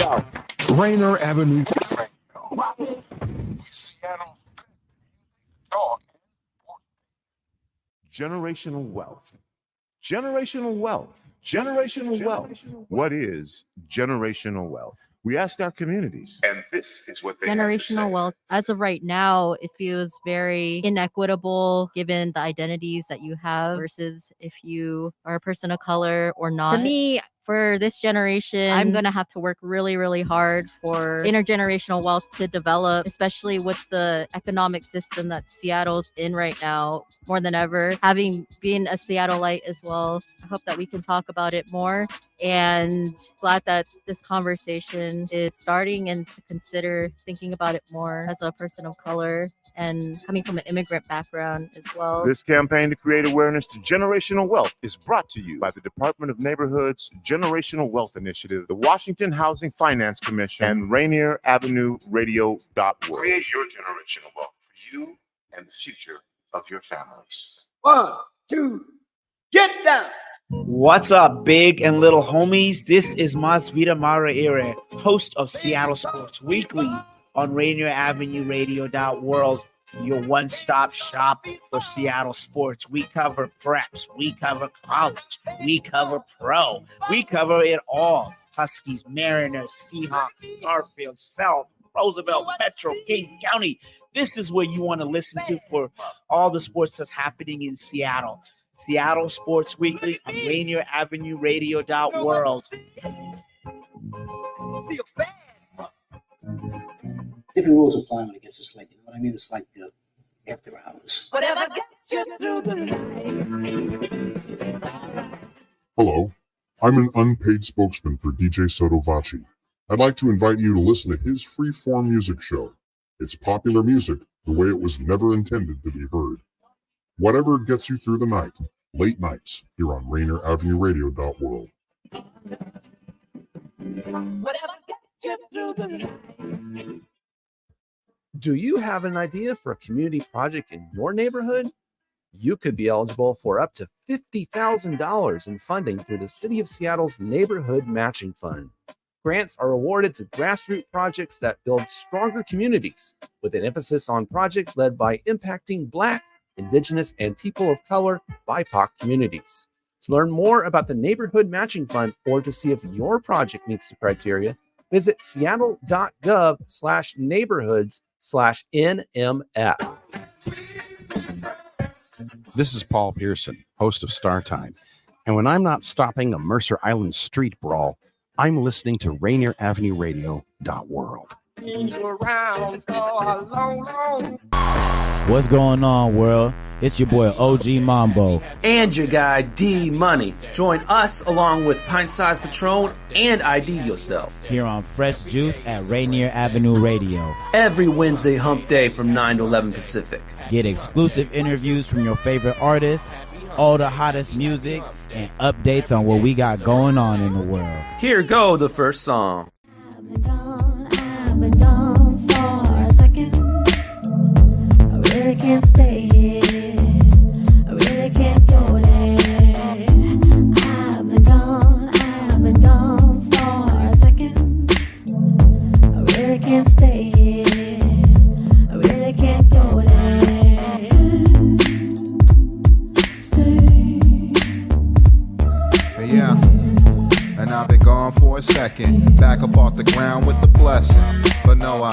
South. Rainier Avenue Radio. Seattle's talk. Generational wealth. Generational wealth. Generational wealth. What is generational wealth? We asked our communities, and this is what they generational wealth. As of right now, it feels very inequitable given the identities that you have versus if you are a person of color or not. To me, for this generation, I'm going to have to work really, really hard for intergenerational wealth to develop, especially with the economic system that Seattle's in right now, more than ever. Having been a Seattleite as well, I hope that we can talk about it more. And glad that this conversation is starting and to consider thinking about it more as a person of color and coming from an immigrant background as well. This campaign to create awareness to generational wealth is brought to you by the Department of Neighborhoods Generational Wealth Initiative, the Washington Housing Finance Commission, and Rainier Avenue Radio App. Create your generational wealth for you and the future of your families. 1, 2, get down! What's up, big and little homies? This is Masvita Maraire, host of Seattle Sports Weekly on Rainier Avenue Radio World, your one-stop shop for Seattle sports. We cover preps, we cover college, we cover pro, we cover it all. Huskies, Mariners, Seahawks, Garfield, South, Roosevelt, Petro, King County. This is where you want to listen to for all the sports that's happening in Seattle. Seattle Sports Weekly on Rainier Avenue Radio World. Different rules apply when it gets this late. You know what I mean? It's like after hours. Whatever gets you through the night. Hello, I'm an unpaid spokesman for DJ Sotovaci. I'd like to invite you to listen to his free-form music show. It's popular music the way it was never intended to be heard. Whatever gets you through the night, late nights, here on Rainier Avenue Radio World. Whatever gets you through the night. Do you have an idea for a community project in your neighborhood? You could be eligible for up to $50,000 in funding through the City of Seattle's Neighborhood Matching Fund. Grants are awarded to grassroots projects that build stronger communities, with an emphasis on projects led by impacting Black, Indigenous, and people of color BIPOC communities. To learn more about the Neighborhood Matching Fund or to see if your project meets the criteria, visit seattle.gov/neighborhoods/NMF. This is Paul Pearson, host of Star Time. And when I'm not stopping a Mercer Island street brawl, I'm listening to Rainier Avenue Radio World. What's going on, world? It's your boy OG Mambo and your guy D Money. Join us along with Pint Size Patron and ID Yourself here on Fresh Juice at Rainier Avenue Radio every Wednesday hump day from 9 to 11 Pacific. Get exclusive interviews from your favorite artists, all the hottest music, and updates on what we got going on in the world. Here go the first song. I've been gone for a second. I really can't stay here. I really can't go there. I've been gone for a second. I really can't stay here. I really can't go there. Yeah, and I've been gone for a second. Back up off the ground with the blessing. But no,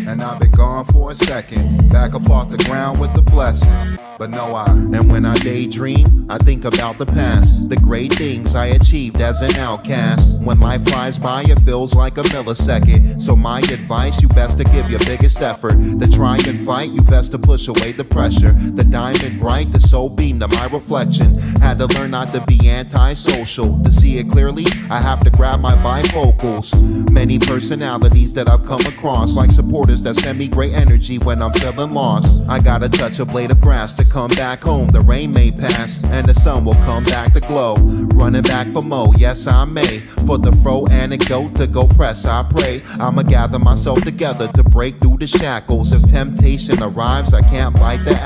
and I've been gone for a second. Back up off the ground with the blessing. But no, and when I daydream, I think about the past, the great things I achieved as an outcast. When life flies by, it feels like a millisecond. So my advice, you best to give your biggest effort. To try and fight, you best to push away the pressure. The diamond bright, the soul beam to my reflection. Had to learn not to be antisocial. To see it clearly, I have to grab my bifocals. Many personalities that I've come across, like supporters that send me great great energy when I'm feeling lost. I gotta touch a blade of grass to come back home. The rain may pass and the sun will come back to glow. Running back for more, yes I may. For the fro anecdote to go press, I pray. I'ma gather myself together to break through the shackles. If temptation arrives, I can't bite the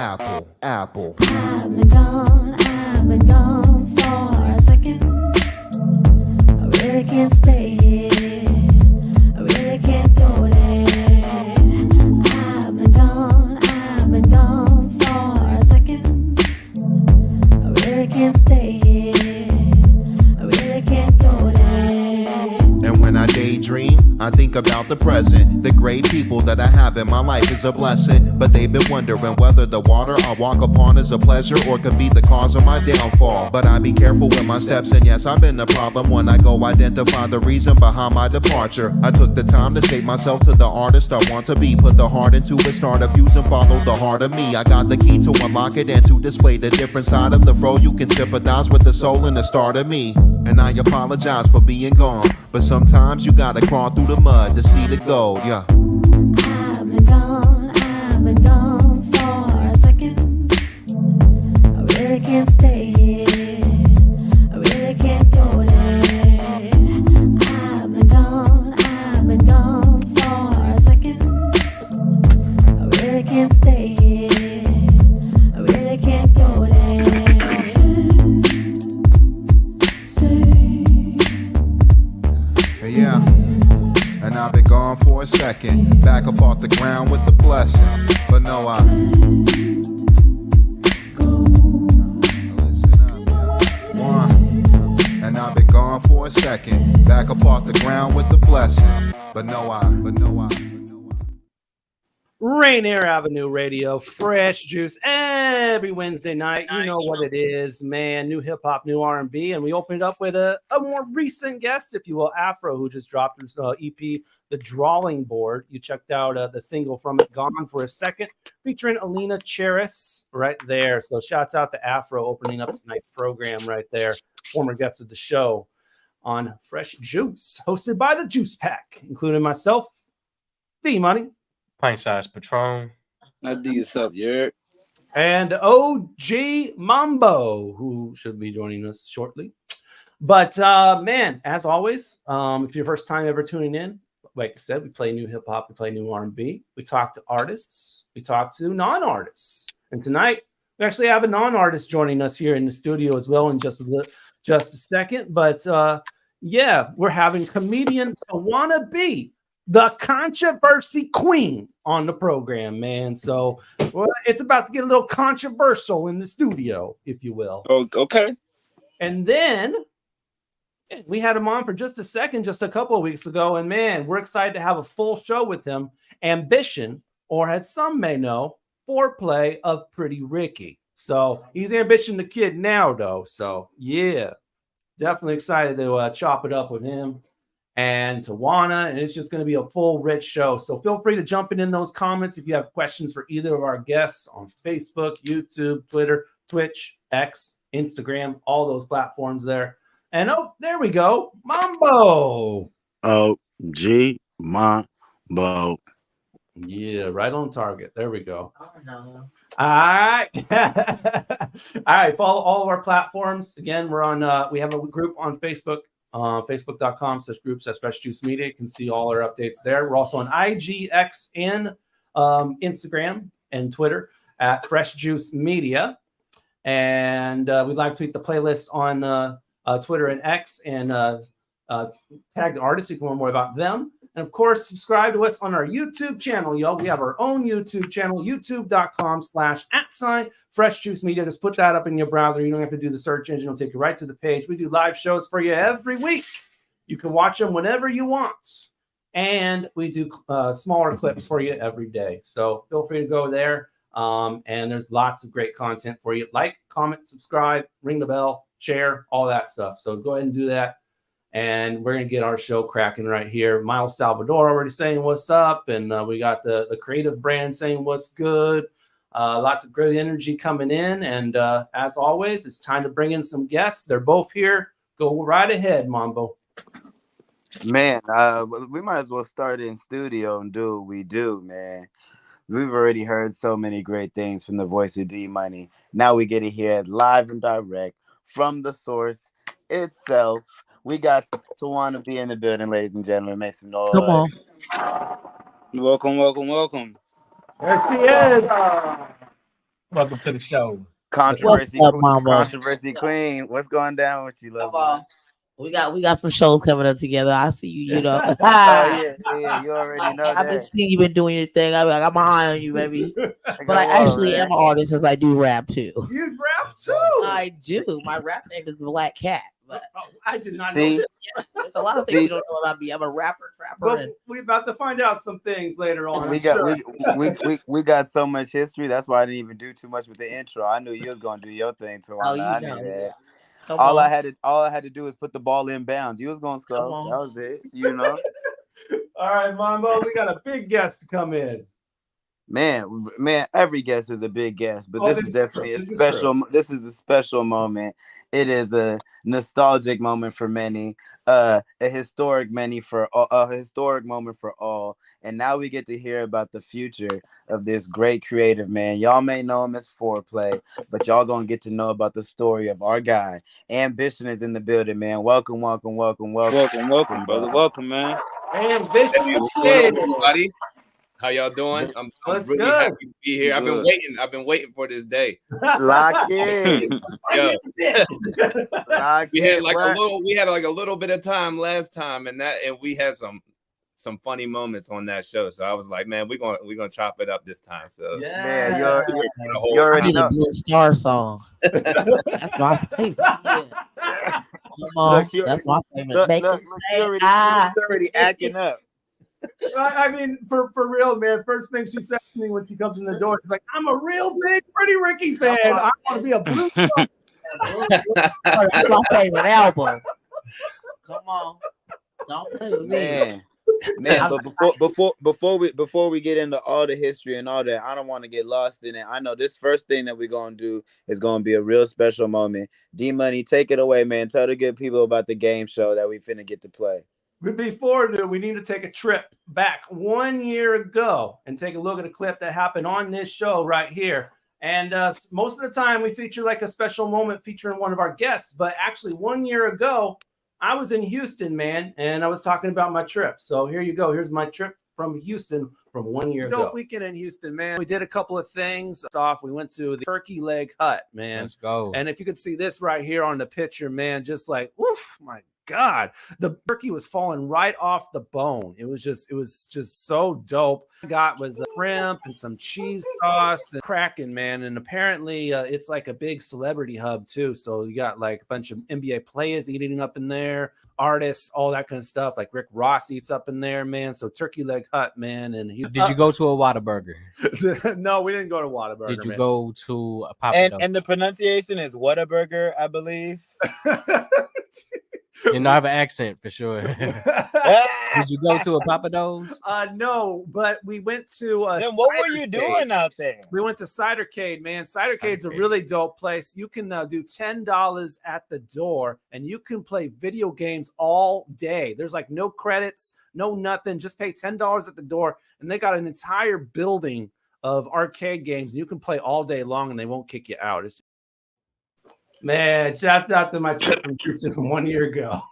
apple. I've been gone for a second. I really can't stay here. I really can't go there. I've been gone for a second. I really can't stay here. I really can't go there. And when I daydream, I think about the present. The great people that I have in my life is a blessing. But they've been wondering whether the water I walk upon is a pleasure or could be the cause of my downfall. But I be careful with my steps, and yes, I've been the problem when I go identify the reason behind my departure. I took the time to shape myself to the artist I want to be. Put the heart into it, start a fuse and follow the heart of me. I got the key to unlock it and to display the different side of the fro. You can sympathize with the soul and the start of me. And I apologize for being gone, but sometimes you gotta crawl through the mud to see the gold, yeah. I've been gone for a second. I really can't stay here. I really can't go there. I've been gone for a second. I really can't stay here. I really can't go there. Yeah. And I've been gone for a second, back up off the ground with the blessing. But no, and I've been gone for a second, back up off the ground with the blessing. But no, Rainier Avenue Radio, fresh juice every Wednesday night. You know what it is, man. New hip hop, new R&B, and we opened up with a more recent guest, if you will, Afro, who just dropped his EP, The Drawing Board. You checked out the single from it, Gone for a Second, featuring Alina Cheris right there. So shouts out to Afro opening up tonight's program right there. Former guest of the show on Fresh Juice, hosted by the Juice Pack, including myself, D-Money, Pint Size Patron. IDYourself, you and OG Mambo, who should be joining us shortly. But man, as always, if you're first time ever tuning in, like I said, we play new hip hop, we play new R&B, we talk to artists, we talk to non-artists, and tonight we actually have a non-artist joining us here in the studio as well in just a second. But yeah, we're having comedian Tawanna B, the controversy queen, on the program, man. So it's about to get a little controversial in the studio, if you will. Oh, okay. And then we had him on for just a second, just a couple of weeks ago. And man, we're excited to have a full show with him. Ambition, or as some may know, foreplay of Pretty Ricky. So he's Ambition the Kid now, though. So yeah, definitely excited to chop it up with him and Tawanna, and it's just going to be a full, rich show. So feel free to jump in those comments if you have questions for either of our guests on Facebook, YouTube, Twitter, Twitch, X, Instagram, all those platforms there. And oh, there we go, Mambo. OG Mambo. Yeah, right on target. There we go. Oh, no. All right. All right. Follow all of our platforms. Again, we're on, we have a group on Facebook. Facebook.com/groups/Fresh Juice Media. You can see all our updates there. We're also on IG, X, and Instagram and Twitter at Fresh Juice Media. And we live tweet the playlist on Twitter and X, and tag the artists if you want more about them. And of course, subscribe to us on our YouTube channel, y'all. We have our own YouTube channel, youtube.com/@Fresh Juice Media. Just put that up in your browser. You don't have to do the search engine. It'll take you right to the page. We do live shows for you every week. You can watch them whenever you want. And we do smaller clips for you every day. So feel free to go there. And there's lots of great content for you. Like, comment, subscribe, ring the bell, share, all that stuff. So go ahead and do that. And we're going to get our show cracking right here. Miles Salvador already saying what's up. And we got the creative brand saying what's good. Lots of great energy coming in. And as always, it's time to bring in some guests. They're both here. Go right ahead, Mambo. Man, we might as well start in studio and do what we do, man. We've already heard so many great things from the voice of D Money. Now we get to hear it live and direct from the source itself. We got Tawanna B in the building, ladies and gentlemen. Make some noise. Come on. Welcome, welcome, welcome. There she is. Welcome to the show. Controversy, What's up, Mama? Controversy Queen. What's going down with you, love? We got some shows coming up together. I see you, you know. Oh yeah, you already know I've been that. seeing you been doing your thing. I got my eye on you, baby. But I actually am an artist, as I do rap too. You rap too? I do. My rap name is the Black Cat. But I did not See? know. there's a lot of things you don't know about me. I'm a rapper, trapper. But And we're about to find out some things later on. We I'm got sure. we got so much history. That's why I didn't even do too much with the intro. I knew you was gonna do your thing, Tawanna. Oh, you I know, knew that. Come All on. I had to do was put the ball in bounds. You was gonna score. That was it. You know. All right, Mambo, we got a big guest to come in. Man, every guest is a big guest, but Oh, this this is is definitely true. a This is special. This is a special moment. It is a nostalgic moment for many, a historic moment for all. And now we get to hear about the future of this great creative man. Y'all may know him as Foreplay, but y'all gonna get to know about the story of our guy. Ambition is in the building, man. Welcome, welcome, welcome, welcome, Welcome, welcome, brother. Welcome, man. Ambition Hey, what's going on, everybody? How y'all doing? I'm What's really good? happy to be here. Good. I've been waiting for this day. Lock in. Yo, Lock we had in, like boy. a little bit of time last time, and we had some funny moments on that show. So I was like, man, we're gonna chop it up this time. So Man, you whole already I need know. a Blue Star song. That's my favorite. Yeah. Come on. Look, you That's my favorite. look, Make look, it look, say, you ah. already acting up. I mean, for real, man. First thing she says to me when she comes in the door, she's like, "I'm a real big Pretty Ricky fan. I want to be a Blue Star." That's my favorite album. Come on. Don't play with me. Man, but before we get into all the history and all that, I don't want to get lost in it. I know this first thing that we're gonna do is gonna be a real special moment. D Money, take it away, man. Tell the good people about the game show that we finna get to play. But before that, we need to take a trip back 1 year ago and take a look at a clip that happened on this show right here. And most of the time, we feature like a special moment featuring one of our guests. But actually, 1 year ago, I was in Houston, man, and I was talking about my trip. So here you go. Here's my trip from Houston from 1 year ago. Dope weekend in Houston, man. We did a couple of things. We went to the Turkey Leg Hut, man. Let's go. And if you could see this right here on the picture, man, just like, oof, my God, the turkey was falling right off the bone. It was just so dope. I got was a shrimp and some cheese sauce and cracking, man. And apparently it's like a big celebrity hub too. So you got like a bunch of NBA players eating up in there, artists, all that kind of stuff. Like Rick Ross eats up in there, man. So Turkey Leg Hut, man. And Did you go to a Whataburger? No, we didn't go to Whataburger. Did you man. go to a Papa And the pronunciation is Whataburger, I believe. You know, I have an accent for sure. Did you go to a Papa Do's? No, but we went to Then what were you doing out there? We went to Cidercade, man. Cidercade's a really dope place. You can do $10 at the door, and you can play video games all day. There's like no credits, no nothing. Just pay $10 at the door, and they got an entire building of arcade games. You can play all day long, and they won't kick you out. It's Man, shouts out to my trip from Houston from 1 year ago.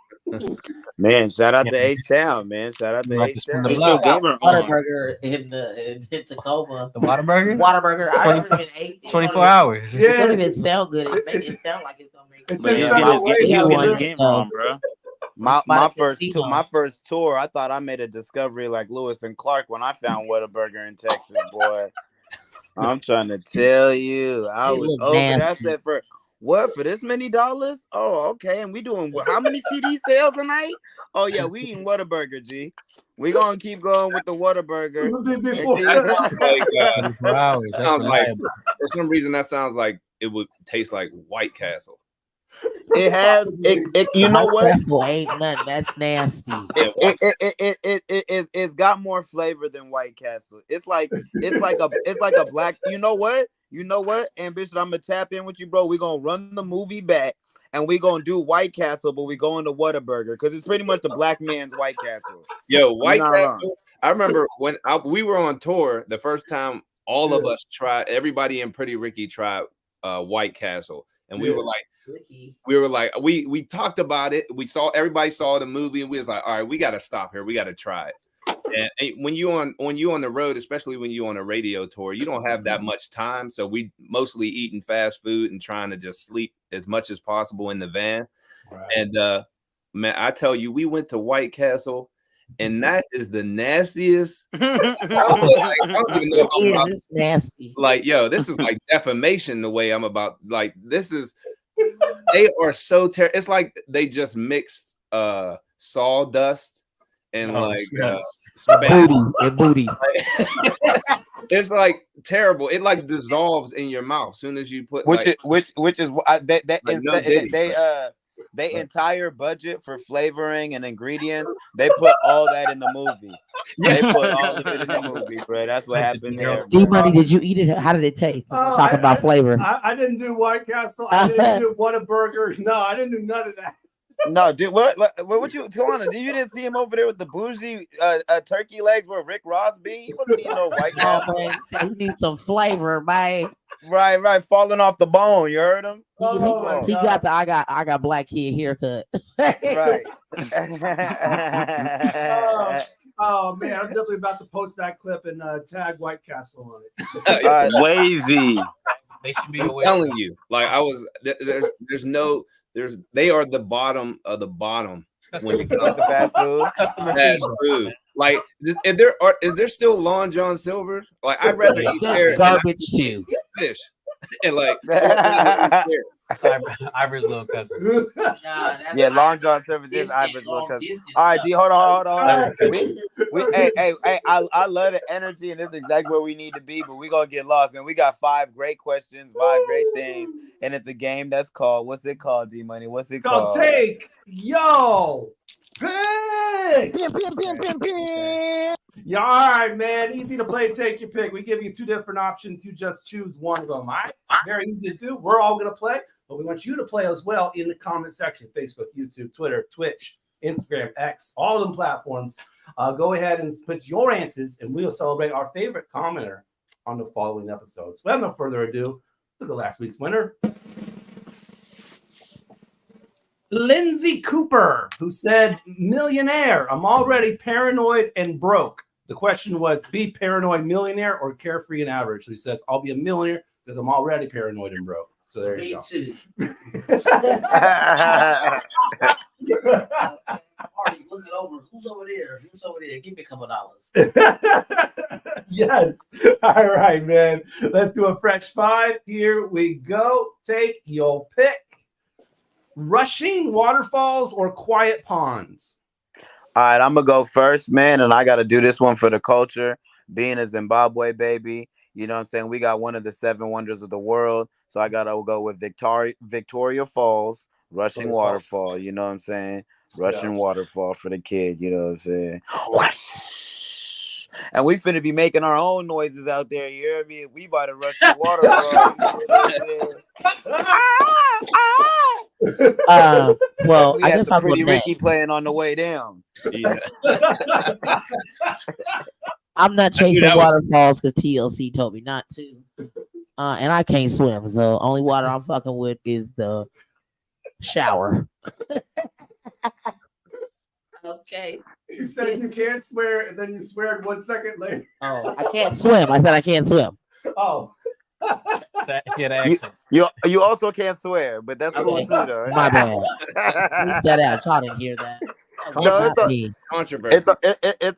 Man, shout out to H-Town, man. Shout out to H-Town. Whataburger in Tacoma. The Whataburger? Whataburger. I never even ate it. 24 hours. It don't even sound good. It makes it sound like it's gonna make it. But he's getting his game wrong, bro. My first tour, I thought I made a discovery like Lewis and Clark when I found Whataburger in Texas, boy. I'm trying to tell you, I was over there. I said, for this many dollars? Oh, okay. And we doing how many CD sales a night? Oh yeah, we eating Whataburger, G. We gonna keep going with the Whataburger. For some reason that sounds like it would taste like White Castle. It has it you know what? Ain't nothing. That's nasty. It's got more flavor than White Castle. It's like a black. You know what? Ambition, I'm gonna tap in with you, bro. We're gonna run the movie back and we're gonna do White Castle, but we're going to Whataburger because it's pretty much the black man's White Castle. Yo, White Castle. I remember when we were on tour the first time all of us tried. Everybody in Pretty Ricky tried White Castle, and we were like, we talked about it. Everybody saw the movie, and we was like, all right, we got to stop here. We got to try it. And when you on the road, especially when you on a radio tour, you don't have that much time. So we mostly eating fast food and trying to just sleep as much as possible in the van. Right. And man, I tell you, we went to White Castle, and that is the nastiest. I don't even know if it's nasty. Like, yo, this is like defamation. The way I'm about, like, this is. They are so terrible. It's like they just mixed sawdust and booty. It's like terrible. It like dissolves in your mouth as soon as you put which is they entire budget for flavoring and ingredients. They put all that in the movie. They put all of it in the movie, bro. That's what happened there. D-Money, did you eat it? How did it taste? Talk about flavor. I didn't do White Castle. I didn't do Whataburger. No, I didn't do none of that. No, dude, what you, Tawanna? You didn't see him over there with the bougie turkey legs where Rick Ross be? He wasn't eating no White Castle. He needs some flavor, man. Right, falling off the bone. You heard him? He got the I got black kid haircut. Right. Oh man, I'm definitely about to post that clip and tag White Castle on it. Wavy. I'm telling you, like I was. They are the bottom of the bottom when you get the fast food. Fast food. Like, is there still Long John Silver's? Like, I'd rather eat there garbage too. Fish and like Ivory's little cousin. Yeah, Long John Silver's is Ivory's little cousin. All right, D, hold on. I love the energy, and this is exactly where we need to be, but we're gonna get lost, man. We got 5 great questions, 5 great things, and it's a game that's called, what's it called, D Money? What's it called? Take Yo Pick. Yeah, all right, man. Easy to play. Take your pick. We give you 2 different options. You just choose one of them. All right? Very easy to do. We're all going to play, but we want you to play as well in the comment section. Facebook, YouTube, Twitter, Twitch, Instagram, X, all of them platforms. Go ahead and put your answers, and we'll celebrate our favorite commenter on the following episodes. Without no further ado, look at last week's winner. Lindsay Cooper, who said, millionaire, I'm already paranoid and broke. The question was, be paranoid millionaire or carefree and average? So he says, I'll be a millionaire because I'm already paranoid and broke. So there you go. Party looking over. Who's over there? Who's over there? Give me a couple dollars. Yes. All right, man. Let's do a fresh 5. Here we go. Take your pick. Rushing waterfalls or quiet ponds? All right, I'm gonna go first, man, and I gotta do this one for the culture. Being a Zimbabwe baby, you know what I'm saying? We got one of the 7 wonders of the world, so I gotta go with Victoria Falls, Rushing Waterfall. You know what I'm saying? Rushing Waterfall for the kid. You know what I'm saying? And we finna be making our own noises out there. You hear me? We about to rush the waterfall. Well, we I had guess some I'll Pretty go Ricky next. playing on the way down. Yeah. I'm not chasing waterfalls because TLC told me not to. And I can't swim, so only water I'm fucking with is the shower. Okay. You said you can't swear, and then you swear 1 second later. Oh, I can't swim. I said I can't swim. Oh. You also can't swear, but that's cool too, though. My bad. Leave that out. Y'all didn't hear that. No, controversy.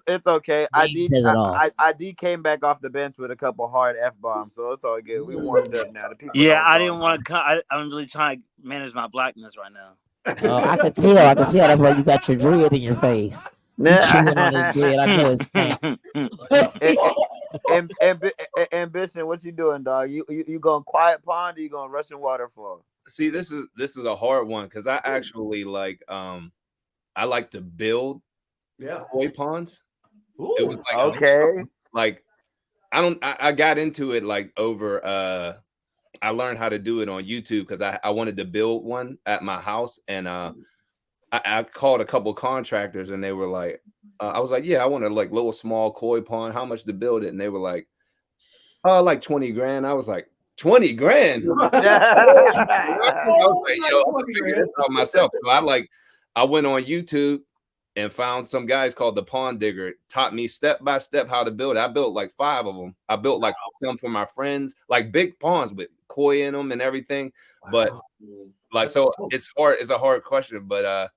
It's okay. I ID came back off the bench with a couple hard F-bombs, so it's all good. We warmed up now. The people I didn't want to. I'm really trying to manage my blackness right now. Oh, I could tell. That's why you got your dread in your face. Chewing on his dread. I know it's Ambition, what you doing, dog? You going quiet pond or you going rushing waterfall? See, this is a hard one because I actually like I like to build koi ponds. Ooh, it was like okay. I got into it like over I learned how to do it on YouTube because I wanted to build one at my house, and I called a couple contractors, and they were like, I was like, yeah, I want a like little small koi pond. How much to build it? And they were like, Oh, like 20 grand. I was like, 20 grand. I was like, yo, I'm gonna figure this out myself. So I went on YouTube and found some guys called the Pond Digger. Taught me step by step how to build it. I built like 5 of them. I built like some for my friends, like big ponds with koi in them and everything. But like, so it's hard. It's a hard question, but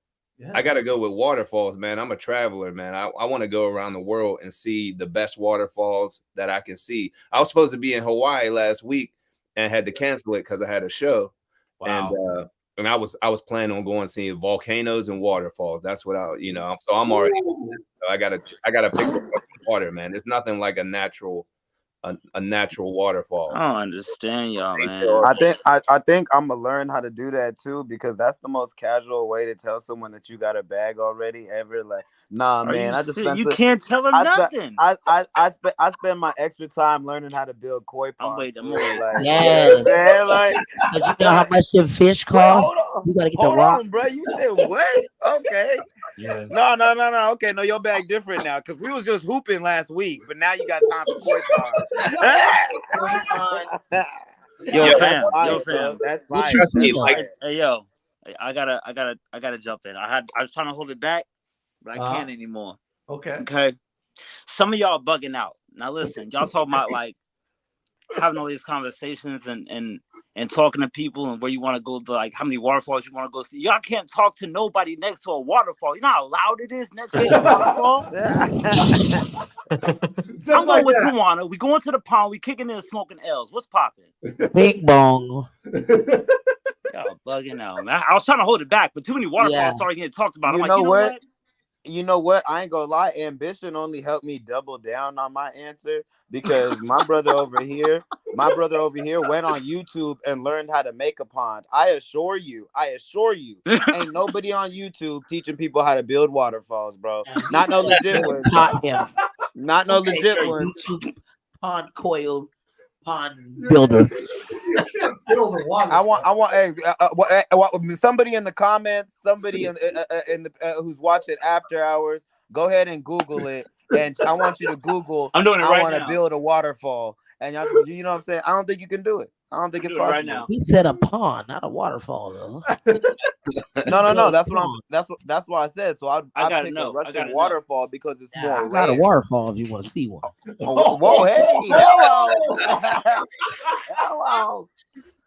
I got to go with waterfalls, man. I'm a traveler, man. I want to go around the world and see the best waterfalls that I can see. I was supposed to be in Hawaii last week and had to cancel it because I had a show. Wow. And I was planning on going and seeing volcanoes and waterfalls. That's what so I'm already, so I gotta pick the water, man. There's nothing like a natural waterfall. I don't understand y'all, man. I think I'm gonna learn how to do that too, because that's the most casual way to tell someone that you got a bag already ever. Like, nah, man, I just you can't tell them nothing. I spend my extra time learning how to build koi ponds. Yes. But you know how much them fish cost? You gotta get the rock. On, bro. You said what? Okay. Yes. No. Okay, no, your bag different now, because we was just hooping last week, but now you got time for koi ponds. Yo, fam. That's fine. Trust me, hey, yo, I gotta jump in. I was trying to hold it back, but I can't anymore. Okay. Some of y'all bugging out. Now listen, y'all talking about like having all these conversations and talking to people and where you want to go, like how many waterfalls you want to go see. Y'all can't talk to nobody next to a waterfall. You know how loud it is next to a waterfall? I'm going with Tawanna. We going to the pond. We kicking in smoking L's. What's popping? Bing bong. Y'all bugging out, man. I was trying to hold it back, but too many waterfalls started getting talked about. I'm like, you know what? You know what? I ain't gonna lie. Ambition only helped me double down on my answer, because my brother over here went on YouTube and learned how to make a pond. I assure you, ain't nobody on YouTube teaching people how to build waterfalls, bro. Not no legit ones. Not no legit ones. YouTube pond coil pond builder. I want somebody in the comments, somebody in the who's watching After Hours, go ahead and Google it, and I want you to Google. I'm doing it right now. I want to build a waterfall, and y'all, you know what I'm saying? I don't think you can do it. I don't think it's possible. Right now. He said a pond, not a waterfall, though. No. That's what I said. So I pick a Russian waterfall because it's more. I got a waterfall if you want to see one. Whoa, hey, hello.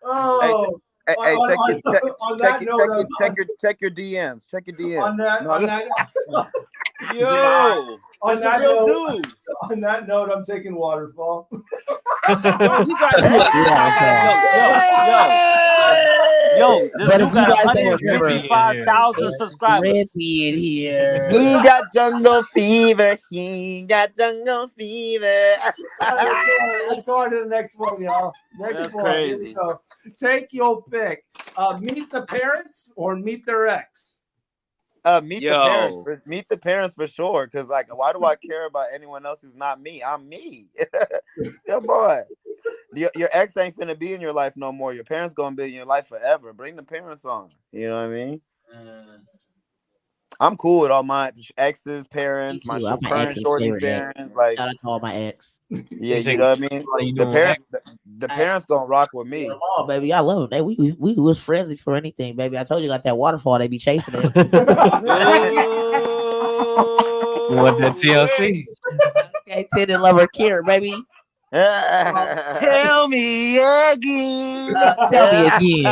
Oh. Hey, check your DMs. Check your DMs. On that note, I'm taking waterfall. Yo, this dude got 155,000 subscribers. Red beard here. He got jungle fever. Let's go on to the next one, y'all. That's crazy. So, take your pick. Meet the parents or meet their ex? Meet the parents for sure. Because like, why do I care about anyone else who's not me? I'm me. Yeah, boy. Your ex ain't finna be in your life no more. Your parents gonna be in your life forever. Bring the parents on. You know what I mean? I'm cool with all my exes, parents, my current shorty parents. Like, shout out to all my ex. Yeah, you know what I mean. The parents gonna rock with me. Oh, baby, I love them. We was friends for anything, baby. I told you, got that waterfall. They be chasing it. What the TLC? Okay, Tendon Lover Kira, baby. Tell me again. Tell me again.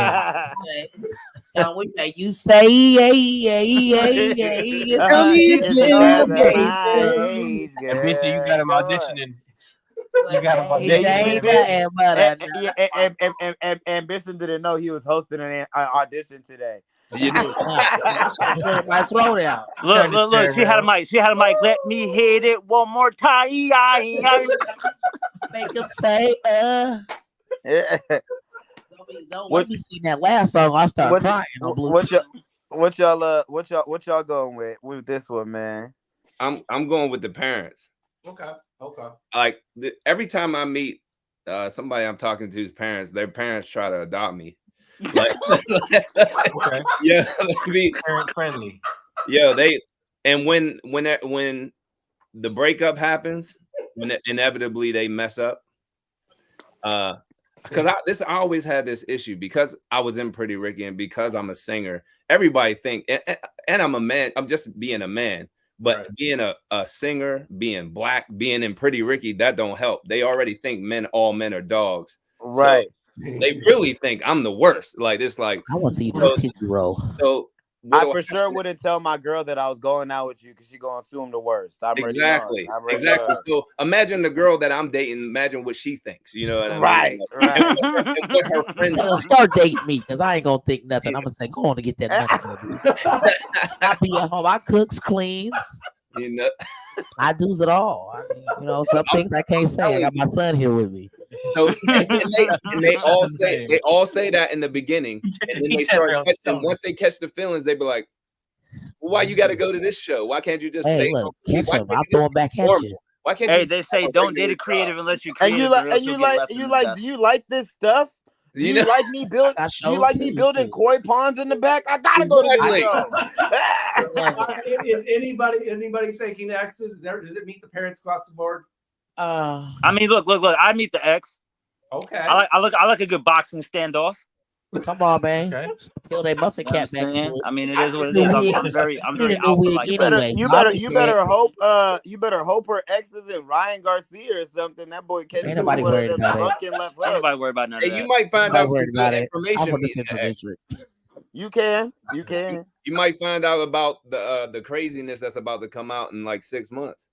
Now we say you say tell me again. Bitch, you got him auditioning. You got him auditioning. Ambition didn't know he was hosting an audition today. You do. My throat out. Look. She had a mic. Let me hit it one more time. Make them say, Don't let me sing that last song. I start crying. What y'all going with this one, man? I'm going with the parents. Okay. Like every time I meet somebody I'm talking to's parents, their parents try to adopt me. Like, okay. Yeah, parent friendly. Yeah, when the breakup happens, when inevitably they mess up, Because I always had this issue because I was in Pretty Ricky and because I'm a singer. Everybody think, and I'm a man. I'm just being a man. But being a singer, being black, being in Pretty Ricky, that don't help. They already think all men are dogs. Right. So they really think I'm the worst. Like it's like I want to see you tissy roll. So I for sure wouldn't tell my girl that I was going out with you because she gonna assume the worst. Exactly. So imagine the girl that I'm dating. Imagine what she thinks. You know what I mean? Right. And what her friends start dating me because I ain't gonna think nothing. I'm gonna say, go on to get that money. I be at home. I cooks, cleans. You know, I do's it all. I mean, you know, some things I can't say. I got my son here with me. So and they all say that in the beginning, and then they start catching, once they catch the feelings, they be like, well, "Why you got to go to this show? Why can't you just stay home? Catch him. I'll throw him back at you." Why can't Hey, they say don't date a creative unless you creative. And you like, do you like this stuff? Do you like me build? Do you like me building koi ponds in the back? I gotta go to the show. Is anybody taking exes? Does it meet the parents across the board? I mean, look. I meet the ex. Okay. I like a good boxing standoff. Come on, man. Okay. Kill that muffin cap back. I mean, it is what it is. I'm very alpha like anyway. You better hope her ex isn't Ryan Garcia or something. That boy catch Ain't nobody worried about it. Nobody worried about none of that. You might find out some about it. information. You can. You might find out about the craziness that's about to come out in like 6 months.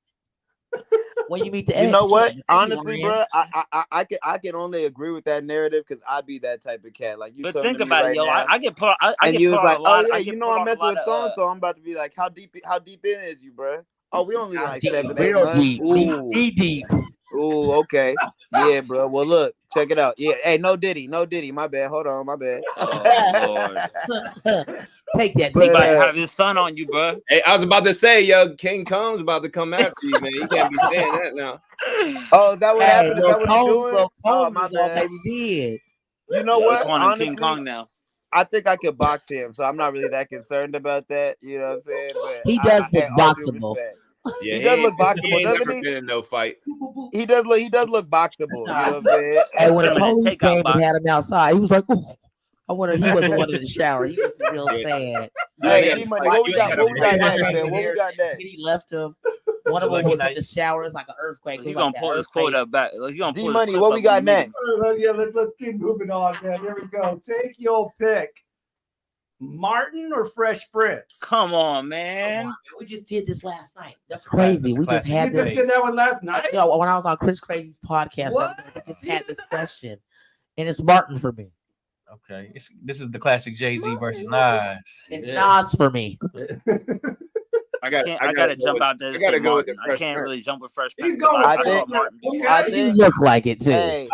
When you meet the you ex, know what? Honestly, bro, I can only agree with that narrative because I be that type of cat. Like you. But think about it, yo. I get put. And you was like, oh yeah, you know I'm messing with so and so. I'm about to be like, how deep in is you, bro? Oh, we only like 7, 8 months. Deep. Ooh, okay. Yeah, bro. Well, look, check it out. Yeah, hey, no Diddy. My bad. Hold on, my bad. Take that. He might have his son on you, bro. Hey, I was about to say, yo, King Kong's about to come after you, man. You can't be saying that now. Oh, is that what happened? Is that what he's doing? Oh, my bad. He did. You know what? Honestly, King Kong now. I think I could box him, so I'm not really that concerned about that. You know what I'm saying? But he does look boxable. Yeah, he does look boxable, doesn't he? Been in no fight. He does look boxable. You know what I'm saying? Hey, when the police came and had him outside, he was like, "Oh, I wonder he wasn't one in the shower." He was real sad. Hey, what we got next, man? What we got next? He left him. One of them was in the shower. It's like an earthquake. He's gonna pull his quote up back. D Money, what we got next? Let's keep moving on, man. Here we go. Take your pick. Martin or Fresh Prince? Come on, man. We just did this last night. That's crazy. We just had this. You did that one last night? No, when I was on Chris Crazy's podcast, I just had this question, and it's Martin for me. Okay, this is the classic Jay-Z versus Nas. It's Nas for me. I gotta jump out there. I gotta go with the Fresh I can't really jump with Fresh Prince. He's going. I think you look like it too. Hey,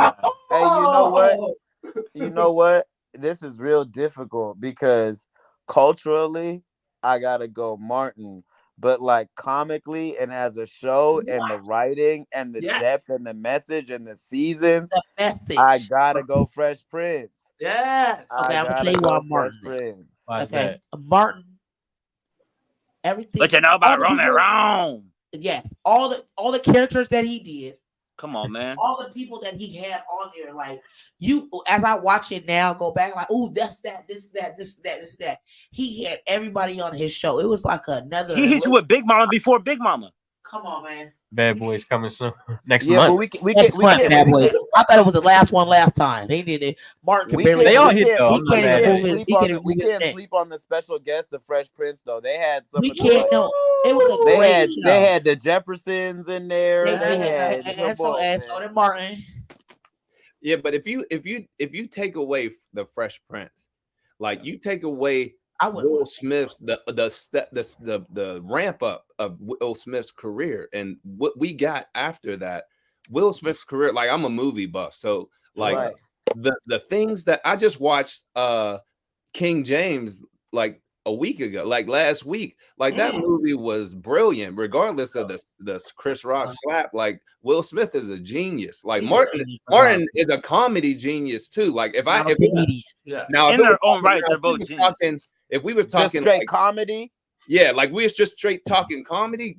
you know what? This is real difficult because culturally, I gotta go Martin, but like comically and as a show and the writing and the depth and the message and the seasons, I gotta go Fresh Prince. Yes. Okay, I'm gonna tell you why Martin. Okay, Martin. Everything. But you know about Roman Rome. Yes, all the characters that he did. Come on, man. All the people that he had on there, like you, as I watch it now, go back, like, oh, that's that, this is that, this is that, this is that. He had everybody on his show. It was like another. He hit you with Big Mama before Big Mama. Come on, man. Bad Boys coming soon. Next month. But we can't. Bad Boys. I thought it was the last one last time. They did it. Martin can barely. They all hit though. We can't sleep on the special guests of Fresh Prince though. They had some. We can't. No, it was a great show. They had the Jeffersons in there. They had and so did Martin. Yeah, but if you take away the Fresh Prince, like you take away Will Smith's the ramp up of Will Smith's career and what we got after that, Will Smith's career. Like I'm a movie buff, so like the things that I just watched King James like a week ago, like last week, like that movie was brilliant, regardless of the Chris Rock slap. Like Will Smith is a genius. Like Martin is a comedy genius too. Like if now in their own right, they're both genius. If we was talking straight comedy, like we was just straight talking comedy,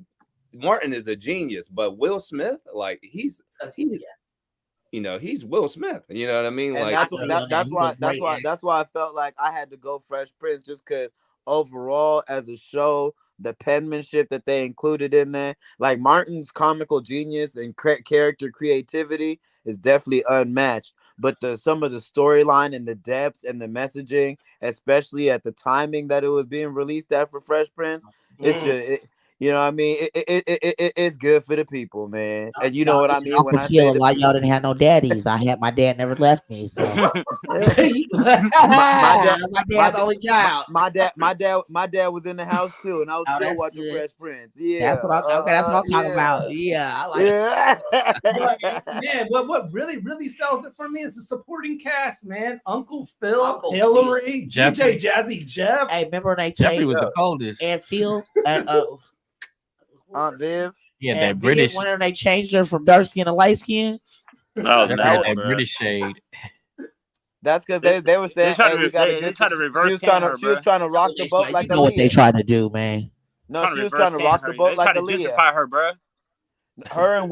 Martin is a genius. But Will Smith, like he's he's Will Smith. You know what I mean? And Like that's why I felt like I had to go Fresh Prince, just because overall as a show, the penmanship that they included in there, like Martin's comical genius and character creativity is definitely unmatched. But some of the storyline and the depth and the messaging, especially at the timing that it was being released at for Fresh Prince, it's just you know what I mean? It's good for the people, man. And you know what I mean when I say a lot y'all didn't have no daddies. My dad never left me, so my dad's only child. My dad was in the house too, and I was still watching Fresh Prince. Yeah, that's what I'm talking about. Yeah, I like it. Man, what really sells it for me is the supporting cast, man. Uncle Phil, Hillary, DJ Jazzy Jeff. Hey, remember they Jeffrey was the coldest. And Phil, Aunt Viv. Yeah, that British. Whenever they changed her from dark skin to light skin. Oh, that British shade. That's because they were saying, "Hey, we got to try to reverse." She was trying to rock the boat like you know what they tried to do, man. No, she was trying to rock the boat like Aaliyah. Her, bro. Her and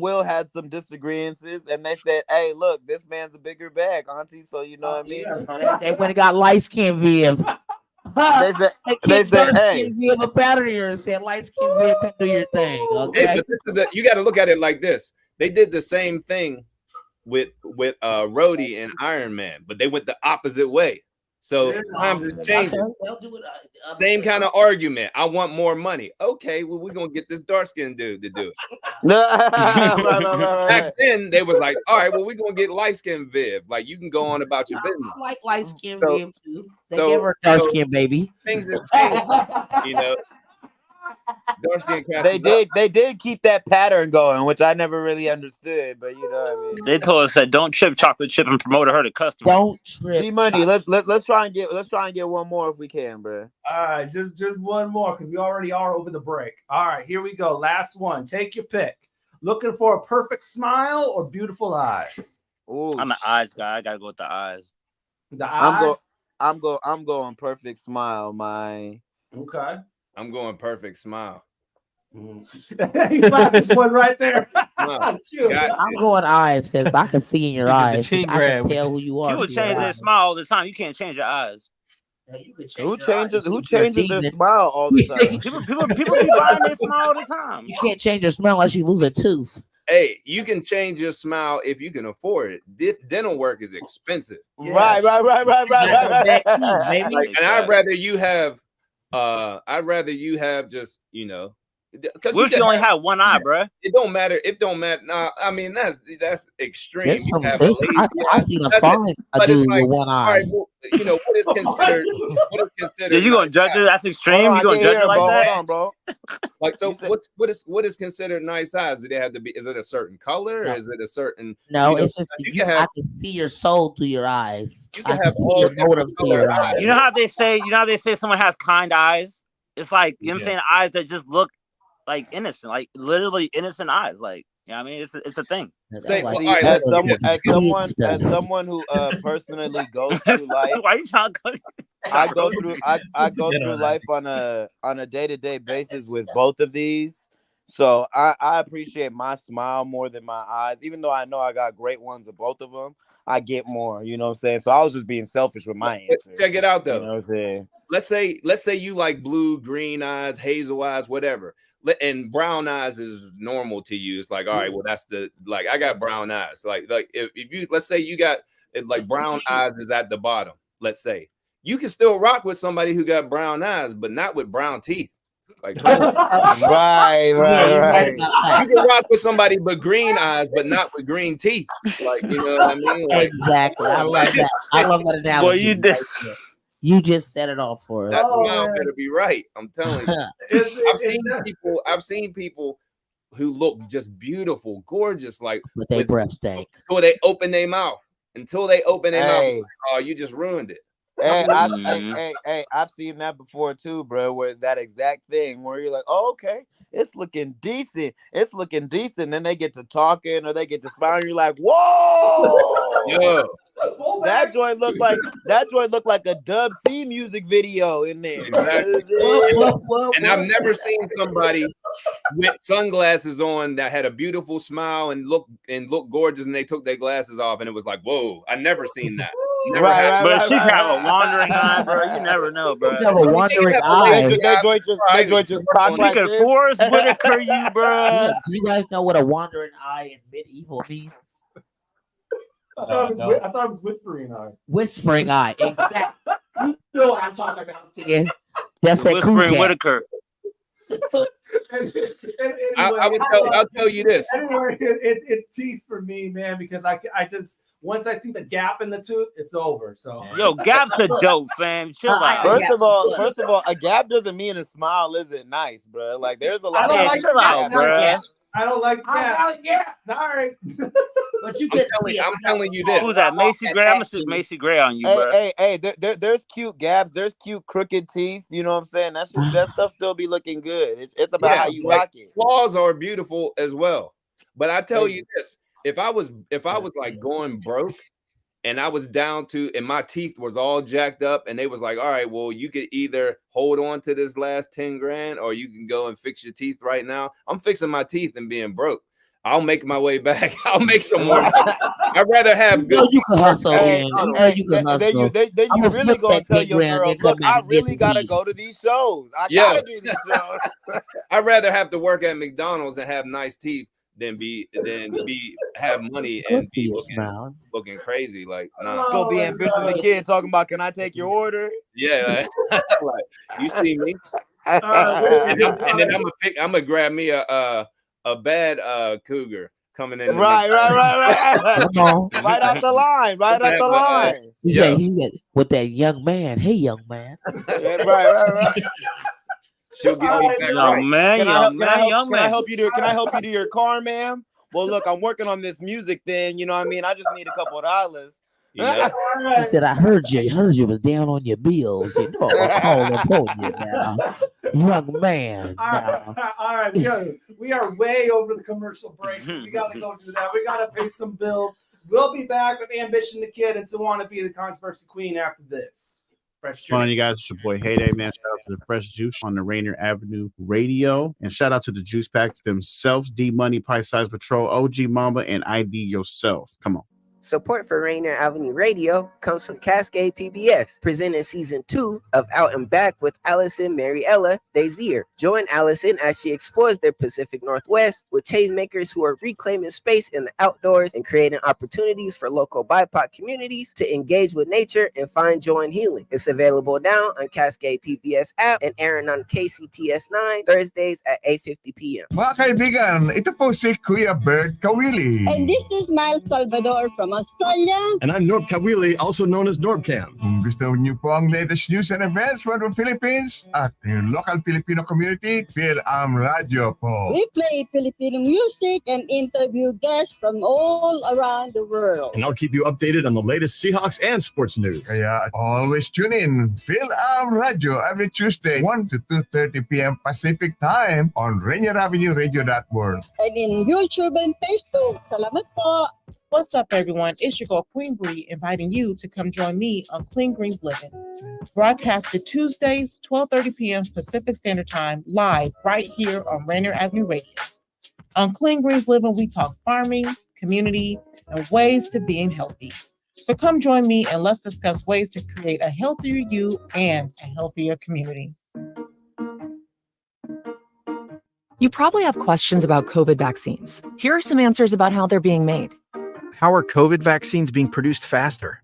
Will had some disagreements, and they said, "Hey, look, this man's a bigger bag, Auntie." So you know what I mean? They went and got light skin Viv. They said, "Hey, Viv a battery and said light skin Viv can do your thing." Okay, hey, but you got to look at it like this. They did the same thing with Rhodey and Iron Man, but they went the opposite way. So time to change it. Same kind of argument. I want more money. Okay, well, we're gonna get this dark skinned dude to do it. Back then they was like, all right, well, we're gonna get light skinned Viv. Like, you can go on about your business. I like light skinned Viv too. They give her dark skin, baby. Things have changed, you know. They did keep that pattern going, which I never really understood, but you know what I mean. They told us that don't trip chocolate chip and promoted her to customers. Don't trip. D-Money, let's try and get one more if we can, bro. All right, just one more because we already are over the break. All right, here we go. Last one. Take your pick. Looking for a perfect smile or beautiful eyes? Ooh, I'm an eyes guy. I gotta go with the eyes. The eyes. I'm going perfect smile, my. Okay. I'm going perfect smile. You got this one right there. I'm going eyes because I can see in your eyes. I can tell who you are. People change their smile all the time. You can't change your eyes. Who changes their smile all the time? people be buying their smile all the time. You can't change your smile unless you lose a tooth. Hey, you can change your smile if you can afford it. Dental work is expensive. Yes. Right. Like, and I'd rather you have just, you know. What if you only have one eye, bro? It don't matter. Nah, I mean, that's extreme. I seen a fine dude with one eye. Right, well, you know, what is considered? Did you gonna judge it? That's extreme. You gonna judge it like that? Hold on, bro. Like, so what is considered nice eyes? Do they have to be? Is it a certain color? No. Is it a certain? No, it's just I can see your soul through your eyes. I can see your motives through your eyes. You know how they say someone has kind eyes? It's like, you know what I'm saying, eyes that just look like innocent, like literally innocent eyes. Like, you know what I mean? It's a thing. As someone who personally goes through life, why are you trying to go? I go through life on a day-to-day basis with both of these. So I appreciate my smile more than my eyes, even though I know I got great ones of both of them. I get more, you know what I'm saying? So I was just being selfish with my answer. Check it out though. You know what I'm saying? Let's say you like blue, green eyes, hazel eyes, whatever. And brown eyes is normal to you. It's like, all right, well, that's I got brown eyes. Like if you, let's say you got like brown eyes is at the bottom. Let's say you can still rock with somebody who got brown eyes, but not with brown teeth. Like, right. You can rock with somebody but green eyes, but not with green teeth. Like, you know what I mean? Like, exactly. I love that. I love that analogy. Well, you did. You just set it off for us. That smile better be right. I'm telling you. I've seen people who look just beautiful, gorgeous, like but they breath stank. Until they open their mouth. Oh, you just ruined it. I've seen that before too, bro. Where that exact thing where you're like, oh, okay, it's looking decent. It's looking decent. Then they get to talking or they get to smiling. You're like, whoa, Yo. that joint looked like a Dub C music video in there. Exactly. And I've never seen somebody with sunglasses on that had a beautiful smile and look gorgeous, and they took their glasses off, and it was like, whoa, I never seen that. But she can have a wandering eye, bro. You never know, bro. You have a wandering eye. They just cock like this. Forrest Whitaker, you, bro. Do you guys know what a wandering eye in medieval means? I thought it was whispering eye. Whispering eye. Exactly. You know what I'm talking about, kid. That's that Whispering Whitaker. I'll tell you this. Anyway, it's teeth for me, man, because I just once I see the gap in the tooth, it's over. So yo, gaps are dope, fam. Chill out. First of all, a gap doesn't mean a smile isn't nice, bro. Like there's a lot. Chill out, bro. I don't like that. All right. But you I'm telling you this. Who's that? Macy Gray? I'm gonna see Macy Gray on you, bro. Hey, there's cute gaps. There's cute crooked teeth. You know what I'm saying? That stuff still be looking good. It's about how you rock it. Claws are beautiful as well. But I tell you this: if I was like going broke, and I was down to, and my teeth was all jacked up, and they was like, all right, well, you could either hold on to this last 10 grand, or you can go and fix your teeth right now. I'm fixing my teeth and being broke. I'll make my way back. I'll make some more money. I'd rather have good. You can hustle, man. You can hustle. Then you really gonna tell your girl, look, I really gotta go to these shows. I gotta do these shows. I'd rather have to work at McDonald's and have nice teeth than have money and be looking crazy. Like, nah. Go be ambitious the kid talking about, can I take your order? Yeah, like you see me. And then I'm gonna grab me a bad cougar coming in. Right. Right off the line. He said with that young man. Hey, young man. Right. She'll get me back. Young man. Can I help you do your car, ma'am? Well, look, I'm working on this music thing. You know what I mean? I just need a couple of dollars. Yeah. He said, I heard you was down on your bills. You know, I'm calling upon you now. Young man. All right. We are way over the commercial break. So we got to go do that. We got to pay some bills. We'll be back with Ambition the Kid and Tawanna B, the Controversy Queen, after this. What's going on, you guys? It's your boy Heyday, man. Shout out to the Fresh Juice on the Rainier Avenue Radio. And shout out to the Juice Packs themselves, D-Money, Pint Size Patron, OG Mambo, and ID Yourself. Come on. Support for Rainier Avenue Radio comes from Cascade PBS, presenting season 2 of Out and Back with Allison Mariella Desir. Join Allison as she explores the Pacific Northwest with change makers who are reclaiming space in the outdoors and creating opportunities for local BIPOC communities to engage with nature and find joy and healing. It's available now on Cascade PBS app and airing on KCTS 9 Thursdays at 8:50 p.m. Mga kaibigan, ito po si Kuya Bert Kawili. And this is Miles Salvador from Australia. And I'm Norb Kawili, also known as Norbcam. Kung gusto niyo po ang latest news and events from the Philippines at the local Filipino community, Phil Radio po. We play Filipino music and interview guests from all around the world. And I'll keep you updated on the latest Seahawks and sports news. Kaya always tune in Phil Radio every Tuesday, 1 to 2:30 p.m. Pacific time on Rainier Avenue Radio.world. And in YouTube and Facebook. Salamat po. What's up, everyone? It's your girl, Queen Bree, inviting you to come join me on Clean Greens Living. Broadcasted Tuesdays, 12:30 p.m. Pacific Standard Time, live right here on Rainier Avenue Radio. On Clean Greens Living, we talk farming, community, and ways to being healthy. So come join me and let's discuss ways to create a healthier you and a healthier community. You probably have questions about COVID vaccines. Here are some answers about how they're being made. How are COVID vaccines being produced faster?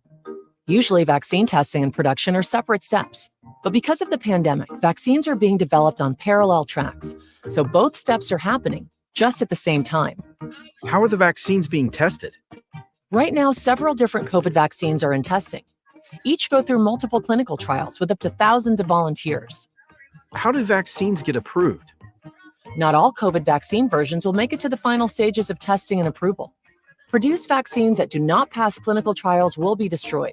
Usually, vaccine testing and production are separate steps. But because of the pandemic, vaccines are being developed on parallel tracks. So both steps are happening just at the same time. How are the vaccines being tested? Right now, several different COVID vaccines are in testing. Each go through multiple clinical trials with up to thousands of volunteers. How do vaccines get approved? Not all COVID vaccine versions will make it to the final stages of testing and approval. Produced vaccines that do not pass clinical trials will be destroyed.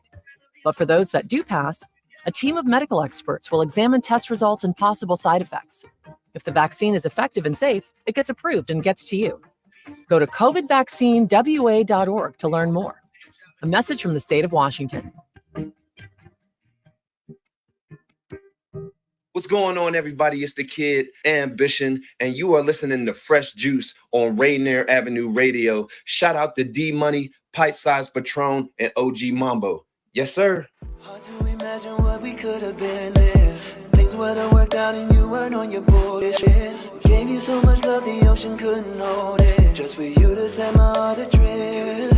But for those that do pass, a team of medical experts will examine test results and possible side effects. If the vaccine is effective and safe, it gets approved and gets to you. Go to covidvaccinewa.org to learn more. A message from the state of Washington. What's going on, everybody? It's the Kid Ambition, and you are listening to Fresh Juice on Rainier Avenue Radio. Shout out to D Money, Pint Size Patron, and OG Mambo. Yes, sir. Hard to imagine what we could have been if things would have worked out and you weren't on your bullshit. Gave you so much love the ocean couldn't hold it, just for you to set my heart adrift.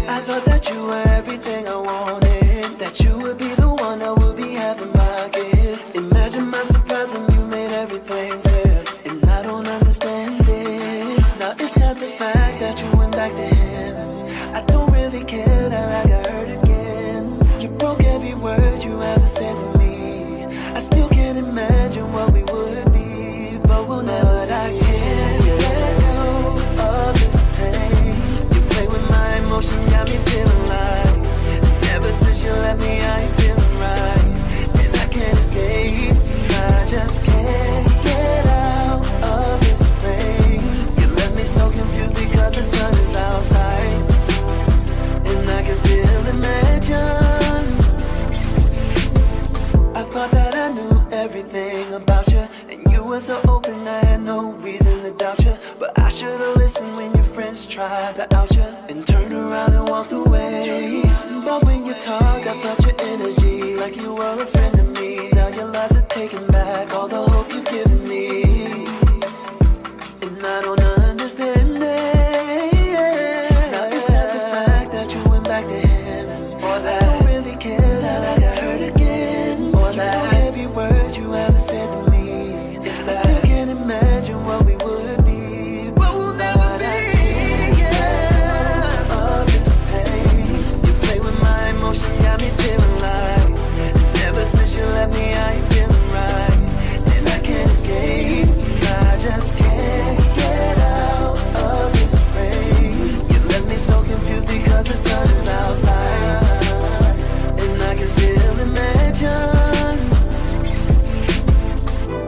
I thought that you were everything I wanted, that you would be the one that would be having my kids. Imagine my surprise when you made everything flip, and I don't understand it. Now it's not the fact that you went back to him, I don't really care that I got hurt again. You broke every word you ever said to me. I still can't imagine what we would be, but we'll never. I can't let go of this pain. You play with my emotion, got me feeling like ever since you left me, I ain't feeling right, and I can't escape. I just can't get out of this pain. You left me so confused because the sun is outside, and I can still imagine. I thought that I knew everything about you, and you were so open I had no reason to doubt you. But I should've listened when your friends tried to out you, and turned around and walked away. But when you talk, I felt your energy, like you were a friend of me. Now your lies are taking back all the hope you've given me, and I don't understand it. Now it's not the fact that you went back to him, or that I don't really care that I got hurt again, or that every word you ever said to me, I still can't imagine what we would be, but we'll never be. Yeah, of this pain. You play with my emotion, got me feeling like ever since you left me, I ain't feeling right, and I can't escape. I just can't get out of this pain. You left me so confused because the sun is outside, and I can still imagine.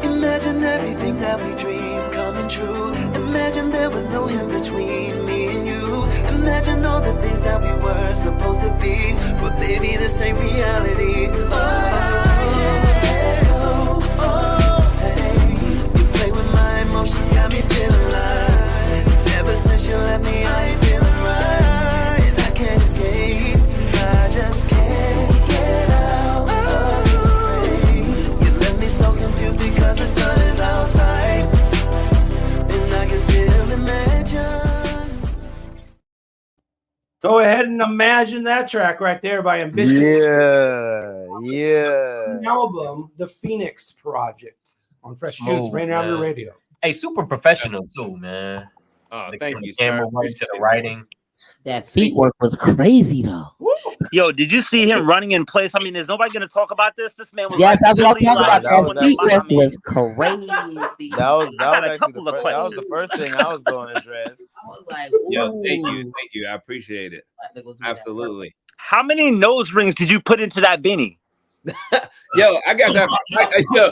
Imagine everything that we dreamed coming true. Imagine there was no in between me and you. Imagine all the things that we were supposed to be, but baby, this ain't reality. But I can't go of pain. You play with my emotion, got me feeling like ever since you left me, I ain't feeling right, and I can't escape. I just can't get out of this pain. You left me so confused because the sun is outside, and I can still imagine. Go ahead and imagine that track right there by Ambitious. Yeah. Album, The Phoenix Project, on Fresh Juice, Rainier Avenue Radio. Hey, super professional too, man. Oh, the thank you, camera sir. work to the writing. That feet work was crazy though. Yo, did you see him running in place? I mean, is nobody gonna talk about this? This man was Yes, that's what I'm talking about. That feet work I mean, was crazy. That was got a actually couple of that was the first thing I was going to address. I was like, Yo, thank you. I appreciate it. Absolutely. how many nose rings did you put into that beanie? Yo, I got that. Yo,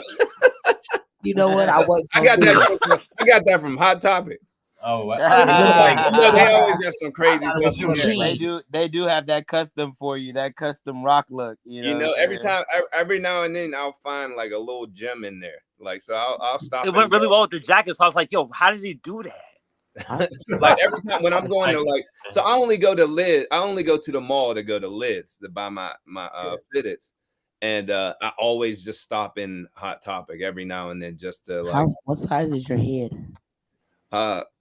you know what? I got that from Hot Topic. Oh, like, they always got some crazy stuff. They do have that custom for you, that custom rock look. You know every now and then I'll find like a little gem in there. Like, so I'll stop. It went really well with the jacket, so I was like, "Yo, how did he do that?" Like every time when I'm going to like, so I only go to the mall to go to Lids to buy my fitteds, and I always just stop in Hot Topic every now and then just to like. What size is your head?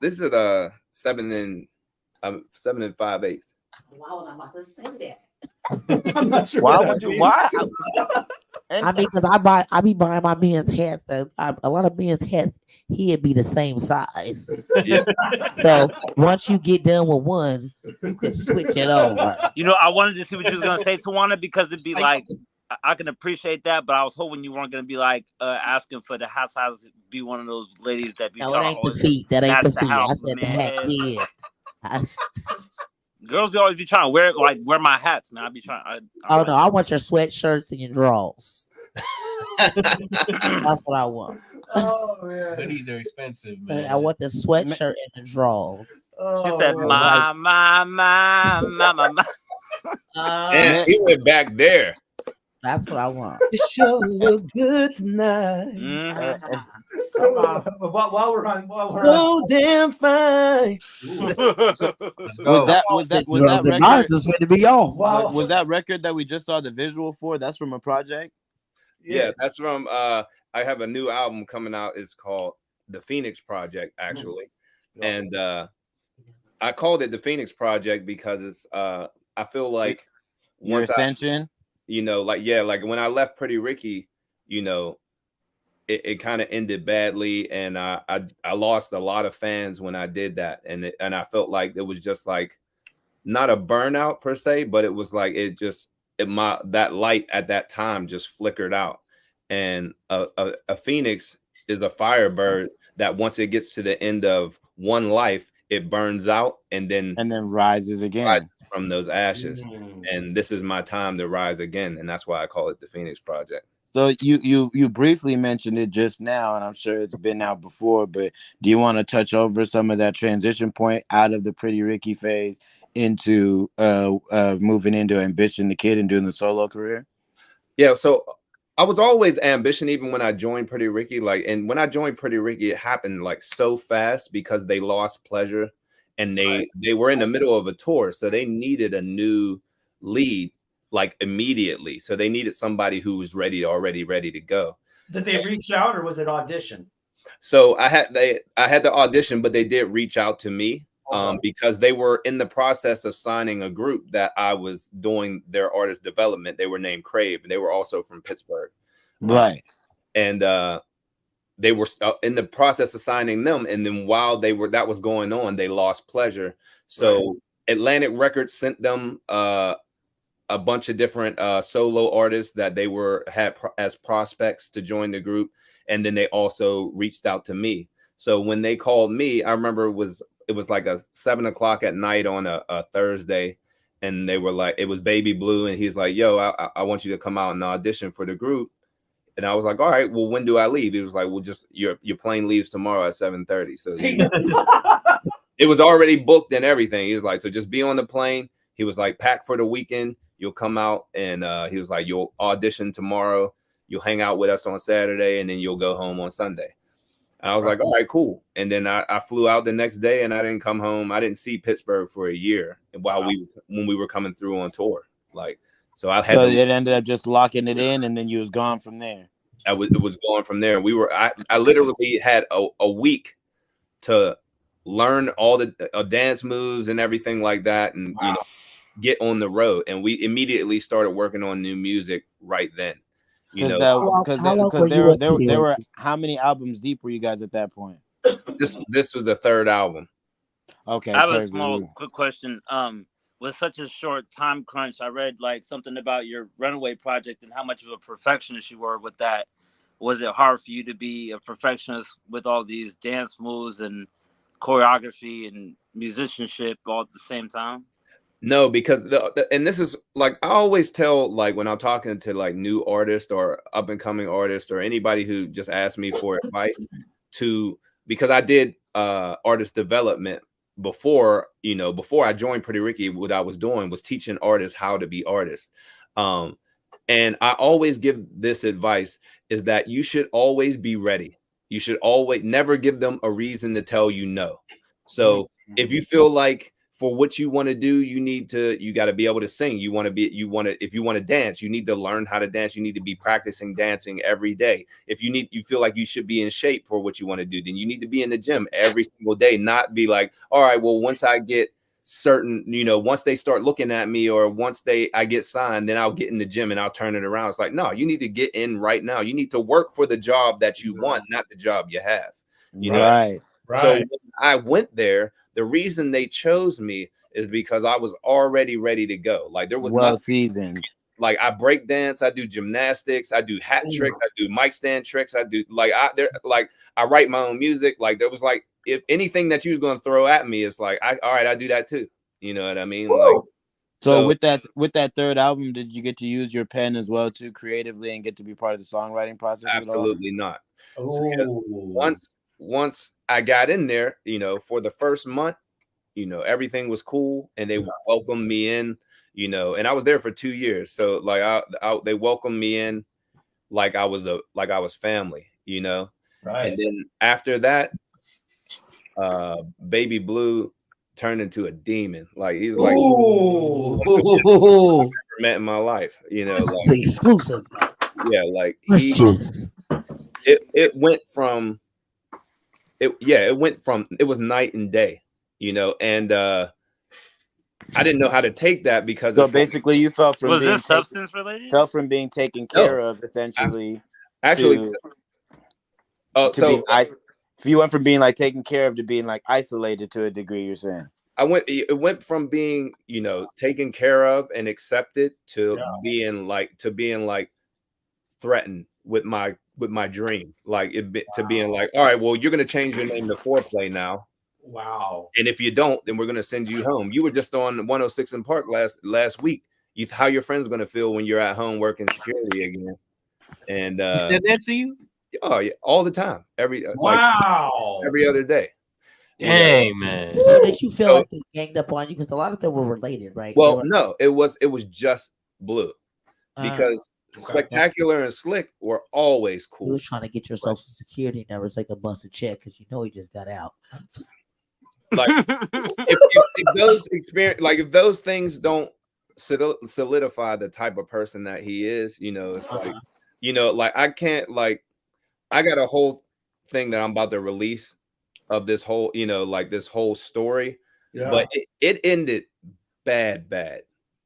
This is a 7 5/8. Why was I about to say that? I'm not sure. Why would you? Why? I mean, because I be buying my men's hats. A lot of men's hats, he'd be the same size. Yeah. So once you get done with one, you can switch it over. You know, I wanted to see what you was gonna say, Tawanna, because it'd be like, I can appreciate that, but I was hoping you weren't gonna be like asking for the hat size to be one of those ladies that be. No, it ain't the feet. That ain't the feet. I said the hat. Yeah. Girls be always be trying to wear my hats, man. I be trying. Oh no, I want your sweatshirts and your drawers. That's what I want. Oh man, hoodies are expensive, man. I want the sweatshirt and the drawers. She said, "My." And he went back there. That's what I want. You sure look good tonight. Come on. While we're on, So damn fine. Was that record? Mine is going to be off. Was that record that we just saw the visual for? That's from a project. Yeah, that's from. I have a new album coming out. It's called The Phoenix Project, actually, and I called it The Phoenix Project because it's. I feel like Your ascension. Like when I left Pretty Ricky, it kind of ended badly, and I lost a lot of fans when I did that, and I felt like it was just like not a burnout per se, but it was like that light at that time just flickered out, and a phoenix is a firebird that once it gets to the end of one life, it burns out and then rises again from those ashes. And this is my time to rise again, and that's why I call it the Phoenix Project. So you briefly mentioned it just now, and I'm sure it's been out before, but do you want to touch over some of that transition point out of the Pretty Ricky phase into moving into Ambition the Kid and doing the solo career? Yeah, so I was always Ambition even when I joined Pretty Ricky. And when I joined Pretty Ricky, it happened like so fast because they lost Pleasure, and they were in the middle of a tour, so they needed a new lead like immediately. So they needed somebody who was already ready to go. Did they reach out or was it audition? So I had the audition, but they did reach out to me because they were in the process of signing a group that I was doing their artist development. They were named Crave, and they were also from Pittsburgh. Right. And they were in the process of signing them. And then while that was going on, they lost Pleasure. So Atlantic Records sent them a bunch of different solo artists that they had as prospects to join the group, and then they also reached out to me. So when they called me, I remember it was like a 7 o'clock at night on a Thursday, and they were like, it was Baby Blue, and he's like, "Yo, I want you to come out and audition for the group." And I was like, "All right, well, when do I leave?" He was like, "Well, just your plane leaves tomorrow at 7:30." So it was already booked and everything. He was like, "So just be on the plane." He was like, "Pack for the weekend. You'll come out," and he was like, "You'll audition tomorrow. You'll hang out with us on Saturday, and then you'll go home on Sunday." And I was like, "All right, cool." And then I flew out the next day, and I didn't come home. I didn't see Pittsburgh for a year when we were coming through on tour. So it ended up just locking it in, and then you was gone from there. It was going from there. I literally had a week to learn all the dance moves and everything like that, and get on the road. And we immediately started working on new music right then. Because there were how many albums deep were you guys at that point? This was the third album. Okay. I have a small quick question. With such a short time crunch, I read like something about your Runaway project and how much of a perfectionist you were with that. Was it hard for you to be a perfectionist with all these dance moves and choreography and musicianship all at the same time? No, because and this is like I always tell, like when I'm talking to like new artists or up and coming artists or anybody who just asks me for advice, because I did artist development before I joined Pretty Ricky. What I was doing was teaching artists how to be artists. And I always give this advice is that you should always be ready. You should always never give them a reason to tell you no. So if you feel like for what you want to do, you got to be able to sing. If you want to dance, you need to learn how to dance. You need to be practicing dancing every day. If you feel like you should be in shape for what you want to do, then you need to be in the gym every single day, not be like, all right, well, once I get certain, once they start looking at me or once I get signed, then I'll get in the gym and I'll turn it around. It's like, no, you need to get in right now. You need to work for the job that you want, not the job you have. Right. So when I went there, the reason they chose me is because I was already ready to go. Like there was well seasoned. Like I break dance, I do gymnastics, I do hat tricks, I do mic stand tricks, I do I write my own music. Like there was like if anything that you was gonna throw at me is like, all right, I do that too. You know what I mean? Like, so with that third album, did you get to use your pen as well too creatively and get to be part of the songwriting process? Absolutely not. Once I got in there, you know, for the first month, you know, everything was cool and they welcomed me in, you know, and I was there for 2 years. So like they welcomed me in like I was family, you know. Right. And then after that, Baby Blue turned into a demon. Like he's like I've never met in my life, you know. Like, exclusive. Yeah, like it went from it was night and day, you know, and I didn't know how to take that because so basically you felt from was being this substance related? Felt from being taken care of essentially. Actually, if you went from being like taken care of to being like isolated to a degree, you're saying it went from being, you know, taken care of and accepted to being like threatened with my dream, like to being like, all right, well, you're gonna change your name to Foreplay now. Wow. And if you don't, then we're gonna send you home. You were just on 106 in Park last week. How your friends gonna feel when you're at home working security again? And he said that to you? Oh yeah, all the time. Every other day. Dang, man. So did you feel like they ganged up on you? Because a lot of them were related, right? Well, no, it was just Blue. Because Spectacular and Slick were always cool. You was trying to get your social security number so you could bust a check because you know he just got out. Like if those experience, like if those things don't solidify the type of person that he is, you know, it's like, you know, like I can't, like I got a whole thing that I'm about to release of this whole, you know, like this whole story, but it ended bad.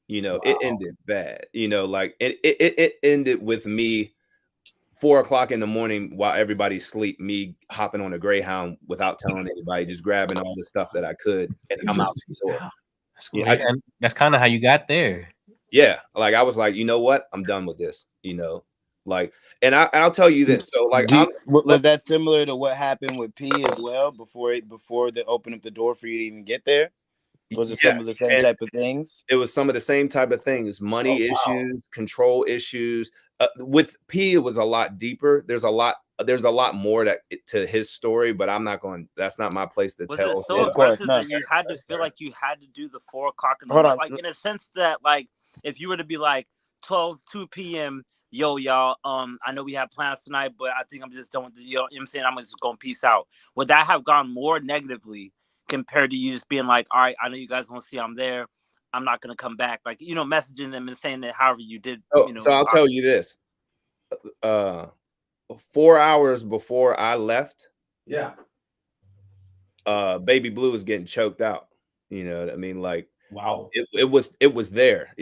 You know, it ended bad. You know, like it ended with me 4 o'clock in the morning while everybody's asleep, me hopping on a Greyhound without telling anybody, just grabbing all the stuff that I could, and I'm out the door. Yeah, that's kind of how you got there. Yeah, like I was like, you know what, I'm done with this. You know, like, and I'll tell you this. So, like, was that similar to what happened with P as well before they opened up the door for you to even get there? Was it some of the same type of things? It was some of the same type of things. Money issues, control issues. With P, it was a lot deeper. There's a lot more to his story, but I'm not going. That's not my place to tell. Was it so aggressive that you had to feel like you had to do the 4 o'clock in the morning? Like in a sense that, like, if you were to be like 2 p.m. Yo, y'all, I know we have plans tonight, but I think I'm just done with you know what I'm saying? I'm just going to peace out. Would that have gone more negatively compared to you just being like, all right, I know you guys want to see I'm there. I'm not going to come back. Like, you know, messaging them and saying that however you did. Oh, you know, so I'll tell you this. 4 hours before I left, Baby Blue was getting choked out. You know what I mean? Like, wow. It was there.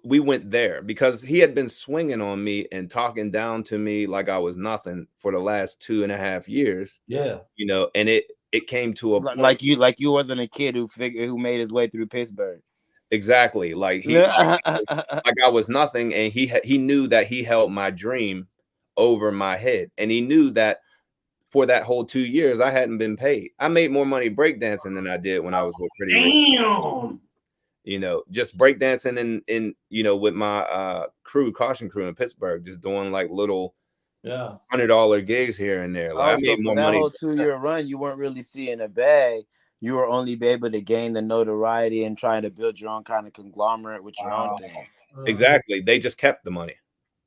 We went there because he had been swinging on me and talking down to me like I was nothing for the last 2.5 years. Yeah. You know, and it came to a point like you wasn't a kid who made his way through Pittsburgh. Exactly. Like he like I was nothing, and he knew that he held my dream over my head, and he knew that for that whole 2 years I hadn't been paid. I made more money breakdancing than I did when I was with Pretty Rick. You know, just breakdancing in you know, with my caution crew in Pittsburgh, just doing like little $100 gigs here and there. Like I made more money. Whole 2-year run, you weren't really seeing a bag. You were only able to gain the notoriety and trying to build your own kind of conglomerate with your own thing. Exactly. They just kept the money.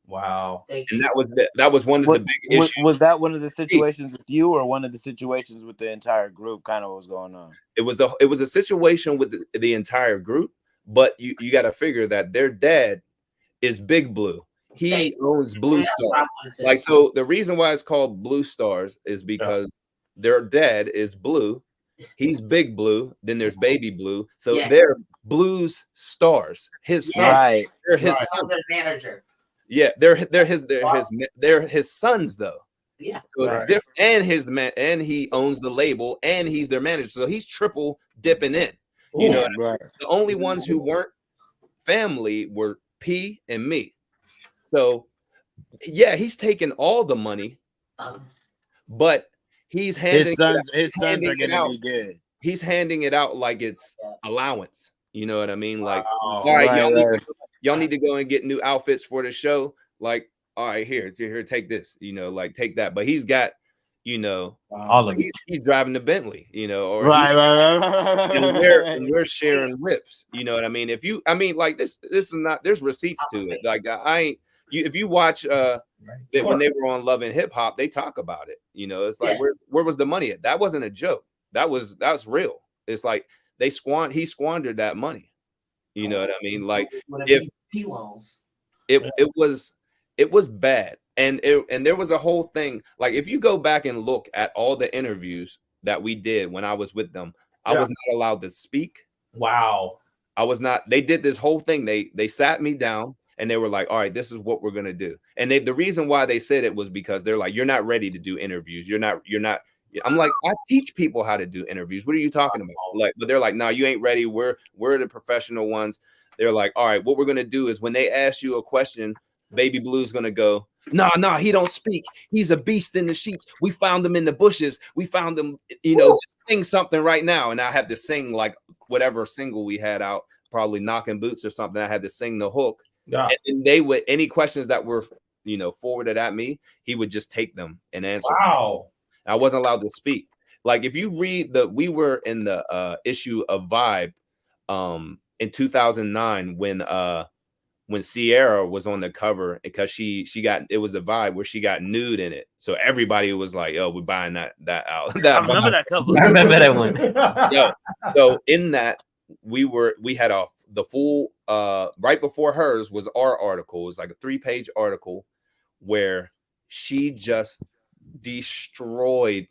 Wow. And that was one of the big issues. Was that one of the situations with you, or one of the situations with the entire group? Kind of what was going on. It was a situation with the entire group, but you got to figure that their dad is Big Blue. He owns Blue Star. Like, so the reason why it's called Blue Stars is because their dad is Blue. He's Big Blue. Then there's Baby Blue. So they're Blue's stars. His son. Right. They're his son. Manager. Yeah, they're his sons though. Yeah. So it's different. And his man, and he owns the label, and he's their manager. So he's triple dipping in. You know, the only ones who weren't family were P and me. So yeah, he's taking all the money, but he's handing his sons are gonna be good. He's handing it out like it's allowance. You know what I mean? Like, all right, y'all need to go and get new outfits for the show. Like, all right, here, take this, you know, like take that. But he's got, you know, all of it. He's driving the Bentley, you know, or right. and we're sharing whips. You know what I mean? Like this is not. There's receipts to it. Like I ain't. If you watch that when they were on Love and Hip Hop, they talk about it. You know, it's like where was the money at? That wasn't a joke. That was real. It's like he squandered that money. You know what I mean? Like if it was bad. And there was a whole thing. Like if you go back and look at all the interviews that we did when I was with them, I was not allowed to speak. Wow. I was not. They did this whole thing. They sat me down and they were like, all right, this is what we're gonna do. And the reason why they said it was because they're like, you're not ready to do interviews. You're not. I'm like, I teach people how to do interviews. What are you talking about? Like, but they're like, no, you ain't ready. We're the professional ones. They're like, all right, what we're gonna do is when they ask you a question, Baby Blue's gonna go, nah, he don't speak. He's a beast in the sheets. We found him in the bushes. We found him, you know, just sing something right now. And I had to sing like whatever single we had out, probably Knocking Boots or something. I had to sing the hook. Yeah. And they would, any questions that were, you know, forwarded at me, he would just take them and answer. Wow. I wasn't allowed to speak. Like if you read we were in the issue of Vibe in 2009 when Sierra was on the cover because she got, it was the Vibe where she got nude in it. So everybody was like, oh, we're buying that out. I remember that cover. I remember that one. Yo, so in that we had the full right before hers was our article. It was like a 3-page article where she just destroyed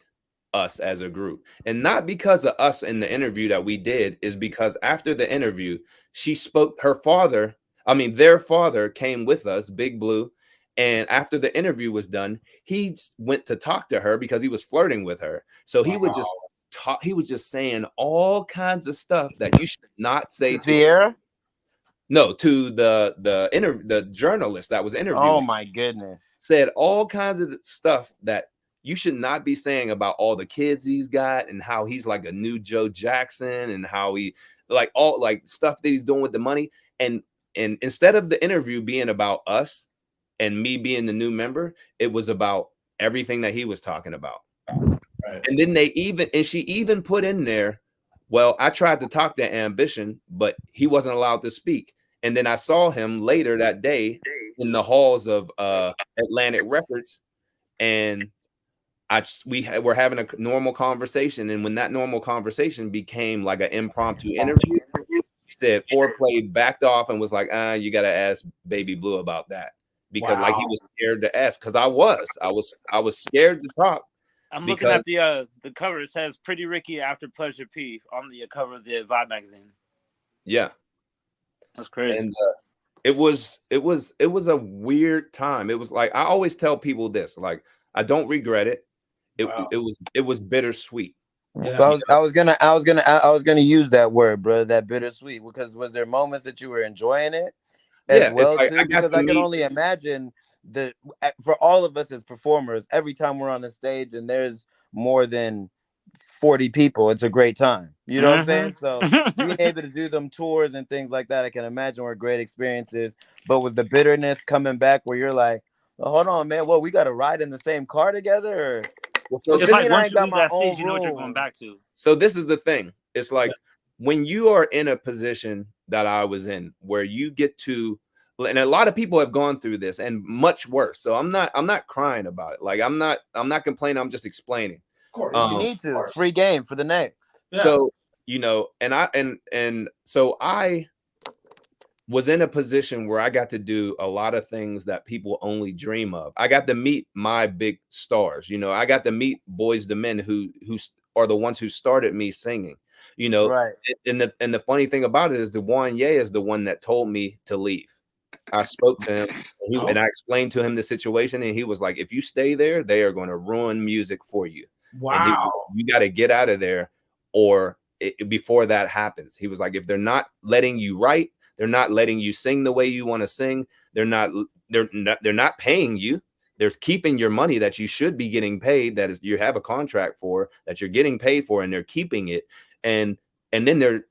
us as a group. And not because of us in the interview that we did, is because after the interview, she spoke, their father came with us, Big Blue. And after the interview was done, he went to talk to her because he was flirting with her. So he would just talk, he was just saying all kinds of stuff that you should not say to Sierra. No, to the journalist that was interviewing. Oh my goodness. Said all kinds of stuff that you should not be saying about all the kids he's got and how he's like a new Joe Jackson and how he like all like stuff that he's doing with the money. And instead of the interview being about us and me being the new member, it was about everything that he was talking about. Right. And then she even put in there, well, I tried to talk to Ambition, but he wasn't allowed to speak. And then I saw him later that day in the halls of Atlantic Records, and we were having a normal conversation. And when that normal conversation became like an impromptu interview, he said Foreplay backed off and was like, you got to ask Baby Blue about that. Because like he was scared to ask, because I was scared to talk. I'm looking at the cover. It says Pretty Ricky After Pleasure P on the cover of the Vibe magazine. Yeah. That's crazy. And it was a weird time. It was like, I always tell people this, like, I don't regret it. It was bittersweet. Yeah. So I was gonna use that word, bro, that bittersweet, because was there moments that you were enjoying it as well too? Because I can only imagine that for all of us as performers, every time we're on the stage and there's more than 40 people, it's a great time. You know what I'm saying? So being able to do them tours and things like that, I can imagine were great experiences. But with the bitterness coming back where you're like, well, hold on, man, we got to ride in the same car together? Or... So it's like once you leave that stage, you know what you're going back to. So this is the thing. It's like when you are in a position that I was in, where you get to, and a lot of people have gone through this and much worse. So I'm not crying about it. Like I'm not complaining. I'm just explaining. Of course, you need to. It's free game for the next. Yeah. So you know, so I was in a position where I got to do a lot of things that people only dream of. I got to meet my big stars. You know, I got to meet Boys to Men who are the ones who started me singing. You know, right. And the funny thing about it is Dewan Ye is the one that told me to leave. I spoke to him and I explained to him the situation, and he was like, if you stay there, they are going to ruin music for you. Wow. You got to get out of there before that happens. He was like, if they're not letting you write, they're not letting you sing the way you want to sing, they're not paying you. They're keeping your money that you should be getting paid, that is you have a contract for, that you're getting paid for, and they're keeping it. And then they're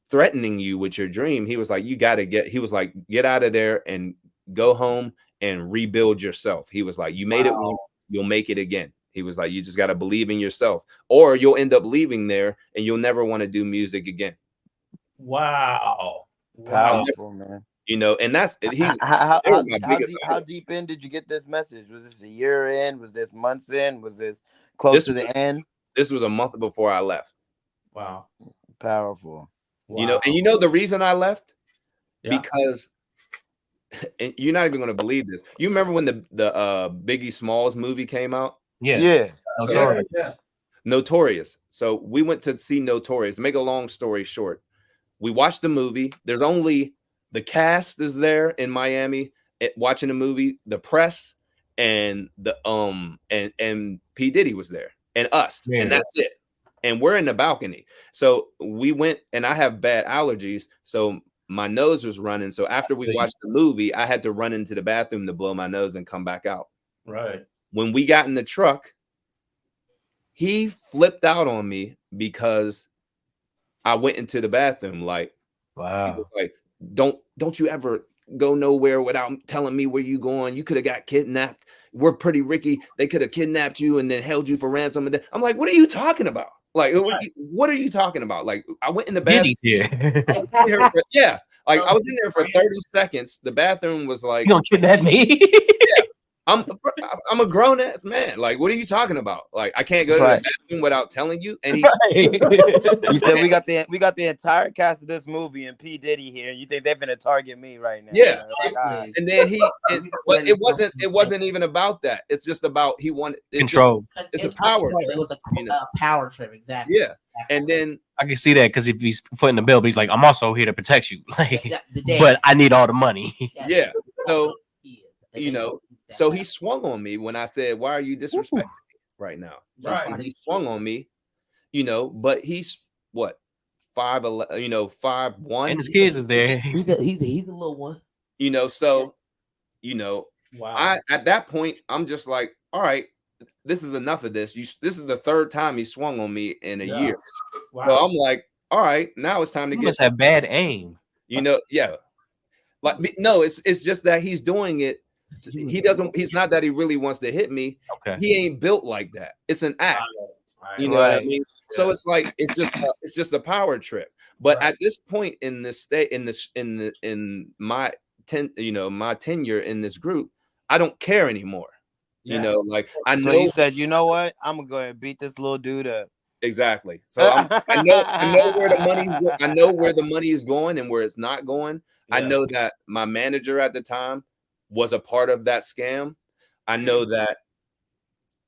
threatening you with your dream. He was like, you got to get out of there and go home and rebuild yourself. He was like, you made it once, you'll make it again. He was like, you just got to believe in yourself, or you'll end up leaving there and you'll never want to do music again. Wow. Powerful, man. You know, and that's how deep in did you get this message? Was this a year in? Was this months in? Was this close to the end? This was a month before I left. Wow. Powerful. You know, and you know the reason I left? Because, and you're not even going to believe this. You remember when the Biggie Smalls movie came out? Yeah. Notorious. So we went to see Notorious. Make a long story short, we watched the movie. There's only the cast is there in Miami watching the movie, the press, and the and P. Diddy was there, and us, and that's it. And we're in the balcony. So we went, and I have bad allergies, so my nose was running. So after we watched the movie, I had to run into the bathroom to blow my nose and come back out. Right. When we got in the truck, he flipped out on me because I went into the bathroom. Like, wow. Like, don't you ever go nowhere without telling me where you going? You could have got kidnapped. We're Pretty Ricky. They could have kidnapped you and then held you for ransom. And I'm like, what are you talking about? Like, what are you talking about? Like, I went in the bathroom. Yeah. Like, I was in there for 30 seconds. The bathroom was like, you don't kidnap me. Yeah. I'm a grown ass man. Like, what are you talking about? Like, I can't go to the bathroom without telling you. And you said we got the entire cast of this movie and P. Diddy here. You think they're gonna target me right now? Yeah. Like, and then it wasn't even about that. It's just about he wanted control. It's a power trip. It was a power trip, exactly. Yeah. And then I can see that because if he's footing the bill, but he's like, I'm also here to protect you. Like, day. but I need all the money. Yeah. So you know, so he swung on me when I said, why are you disrespecting me right now? Right. He swung on me, you know, but he's what, 5'11", you know, 5'1", and his kids are there. He's a little one. You know, so you know, wow. At that point, I'm just like, all right, this is enough of this. This is the third time he swung on me in a year. Wow. So I'm like, all right, now it's time to You get. must have bad aim. You know, yeah. Like no, it's just that he's doing it. He's not that he really wants to hit me. Okay. He ain't built like that. It's an act. You know what I mean? So it's like it's just a power trip. But at this point in this state, in my tenure in this group, I don't care anymore. You know, like I know. So you said, you know what? I'm gonna go ahead and beat this little dude up. Exactly. So I know where the money's going. I know where the money is going and where it's not going. I know that my manager at the time was a part of that scam. I know that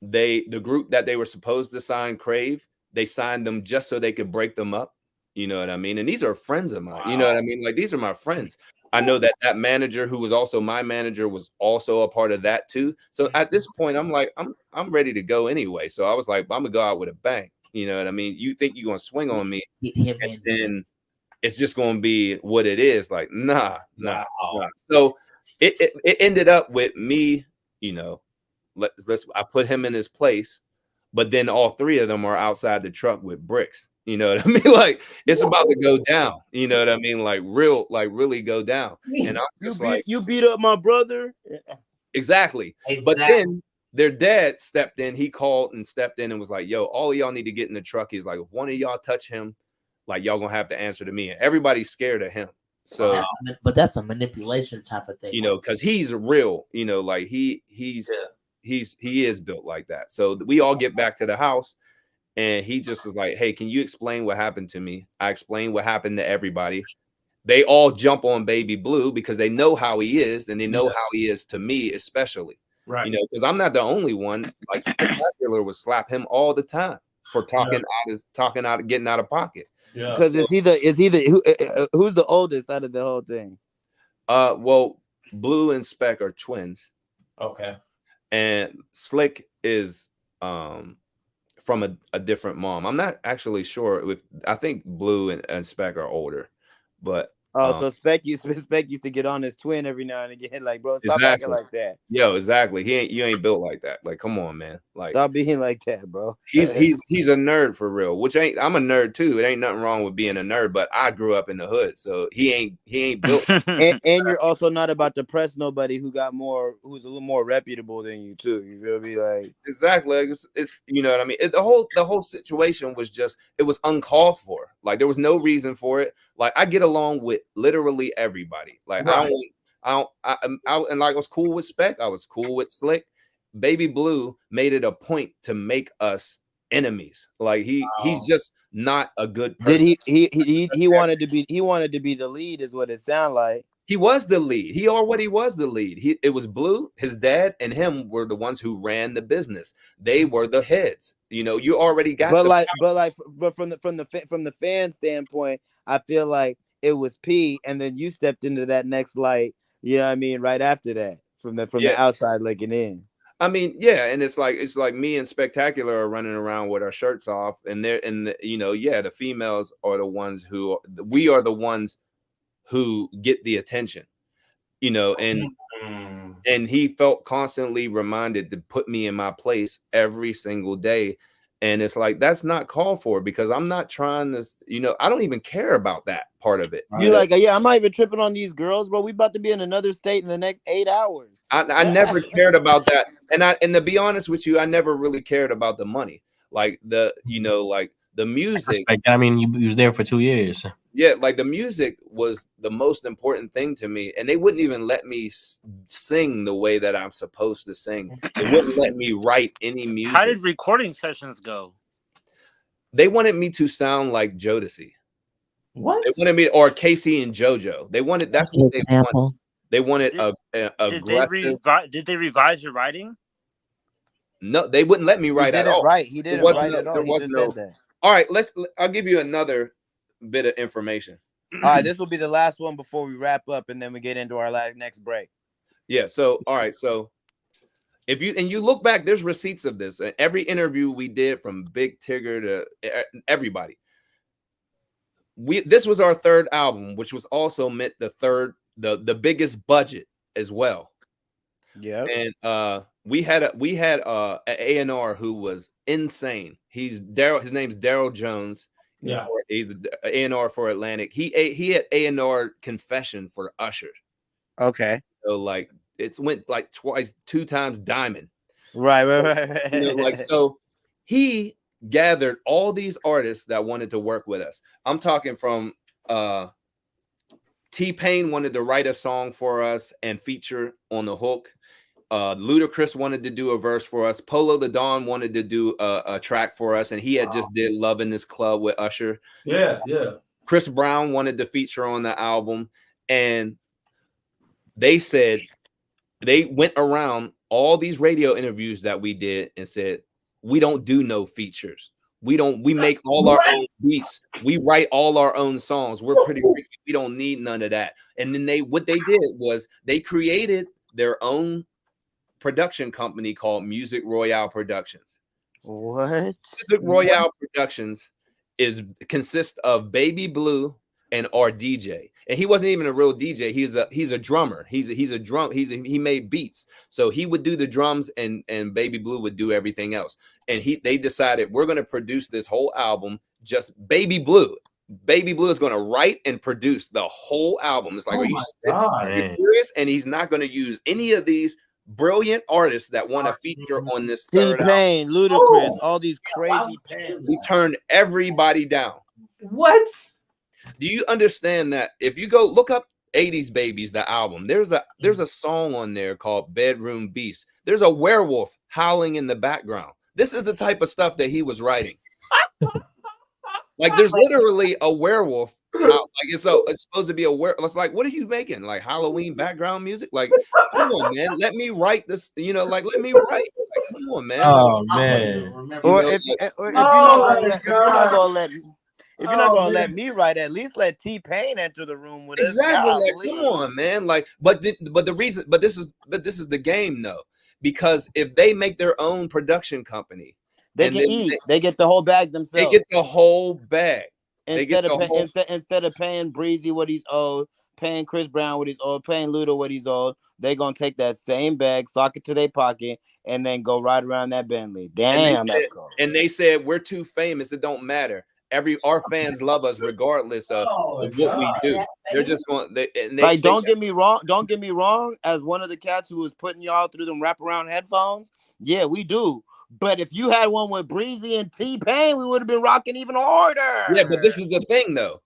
the group that they were supposed to sign Crave, they signed them just so they could break them up. You know what I mean? And these are friends of mine. You know what I mean? Like, these are my friends. I know that manager, who was also my manager, was also a part of that too. So at this point, I'm like, I'm ready to go anyway. So I was like, I'm gonna go out with a bang. You know what I mean? You think you're gonna swing on me, and then it's just gonna be what it is. Like, nah. So it ended up with me, you know, I put him in his place, but then all three of them are outside the truck with bricks. You know what I mean? Like, it's about to go down. You know what I mean? Like, really go down. And I'm just you beat up my brother. Exactly. But then their dad stepped in. He called and stepped in and was like, yo, all of y'all need to get in the truck. He's like, if one of y'all touch him, like, y'all gonna have to answer to me. And everybody's scared of him. So, but that's a manipulation type of thing, you know, because he's real, you know, like he is built like that. So we all get back to the house, and he just was like, hey, can you explain what happened to me? I explained what happened to everybody. They all jump on Baby Blue because they know how he is, and they know how he is to me, especially. Right. You know, because I'm not the only one. Like, Spectacular would slap him all the time for getting out of pocket. Yeah. Because who's the oldest out of the whole thing? Well, Blue and Spec are twins. Okay. And Slick is from a different mom. I'm not actually sure I think Blue and Spec are older, but Oh, so Spec used to get on his twin every now and again. Like, bro, stop acting like that. Yo, exactly. You ain't built like that. Like, come on, man. Like, stop being like that, bro. He's a nerd for real. Which I'm a nerd too. It ain't nothing wrong with being a nerd, but I grew up in the hood, so he ain't built. and you're also not about to press nobody who's a little more reputable than you too. You feel me? Like exactly. Like it's you know what I mean. The whole situation was just, it was uncalled for. Like there was no reason for it. Like I get along with literally everybody. Like right. I was cool with Spec. I was cool with Slick. Baby Blue made it a point to make us enemies. Like he's just not a good person. Did he wanted to be the lead, is what it sounded like. He was the lead. He already was the lead. It was Blue, his dad, and him were the ones who ran the business. They were the heads. You know, you already got. But from the fan standpoint, I feel like it was P, and then you stepped into that next light. You know what I mean? Right after that, from the outside looking in. I mean, yeah, and it's like me and Spectacular are running around with our shirts off, and the females are the ones who get the attention, you know, and he felt constantly reminded to put me in my place every single day. And it's like, that's not called for, because I'm not trying to, you know, I don't even care about that part of it. You're like, yeah, I'm not even tripping on these girls, bro. We about to be in another state in the next 8 hours. I never cared about that. And to be honest with you, I never really cared about the money. Like the music. I mean, you was there for 2 years. Yeah, like the music was the most important thing to me, and they wouldn't even let me sing the way that I'm supposed to sing. They wouldn't let me write any music. How did recording sessions go? They wanted me to sound like Jodeci. What? They wanted me, or Casey and JoJo. They wanted, that's what they wanted. They wanted aggressive. Did they revise your writing? No, they wouldn't let me write at all. He didn't write at all. There was no. All right, I'll give you another bit of information. All right, this will be the last one before we wrap up, and then we get into our next break. Yeah. So, all right. So, if you look back, there's receipts of this. Every interview we did, from Big Tigger to everybody. This was our third album, which was also meant the biggest budget as well. Yeah. And we had an A&R who was insane. His name's Daryl Jones. Yeah. He's A&R for Atlantic. He had A&R Confession for Usher. Okay. So like it went like 2 times diamond. Right. You know, like, so he gathered all these artists that wanted to work with us. I'm talking from T-Pain wanted to write a song for us and feature on the hook. Ludacris wanted to do a verse for us. Polo the Don wanted to do a track for us, and he had just did Love in This Club with Usher. Yeah. Chris Brown wanted to feature on the album, and they said, they went around all these radio interviews that we did and said, we don't do no features. We make all our own beats. We write all our own songs. We're pretty rich. We don't need none of that. And then what they did was they created their own production company called Music Royale Productions. What? Music Royale Productions consists of Baby Blue and our DJ. And he wasn't even a real DJ. He's a drummer. He made beats. So he would do the drums, and Baby Blue would do everything else. And they decided, we're going to produce this whole album, just Baby Blue. Baby Blue is going to write and produce the whole album. It's like, are you serious? And he's not going to use any of these brilliant artists that want to feature on this third T-Pain, Ludacris, all these crazy bands. We turned everybody down. What? Do you understand that if you go look up 80s Babies, the album, there's a song on there called Bedroom Beast. There's a werewolf howling in the background. This is the type of stuff that he was writing. Like, there's literally a werewolf. Like, it's supposed to be a werewolf. It's like, what are you making? Like Halloween background music? Like, come on, man. Let me write this. You know, like, let me write. Like, come on, man. Oh, man. Or if you're not gonna let me write, at least let T-Pain enter the room with us. Exactly. Like, come on, man. Like, but this is the game, though, because if they make their own production company, they can eat. They get the whole bag themselves. They get the whole bag. Instead of paying Breezy what he's owed, paying Chris Brown what he's owed, paying Luda what he's owed, they're gonna take that same bag, sock it to their pocket, and then go ride around that Bentley. Damn, that's cool. And they said we're too famous. It don't matter. Our fans love us regardless of what we do. They're just going. Don't get me wrong. Don't get me wrong. As one of the cats who was putting y'all through them wraparound headphones, yeah, we do. But if you had one with Breezy and T-Pain, we would have been rocking even harder. Yeah, but this is the thing, though.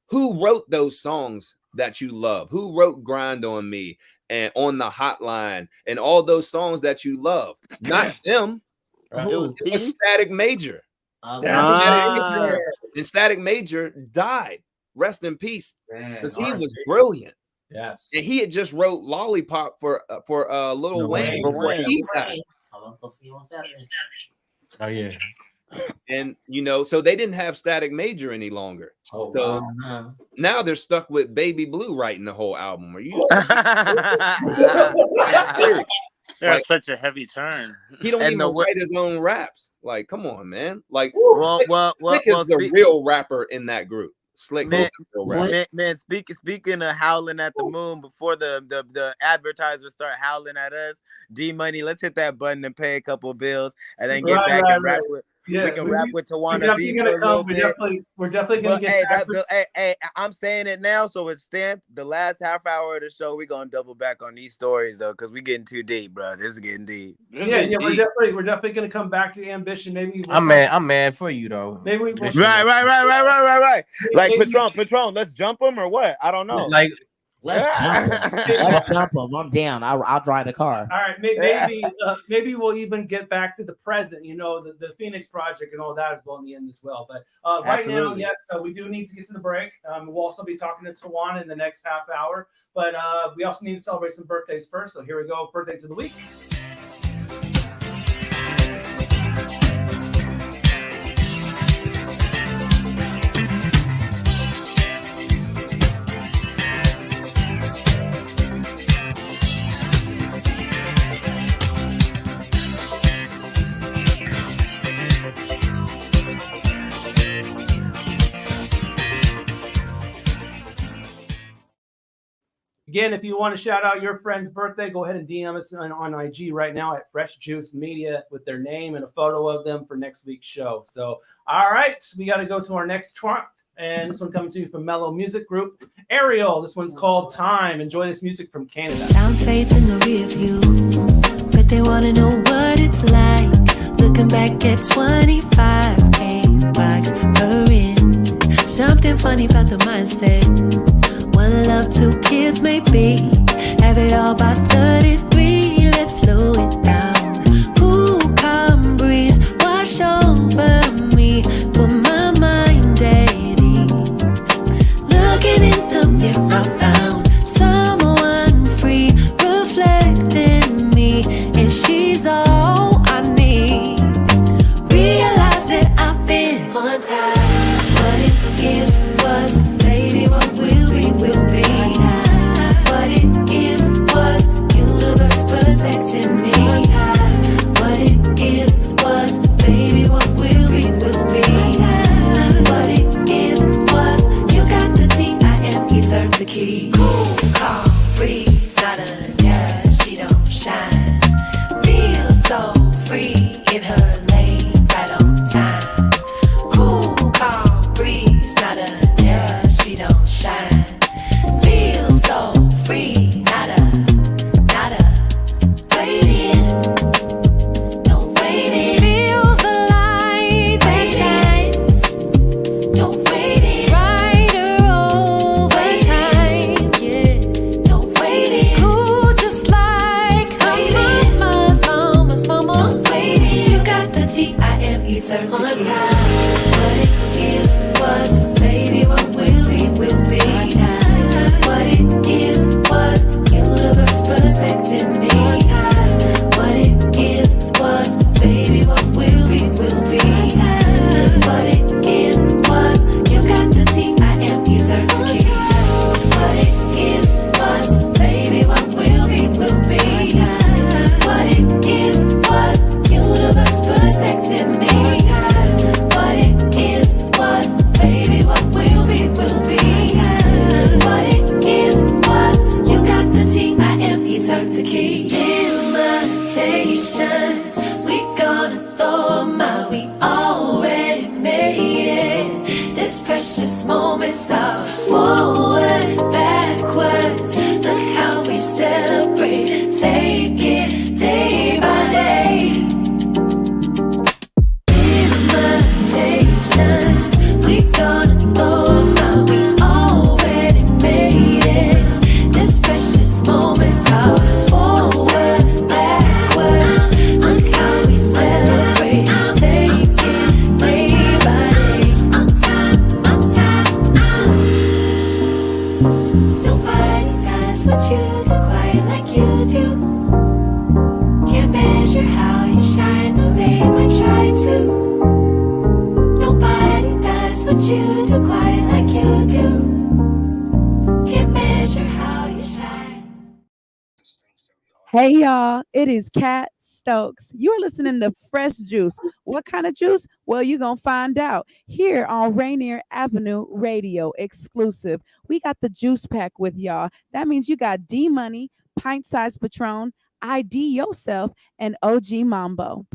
Who wrote those songs that you love? Who wrote "Grind on Me" and "On the Hotline" and all those songs that you love? Not them. It was Static Major. And Static Major died. Rest in peace, because he was brilliant. Yes, and he had just wrote "Lollipop" for Lil Wayne before he died. Oh yeah, and so they didn't have Static Major any longer. Now they're stuck with Baby Blue writing the whole album. Are you? That's such a heavy turn. He don't even write his own raps. Like, come on, man. Like, Slick is the real rapper in that group. Slick, man. Speaking of howling at the moon, before the advertisers start howling at us, D Money, let's hit that button and pay a couple bills, and then get back and rap with. Yeah, we can rap with Tawanna B for a little bit. We're definitely gonna get hey, I'm saying it now, so it's stamped. The last half hour of the show, we're gonna double back on these stories though, because we're getting too deep, bro. This is getting deep. We're definitely gonna come back to Ambition. Maybe I'm mad for you though. Maybe we right. Like Patron, let's jump him or what? I don't know. Like. Let's jump them. I'm down. I'll drive the car. All right, maybe we'll even get back to the present. The Phoenix Project and all that as well in the end as well. But right now, yes, we do need to get to the break. We'll also be talking to Tawanna in the next half hour. But we also need to celebrate some birthdays first. So here we go, birthdays of the week. Again, if you want to shout out your friend's birthday, go ahead and DM us on IG right now at Fresh Juice Media with their name and a photo of them for next week's show. So, all right, we got to go to our next track. And this one coming to you from Mellow Music Group. Ariel, this one's called Time. Enjoy this music from Canada. Time fades in the rear view, but they want to know what it's like. Looking back at 25K bucks per in. Something funny about the mindset. One love, 2 kids maybe. Have it all by 33. Let's slow it down. Cool, calm breeze wash over me. Put my mind at ease. Looking in the mirror, I found someone free, reflecting me, and she's all I need. Realize that I've been on time. What it is was, baby, what will be, will be. What it is was, universe protecting me. What it is was, baby, what will be, will be. What it is was, you got the T, I am, he turned the key. Cool, calm, breeze, not a dash, she don't shine. Feel so free in her lane, right on time. Cool, calm, breeze, not a dash, she don't shine. Feel so free, nada, waiting, no waiting. Feel the light that shines, no waiting. Brighter over time, yeah, no waiting. Cool just like her mama's mama, no waiting. You got the T-I-M, eternal time. What it is was, baby, what will be, will be. What it is was, universe protecting me. What it is was, baby, what will be, will be. What it is was, you got the T-I-M, you turn the key. What it is was, baby, what will be, will be. What it is was, universe protecting me. ourselves forward, backwards. Look how we celebrate, take it day by day. Invitations, we gonna throw them out, we already made it. This precious moment's ours, forward, backward. Look how we celebrate, take it day by day. On time, nobody does what you do quite like you do. Can't measure how you shine, though they might try to. Nobody does what you do quite like you do. Can't measure how you shine. Hey y'all, it is Kat Stokes. You're listening to Fresh Juice. What kind of juice? Well, you're going to find out here on Rainier Avenue Radio exclusive. We got the juice pack with y'all. That means you got D-Money, Pint Size Patron, ID Yourself, and OG Mambo.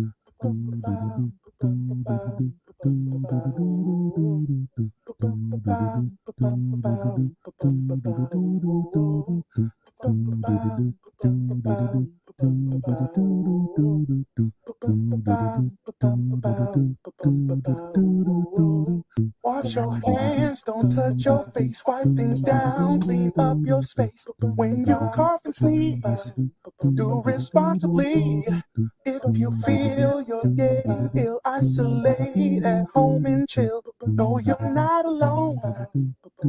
Wash your hands, don't touch your face, wipe things down, clean up your space. When you cough and sneeze, do responsibly. If you feel you're getting ill, isolate at home and chill. No, you're not alone.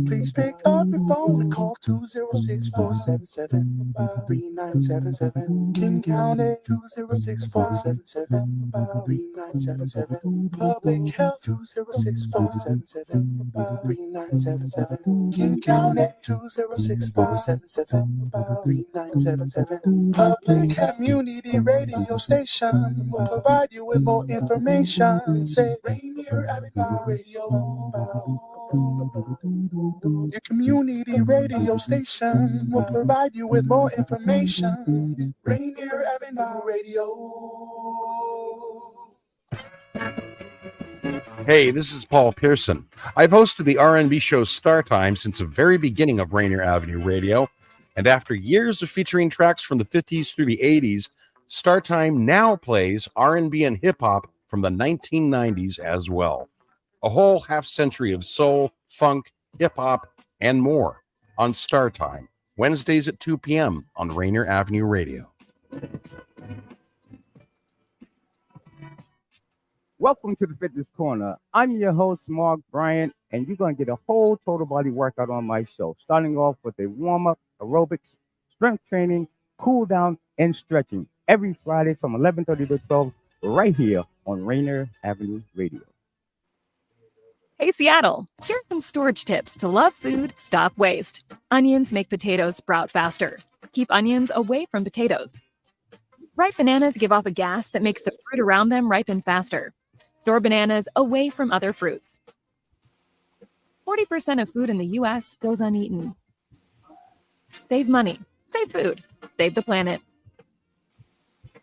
Please pick up your phone and call 206-477-3977. King County 206-477-3977. Public Health 206-477-3977. King County 206-477-3977. Public Community Radio Station will provide you with more information. Say Rainier Avenue Radio. Your community radio station will provide you with more information. Rainier Avenue Radio. Hey, this is Paul Pearson. I've hosted the R&B show Star Time since the very beginning of Rainier Avenue Radio, and after years of featuring tracks from the 50s through the 80s, Star Time now plays R&B and hip-hop from the 1990s as well. A whole half-century of soul, funk, hip-hop, and more on Star Time, Wednesdays at 2 p.m. on Rainier Avenue Radio. Welcome to the Fitness Corner. I'm your host, Mark Bryant, and you're going to get a whole total body workout on my show, starting off with a warm-up, aerobics, strength training, cool down, and stretching every Friday from 11:30 to 12 right here on Rainier Avenue Radio. Hey, Seattle. Here are some storage tips to love food, stop waste. Onions make potatoes sprout faster. Keep onions away from potatoes. Ripe bananas give off a gas that makes the fruit around them ripen faster. Store bananas away from other fruits. 40% of food in the U.S. goes uneaten. Save money, save food, save the planet.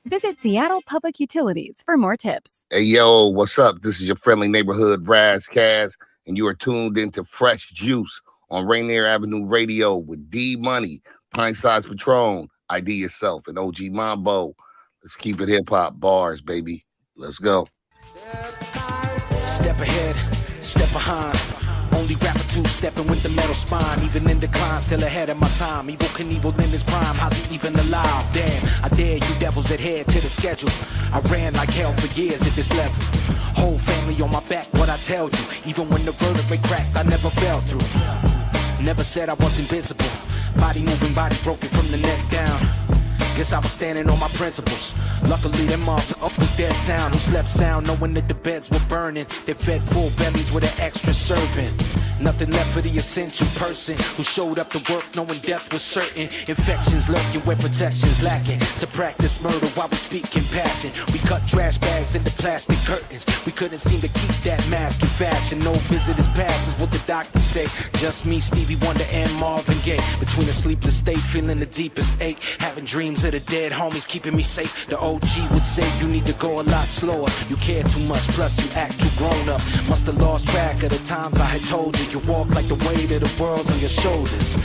Visit Seattle Public Utilities for more tips. Hey, yo, what's up? This is your friendly neighborhood Brass Kaz, and you are tuned into Fresh Juice on Rainier Avenue Radio with D-Money, Pint Size Patron, ID Yourself, and OG Mambo. Let's keep it hip-hop bars, baby. Let's go. Step ahead, step behind. Only rapper two-stepping with the metal spine. Even in decline, still ahead of my time. Evil Knievel in his prime, how's he even alive? Damn, I dare you devils adhere to the schedule. I ran like hell for years at this level. Whole family on my back, what I tell you. Even when the vertebrae cracked, I never fell through. Never said I was invisible. Body moving, body broken from the neck down. Guess I was standing on my principles. Luckily, them moms up was dead sound. Who slept sound knowing that the beds were burning. They fed full bellies with an extra serving. Nothing left for the essential person who showed up to work knowing death was certain. Infections lurking where protection's lacking. To practice murder while we speak in passion. We cut trash bags into plastic curtains. We couldn't seem to keep that mask in fashion. No visitors pass is what the doctors say. Just me, Stevie Wonder, and Marvin Gaye. Between a sleepless state, feeling the deepest ache. Having dreams to the dead homies keeping me safe. The OG would say you need to go a lot slower. You care too much, plus you act too grown up. Must have lost track of the times I had told you. You walk like the weight of the world's on your shoulders.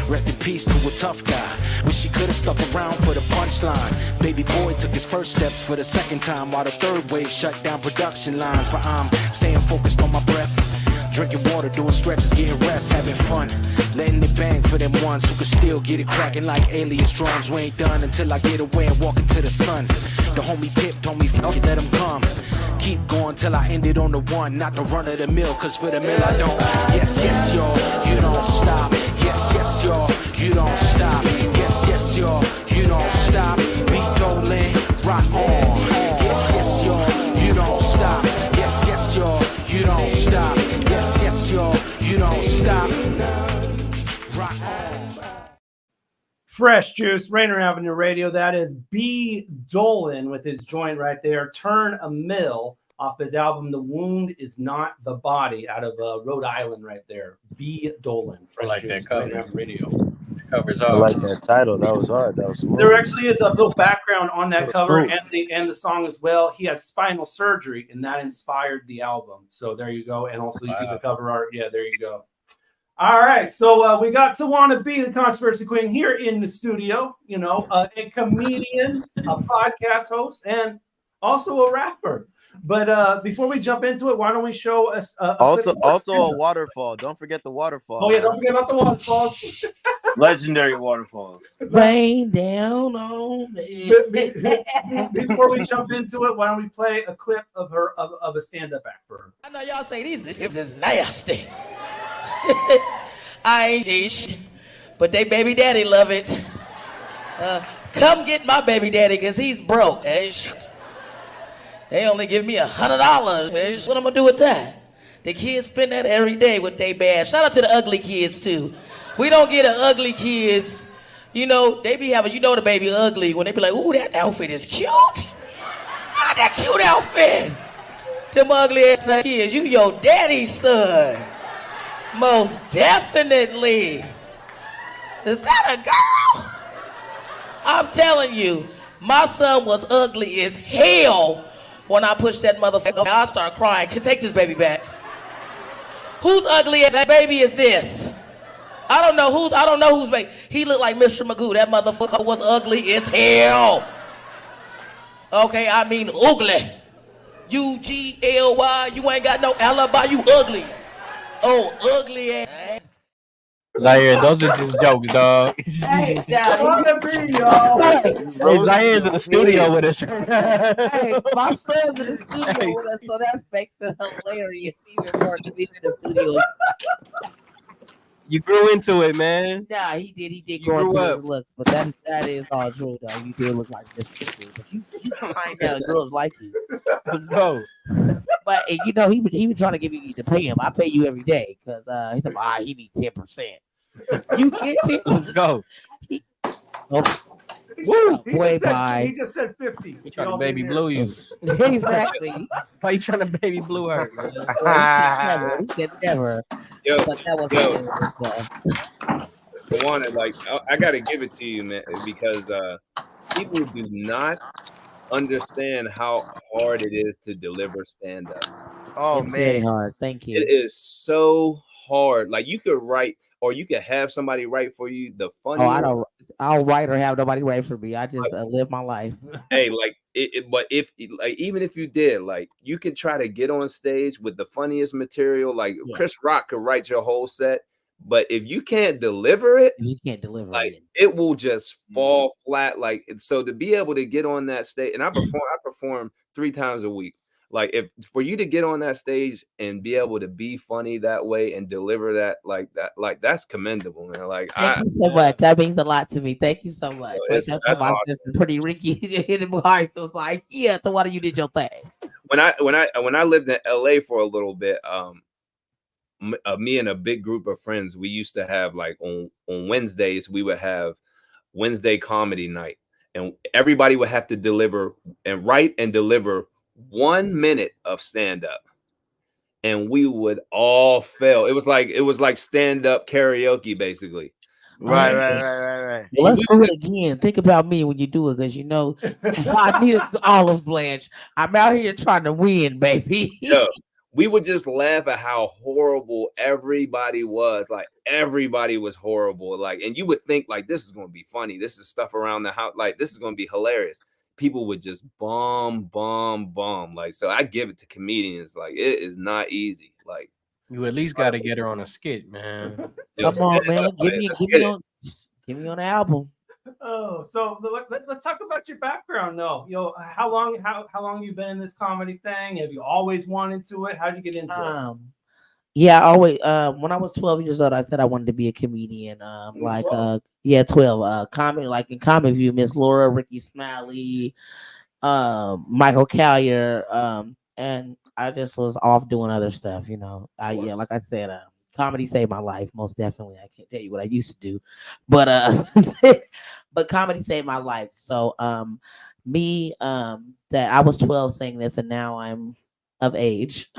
Rest in peace to a tough guy. Wish he could have stuck around for the punchline. Baby boy took his first steps for the second time, while the third wave shut down production lines. But I'm staying focused on my breath, drinking water, doing stretches, getting rest, having fun, letting it bang for them ones who can still get it cracking like aliens drums. We ain't done until I get away and walk into the sun. The homie Pip told me, let him come. Keep going till I end it on the one, not the run of the mill, cause for the mill I don't. Yes, yes, y'all, you don't stop. Yes, yes, y'all, you don't stop. Yes, yes, y'all, you don't stop. Beat Dolan, rock on. Yes, yes, y'all, you don't stop. Yes, yes, y'all, you don't stop. Yes, yes, y'all, you don't stop. Rock on. Fresh Juice, Rainier Avenue Radio. That is B. Dolan with his joint right there. Turn a Mill off his album The Wound Is Not the Body out of Rhode Island right there. B. Dolan. I like Juice, that cover. Rainier Avenue Radio. The cover's I up. like that title. That was hard. That was smooth. There actually is a little background on that cover smooth. and the song as well. He had spinal surgery, and that inspired the album. So there you go. And also you see the cover art. Yeah, there you go. All right, so we got Tawanna B, the controversy queen, here in the studio. You know, a comedian, a podcast host, and also a rapper. But before we jump into it, why don't we show us also a waterfall? Don't forget the waterfall. Oh yeah, don't forget about the waterfalls. Legendary waterfalls. Rain down on me. Before we jump into it, why don't we play a clip of her of a stand-up act for her? I know y'all say these niggas is nasty. I ain't this, but they baby daddy love it. Come get my baby daddy, cause he's broke. They only give me $100. What I'm gonna do with that? The kids spend that every day with they bad. Shout out to the ugly kids too. We don't get the ugly kids. You know, they be having, you know, the baby ugly when they be like, ooh, that outfit is cute. Ah, that cute outfit. Them ugly ass kids, you your daddy's son. Most definitely. Is that a girl? I'm telling you, my son was ugly as hell when I pushed that motherfucker. I start crying. Can take this baby back. Whose ugly ass baby is this? I don't know whose baby. He looked like Mr. Magoo. That motherfucker was ugly as hell. Okay, I mean ugly. UGLY. You ain't got no alibi. You ugly. Oh, ugly ass. Zaire, those are just jokes, dog. Hey, Zaire's in the studio with us. Hey, my son's in the studio with us, so that makes it hilarious even more because he's in the studio. You grew into it, man. Nah, he did You grow grew into up. his looks, but that is all true though. You did look like this kid, but you find out girls like you. Let's go. But you know, he was trying to get me to pay him. I pay you every day because he said, "Ah, he need 10%." You get 10%. Let's go. Woo, boy, bye. He just said 50. You trying to baby blue you? Exactly. Why you trying to baby blue her? He said never. Yo, But that was Tawanna, like I gotta give it to you, man, because people do not understand how hard it is to deliver stand-up. Oh it's man, very hard. Thank you. It is so hard. Like you could write, or you could have somebody write for you. The funny. Oh, I'll write or have nobody write for me. I just live my life. Hey, like but if like even if you did, like you could try to get on stage with the funniest material. Like Chris Rock could write your whole set, but if you can't deliver it, you can't deliver like it will just fall flat. Like so, to be able to get on that stage, and I perform 3 times a week. Like if for you to get on that stage and be able to be funny that way and deliver that, like that's commendable, man. Like thank you so much. That means a lot to me. Thank you so much. That's awesome. Pretty Ricky hit him hard. So it's like, yeah, so why do you did your thing? When I lived in LA for a little bit, me and a big group of friends, we used to have like on Wednesdays, we would have Wednesday comedy night, and everybody would have to deliver and write and deliver 1 minute of stand-up, and we would all fail. It was like stand-up karaoke basically. Right. Well, let's do it again. Think about me when you do it, because I need an olive Blanche. I'm out here trying to win, baby. Yo, we would just laugh at how horrible everybody was. Like everybody was horrible. Like, and you would think like this is gonna be funny. This is stuff around the house. Like this is gonna be hilarious. People would just bomb. Like, so I give it to comedians. Like, it is not easy. Like, you at least got to get her on a skit, man. Come on, man. Give me on the album. Oh, so let's talk about your background, though. How long you been in this comedy thing? Have you always wanted to it? How did you get into it? Yeah, always. When I was 12 years old, I said I wanted to be a comedian. 12. Comedy, like in Comic View, Miss Laura, Ricky Smiley, Michael Collier, and I just was off doing other stuff. Like I said, comedy saved my life, most definitely. I can't tell you what I used to do, but but comedy saved my life. So that I was 12 saying this, and now I'm of age.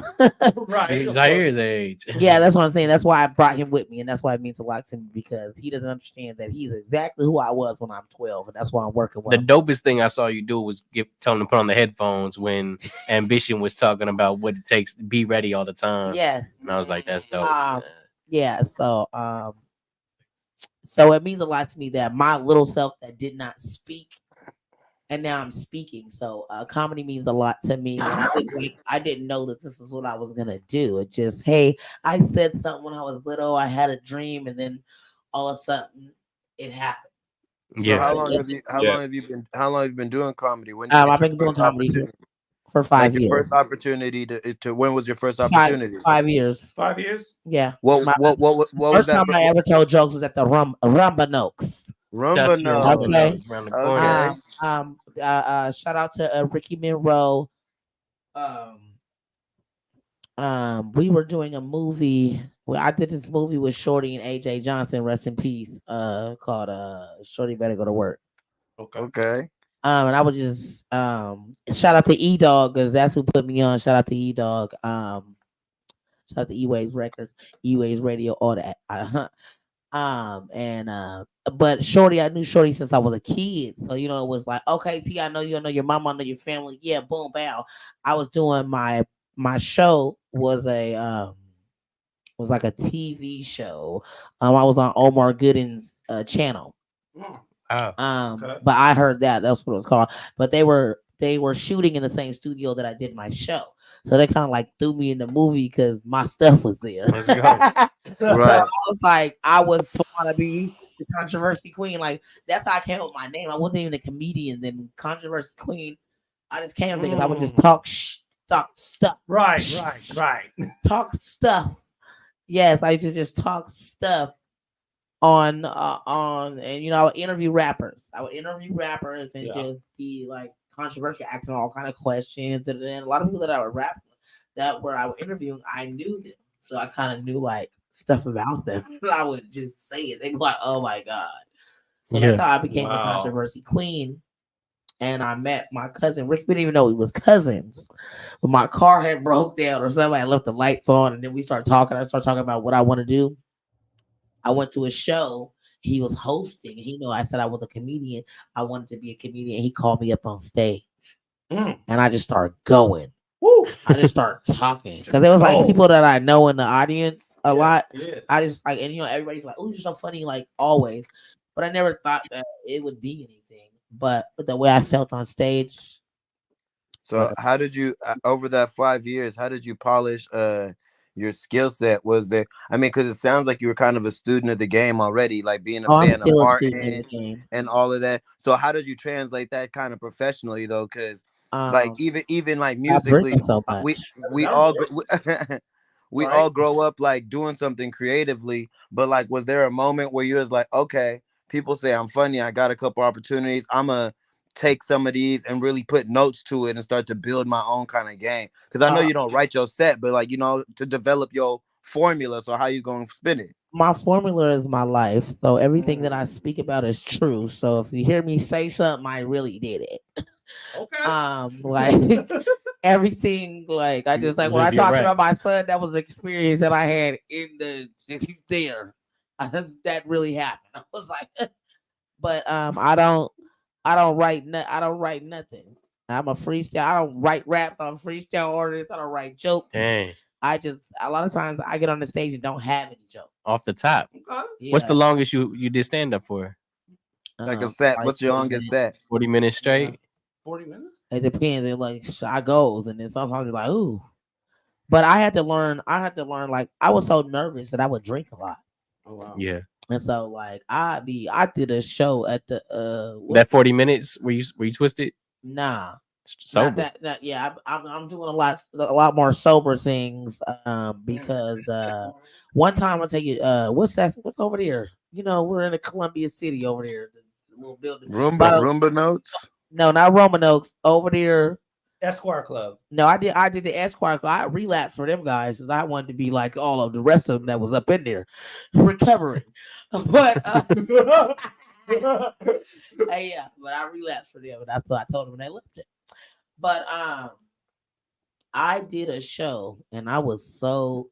Right. Zaire's age. Yeah, that's what I'm saying. That's why I brought him with me, and that's why it means a lot to me, because he doesn't understand that he's exactly who I was when I'm 12, and that's why I'm working with him. The dopest thing I saw you do was tell him to put on the headphones when Ambition was talking about what it takes to be ready all the time. Yes. And I was like, that's dope. Yeah, so it means a lot to me that my little self that did not speak, and now I'm speaking. So comedy means a lot to me. I didn't know that this is what I was gonna do. It just, hey, I said something when I was little. I had a dream, and then all of a sudden it happened. So how long have you been doing comedy? When I've been doing comedy for 5 years. First opportunity to when was your first opportunity? 5 years. 5 years? Yeah. What was first that? time I ever told jokes was at the Rumba Noaks. Okay. Shout out to Ricky Monroe. We were doing a movie. Well, I did this movie with Shorty and AJ Johnson, rest in peace. Called Shorty Better Go to Work. Okay. And I was just shout out to E-Dog, because that's who put me on. Shout out to E-Dog. Shout out to E-Waves Records, E-Waves Radio, all that. But Shorty, I knew Shorty since I was a kid. So, it was like, okay, T, I know you, I know your mama, I know your family. Yeah, boom, bow. I was doing my show was like a TV show. I was on Omar Gooden's channel. But I heard that's what it was called. But they were shooting in the same studio that I did my show. So they kind of like threw me in the movie because my stuff was there. Let's go. Right. So I was like, I was Tawanna B, the controversy queen. Like, that's how I came up with my name. I wasn't even a comedian. Then controversy queen, I just came because I would just talk stuff. Right. Talk stuff. Yes, I just talk stuff on and I would interview rappers. And just be like controversial, asking all kind of questions. And a lot of people that I would rap I would interview, I knew them. So I kind of knew like stuff about them. I would just say it. They'd be like, oh my God. So that's how I became the controversy queen. And I met my cousin Rick. We didn't even know we was cousins. But my car had broke down or something. I left the lights on, and then we started talking. I started talking about what I want to do. I went to a show he was hosting. He knew I said I was a comedian. I wanted to be a comedian. He called me up on stage, and I just started going. Woo! I just started talking because there was like people that I know in the audience a lot. Yes. I just like, and everybody's like, "Oh, you're so funny," like always. But I never thought that it would be anything. But the way I felt on stage. So how did you over that 5 years? How did you polish your skill set? Was there? I mean, because it sounds like you were kind of a student of the game already, like being a fan of Martin and all of that. So how did you translate that kind of professionally though? Because like even like musically, we all we all grow up like doing something creatively. But like, was there a moment where you was like, okay, people say I'm funny, I got a couple opportunities, I'm gonna take some of these and really put notes to it and start to build my own kind of game? Because I know you don't write your set, but like, to develop your formula. So how you gonna spin it? My formula is my life. So everything that I speak about is true. So if you hear me say something, I really did it. Okay. Like everything, like I just like when I talked about my son, that was an experience that I had in the there. That really happened. I was like, but I don't write nothing. I'm a freestyle. I don't write raps. I'm a freestyle artist. I don't write jokes. Dang. I just a lot of times I get on the stage and don't have any jokes. Off the top. Yeah. What's the longest you did stand up for? Like a set. What's your longest set? 40 minutes straight. 40 minutes? It depends. It like I goes, and then sometimes you're like, ooh. But I had to learn. Like I was so nervous that I would drink a lot. Oh wow. Yeah. And so like I did a show at the that 40 minutes were you twisted? Nah. Sober. Yeah, I'm doing a lot more sober things because one time I'll tell you what's over there? You know, we're in a Columbia City over there, the little building. Roomba Notes? No, not Romanoaks. Over there. Esquire Club. No, I did the Esquire Club. I relapsed for them guys because I wanted to be like all of the rest of them that was up in there recovering. But yeah, but I relapsed for them, and that's what I told them when they left it. But I did a show and I was so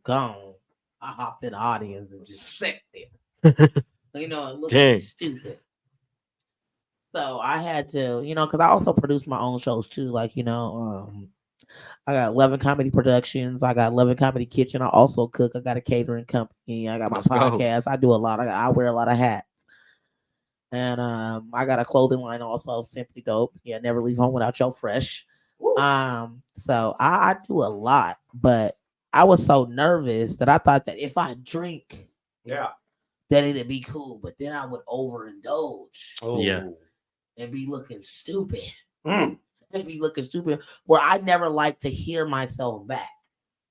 gone. I hopped in the audience and just sat there. You know, it looked stupid. So I had to, you know, because I also produce my own shows too. Like, you know, I got 11 Comedy Productions. I got 11 Comedy Kitchen. I also cook. I got a catering company. I got my podcast. I do a lot. I wear a lot of hats. And I got a clothing line also, Simply Dope. Yeah, never leave home without your fresh. So I do a lot, but I was so nervous that I thought that if I drink, that it'd be cool. But then I would overindulge. Oh. Yeah. And be looking stupid. And be looking stupid where I never like to hear myself back.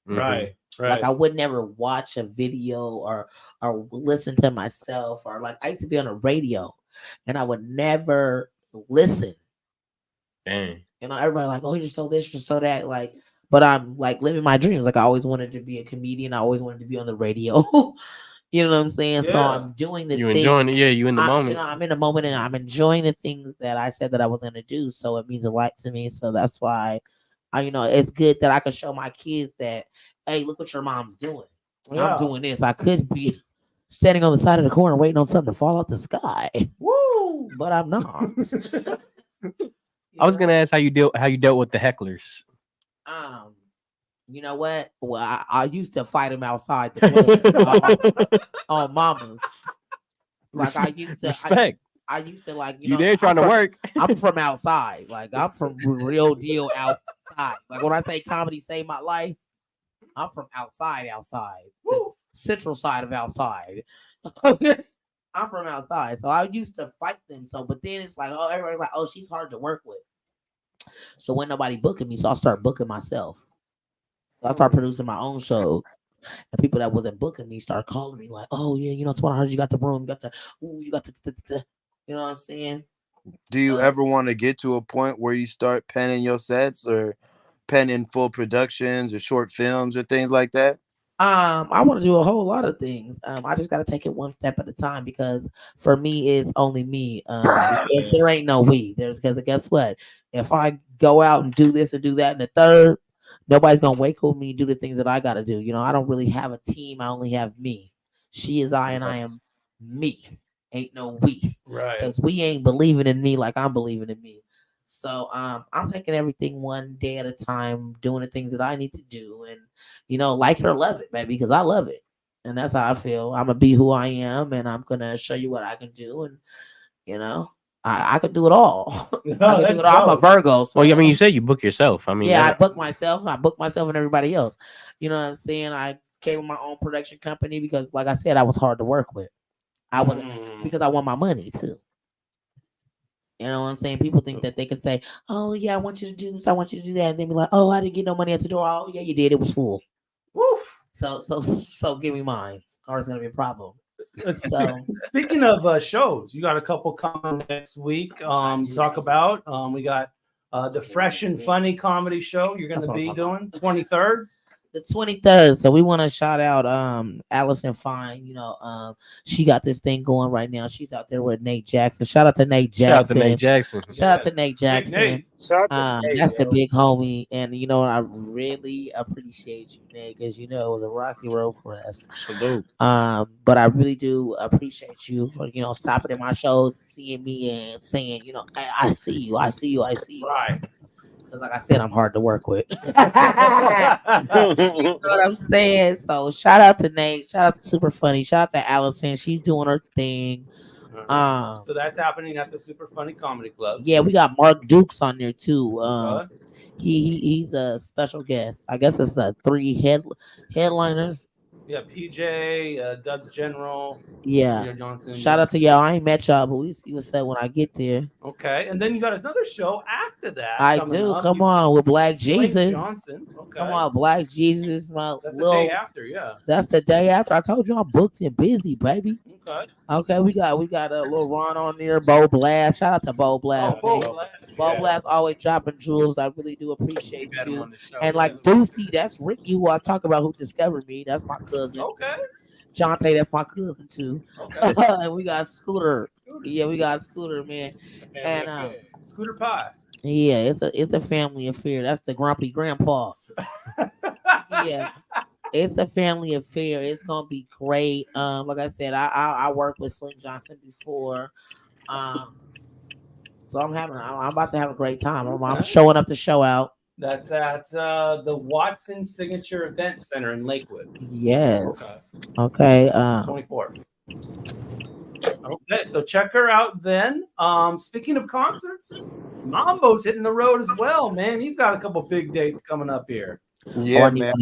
Right. Like I would never watch a video or listen to myself, or like I used to be on the radio and I would never listen. Dang. You know, everybody like, oh, you're so this, you're so that. Like, but I'm like living my dreams. Like I always wanted to be a comedian. I always wanted to be on the radio. You know what I'm saying? Yeah. So I'm doing the thing. Enjoying it. Yeah, you in the moment. You know, I'm in the moment and I'm enjoying the things that I said that I was going to do. So it means a lot to me. So that's why you know, it's good that I can show my kids that, hey, look what your mom's doing. Yeah. I'm doing this. I could be standing on the side of the corner waiting on something to fall out the sky. Woo! But I'm not. I was gonna ask how you dealt with the hecklers. You know what? Well, I used to fight them outside the club, on mamas. Like I used to respect. I used to like you there trying to work. I'm from outside. Like I'm from real deal outside. Like when I say comedy saved my life, I'm from outside. Central side of outside. I'm from outside. So I used to fight them. So but then it's like, oh, everybody's like, oh, she's hard to work with. So when nobody booking me, so I start booking myself. So I start producing my own shows. And people that wasn't booking me start calling me like, oh yeah, you know, Tawanna, I heard you got the room, you got the you know what I'm saying? Do you ever want to get to a point where you start penning your sets or penning full productions or short films or things like that? I want to do a whole lot of things. I just got to take it one step at a time because for me, it's only me. There ain't no we. Because guess what? If I go out and do this and do that and the third, nobody's gonna wake up me and do the things that I gotta do. You know, I don't really have a team. I only have me. She is I and I am me. Ain't no we. Right. Because we ain't believing in me like I'm believing in me. So I'm taking everything one day at a time, doing the things that I need to do, and you know, like it or love it, baby, because I love it, and that's how I feel. I'm gonna be who I am, and I'm gonna show you what I can do, and you know, I could do it all. I can do it all. I'm a Virgo. So well, I mean, you said you book yourself. I mean, yeah, I book myself. I book myself and everybody else. You know what I'm saying? I came with my own production company because, like I said, I was hard to work with. I was because I want my money too. You know what I'm saying? People think that they can say, "Oh yeah, I want you to do this. I want you to do that," and then be like, "Oh, I didn't get no money at the door." Oh yeah, you did. It was full. Woo! So give me mine, or it's gonna be a problem. So speaking of shows, you got a couple coming next week. Talk about. We got the Fresh and Funny comedy show. You're going to be doing 23rd. The 23rd. So we want to shout out Allison Fine. She got this thing going right now. She's out there with Nate Jackson. Shout out to Nate Jackson. Shout out to Nate Jackson. Shout out to Nate Jackson. Nate. Shout out to Nate, That's the yo. big homie. And I really appreciate you, Nate, because it was a rocky road for us. Salute. But I really do appreciate you for stopping at my shows, seeing me, and saying, hey, I see you. Right. Because like I said, I'm hard to work with. You know what I'm saying? So shout out to Nate. Shout out to Super Funny. Shout out to Allison. She's doing her thing. So that's happening at the Super Funny Comedy Club. Yeah, we got Mark Dukes on there too. He's a special guest. I guess it's 3 headliners. Yeah, PJ, Doug General. Yeah. Peter Johnson. Shout out to y'all. I ain't met y'all, but we see what's up when I get there. Okay, and then you got another show after that. I coming do. up. Come on with Black Slink Jesus. Johnson. Okay. Come on, Black Jesus. That's the day after, yeah. That's the day after. I told you I'm booked and busy, baby. Okay. Okay, we got a little Ron on there, Bo Blast. Shout out to Bo Blast. Bo man. Blast, Bo yeah. Blast always dropping jewels. I really do appreciate got him you. on the show, And like Deucey, that's Ricky who I talk about who discovered me. That's my cousin. Okay. Jonte, that's my cousin too. Okay. And we got Scooter. Yeah, we got Scooter, man. And Scooter Pie. yeah, it's a family affair. That's the grumpy grandpa. Yeah. It's a family affair. It's gonna be great. Like I said, I worked with Slim Johnson before. So I'm about to have a great time. I'm showing up to show out. That's at the Watson Signature Event Center in Lakewood. Yes. Okay. 24th. Okay, so check her out then. Speaking of concerts, Mambo's hitting the road as well, man. He's got a couple big dates coming up here. Yeah, man.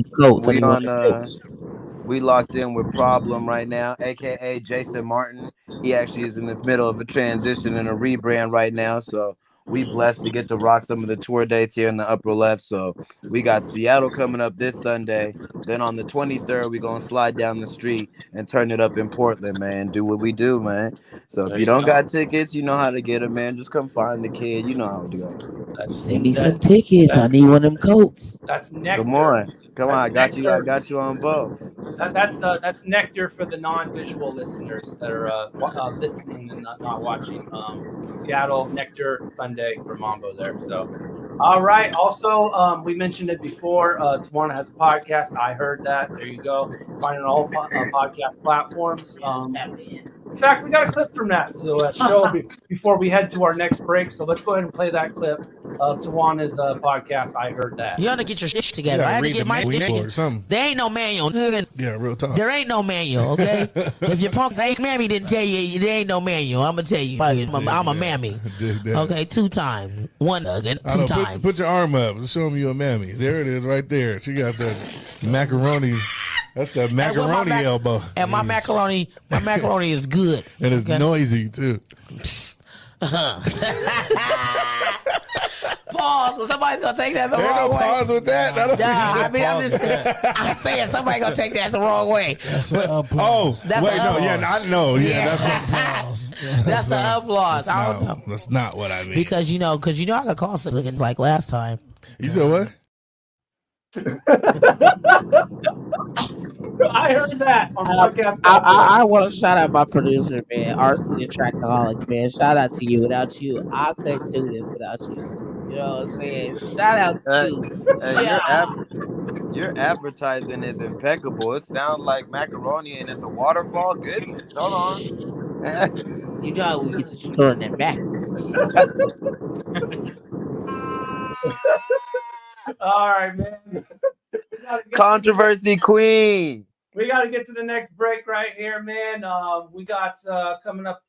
We locked in with Problem right now, aka Jason Martin. He actually is in the middle of a transition and a rebrand right now, so we blessed to get to rock some of the tour dates here in the upper left. So we got Seattle coming up this Sunday. Then on the 23rd, we're going to slide down the street and turn it up in Portland, man. Do what we do, man. So if you don't got tickets, you know how to get them, man. Just come find the kid. You know how to go. Send me some tickets. I need one of them coats. That's Nectar. Come on. I got Nectar. you. I got you on both. That's Nectar for the non-visual listeners that are listening and not watching. Seattle Nectar Sunday for Mambo there. So, all right. Also, we mentioned it before. Tawanna has a podcast. I heard that. There you go. Find it on all podcast platforms. In fact, we got a clip from that to show before we head to our next break. So let's go ahead and play that clip of Tawanna's podcast. I heard that. You ought to get your shit together. I had to get my shit together. There ain't no manual. Yeah, real talk. There ain't no manual, okay? If your punks ain't mammy didn't tell you, there ain't no manual. I'm gonna tell you. I'm a mammy. Okay, 2 times. 1 again, 2 times. Put your arm up and show me you're a mammy. There it is right there. She got the macaroni. That's the macaroni elbow. And my macaroni is good. And it's noisy too. Pause. So somebody's gonna take that the There wrong no way. pause with that. I'm saying somebody gonna take that the wrong way. That's But- an applause. That's Wait, an no, yeah, applause. I know. Yeah, Yeah. that's an applause. That's the applause. I don't know. That's not what I mean. Because I got calls looking like last time. You said what? I heard that on podcast. I want to shout out my producer, man, Arson the Trackaholic, man. Shout out to you. Without you, I couldn't do this without you. You know what I'm saying? Shout out to you. Your advertising is impeccable. It sounds like macaroni and it's a waterfall. Goodness. Hold on. You know how we get to storing that back. All right, man. Controversy queen. We got to get to the next break right here, man. We got coming up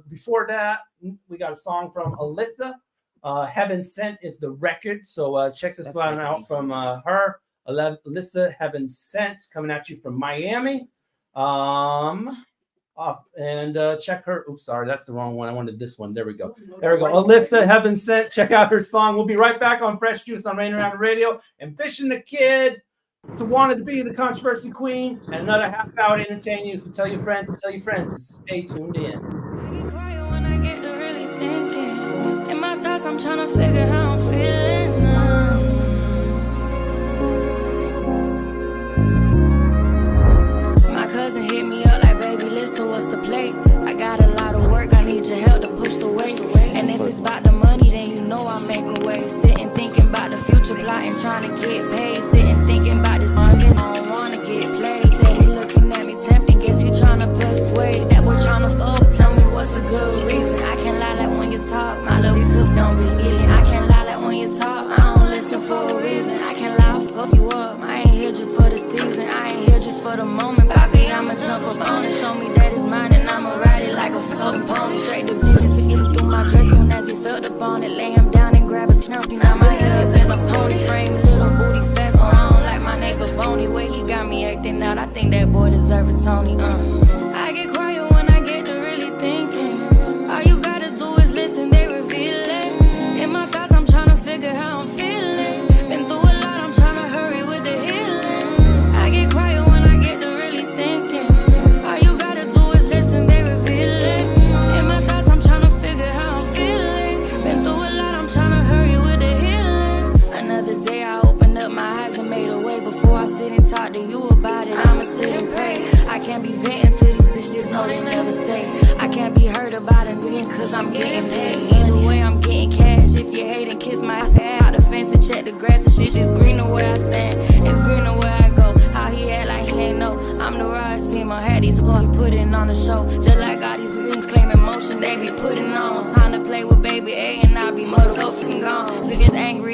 before that, we got a song from Alyssa. Heaven Sent is the record. So check this one out from her. Alyssa Heaven Sent coming at you from Miami. And check her. Oops, sorry, that's the wrong one. I wanted this one. There we go. There we go. Alyssa Heaven Sent. Check out her song. We'll be right back on Fresh Juice on Rainier Avenue Radio. Ambition the Kid. Tawanna B, the controversy queen, and another half hour to entertain you. So tell your friends. Stay tuned in. When I get to really thinking, in my thoughts, I'm trying to figure how I'm feeling.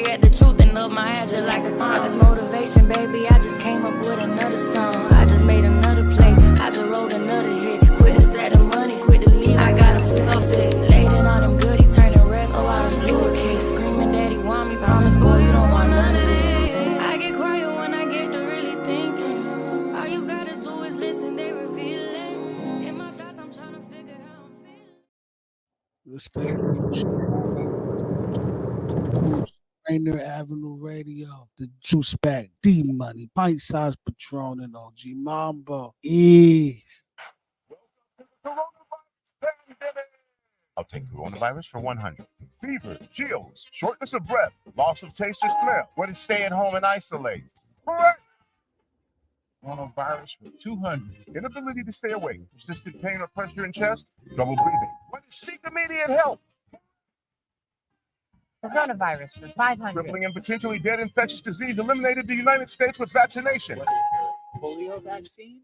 at the truth and up my ass just like a thumb. This motivation, baby, I just came up with another song. I just made another play, I just wrote another hit. Quit the stat of money, quit the leave. I got him so sick. Laid it on him good, he turning red, so I just blew a kiss. Screaming that he want me, promise, boy, you don't want none of this. I get quiet when I get to really thinking. All you gotta do is listen, they reveal it. In my thoughts, I'm trying to figure out. Rainier Avenue Radio, the Juice Back, D Money, Pint Size Patron, and OG Mambo is. I'll take coronavirus for 100. Fever, chills, shortness of breath, loss of taste or smell. What is staying home and isolate? Correct. Coronavirus for 200. Inability to stay awake, persistent pain or pressure in chest, trouble breathing. What is seek immediate help? Coronavirus for 500. Crippling and potentially dead infectious disease eliminated the United States with vaccination. Polio vaccine?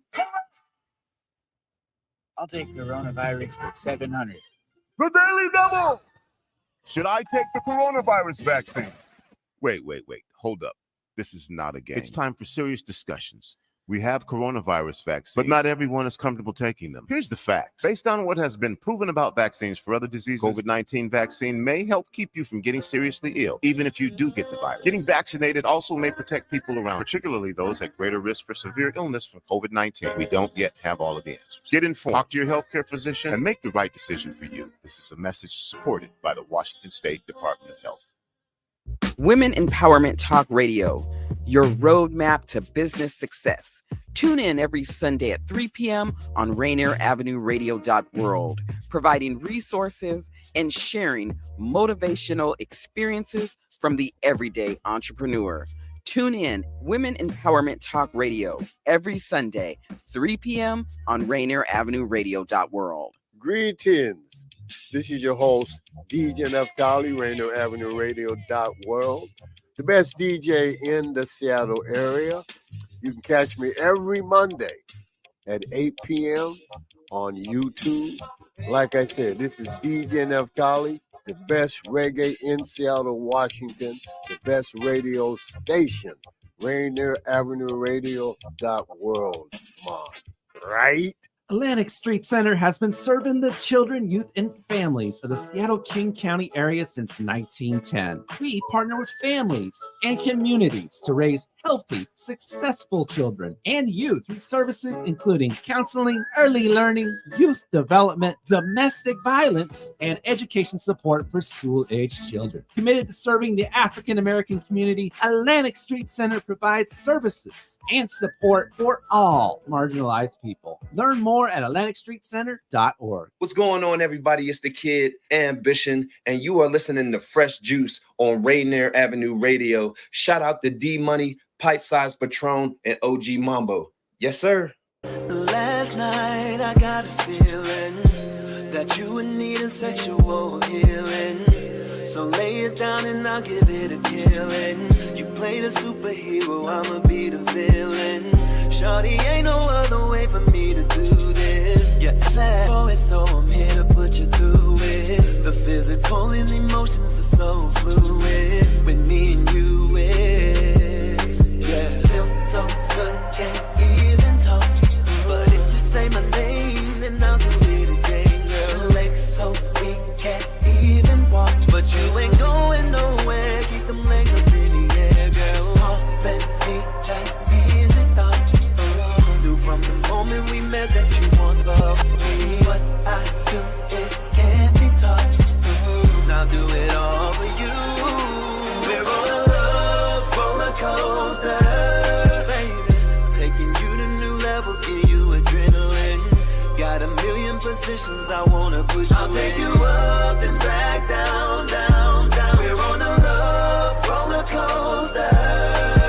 I'll take coronavirus for 700. The Daily Double! Should I take the coronavirus vaccine? Wait. Hold up. This is not a game. It's time for serious discussions. We have coronavirus vaccines, but not everyone is comfortable taking them. Here's the facts. Based on what has been proven about vaccines for other diseases, COVID-19 vaccine may help keep you from getting seriously ill, even if you do get the virus. Getting vaccinated also may protect people around, particularly those at greater risk for severe illness from COVID-19. We don't yet have all of the answers. Get informed, talk to your healthcare physician, and make the right decision for you. This is a message supported by the Washington State Department of Health. Women Empowerment Talk Radio, your roadmap to business success. Tune in every Sunday at 3 p.m. on Rainier Avenue Radio.world, providing resources and sharing motivational experiences from the everyday entrepreneur. Tune in Women Empowerment Talk Radio every Sunday, 3 p.m. on Rainier Avenue Radio.world. Greetings. This is your host, DJ Neftali, Rainier Avenue Radio.world, the best DJ in the Seattle area. You can catch me every Monday at 8 p.m. on YouTube. Like I said, this is DJ Neftali, the best reggae in Seattle, Washington, the best radio station, Rainier Avenue Radio.world. Come on, right? Atlantic Street Center has been serving the children, youth, and families of the Seattle King County area since 1910. We partner with families and communities to raise healthy, successful children and youth through services including counseling, early learning, youth development, domestic violence, and education support for school-aged children. Committed to serving the African American community, Atlantic Street Center provides services and support for all marginalized people. Learn more at AtlanticStreetCenter.org. What's going on, everybody? It's the kid Ambition, and you are listening to Fresh Juice on Rainier Avenue Radio. Shout out to D Money, Pint Size Patron, and OG Mambo. Yes, sir. Last night I got a feeling that you would need a sexual healing. So lay it down and I'll give it a killing. You play the superhero, I'ma be the villain. Shawty, ain't no other way for me to do this. Yeah, sad for it, so I'm here to put you through it. The physical and emotions are so fluid. With me and you, it's, yeah. Feel so good, can't even talk. But if you say my name, then I'll do it again, girl. Legs so weak, can't even walk. But you ain't going nowhere, keep them legs up in the air, girl. Let me take easy thought. Knew from the moment we met that you want love free. What I do, it can't be taught. Now do it all for you. We're on a love roller coaster, baby. Taking you to new levels, give you adrenaline. Got a million positions I wanna push you in. I'll take you up and back, down, down, down. We're on a love roller coaster,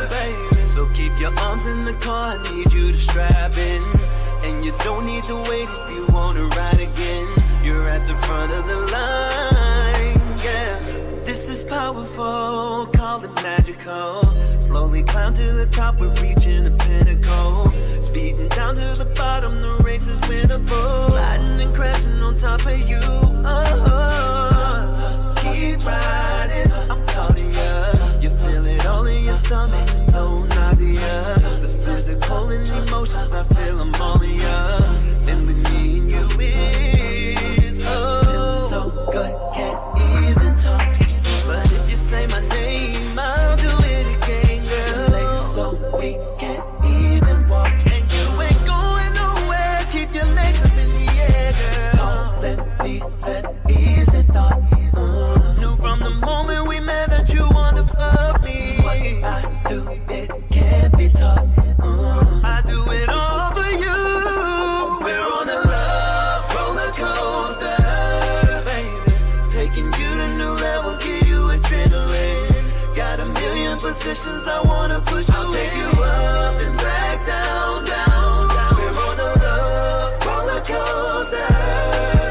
baby. So keep your arms in the car, I need you to strap in. And you don't need to wait if you wanna ride again. You're at the front of the line, yeah. This is powerful, call it magical. Slowly climb to the top, we're reaching the pinnacle. Speeding down to the bottom, the race is winnable. Sliding and crashing on top of you, keep riding, I'm calling ya. Your stolen emotions, I feel them all in ya. And with me and you is so good, can't even talk. But if you say my name, I'll do it again, girl. So we can't even walk, and you ain't going nowhere. Keep your legs up in the air, girl. Don't let me set easy thought. Knew from the moment we met that you want to fuck me. What I do, it can't be taught. I do it all for you. We're on a love roller coaster, baby. Taking you to new levels, give you adrenaline. Got a million positions I wanna push you. I'll take you up and back down, down, down. We're on a love roller coaster,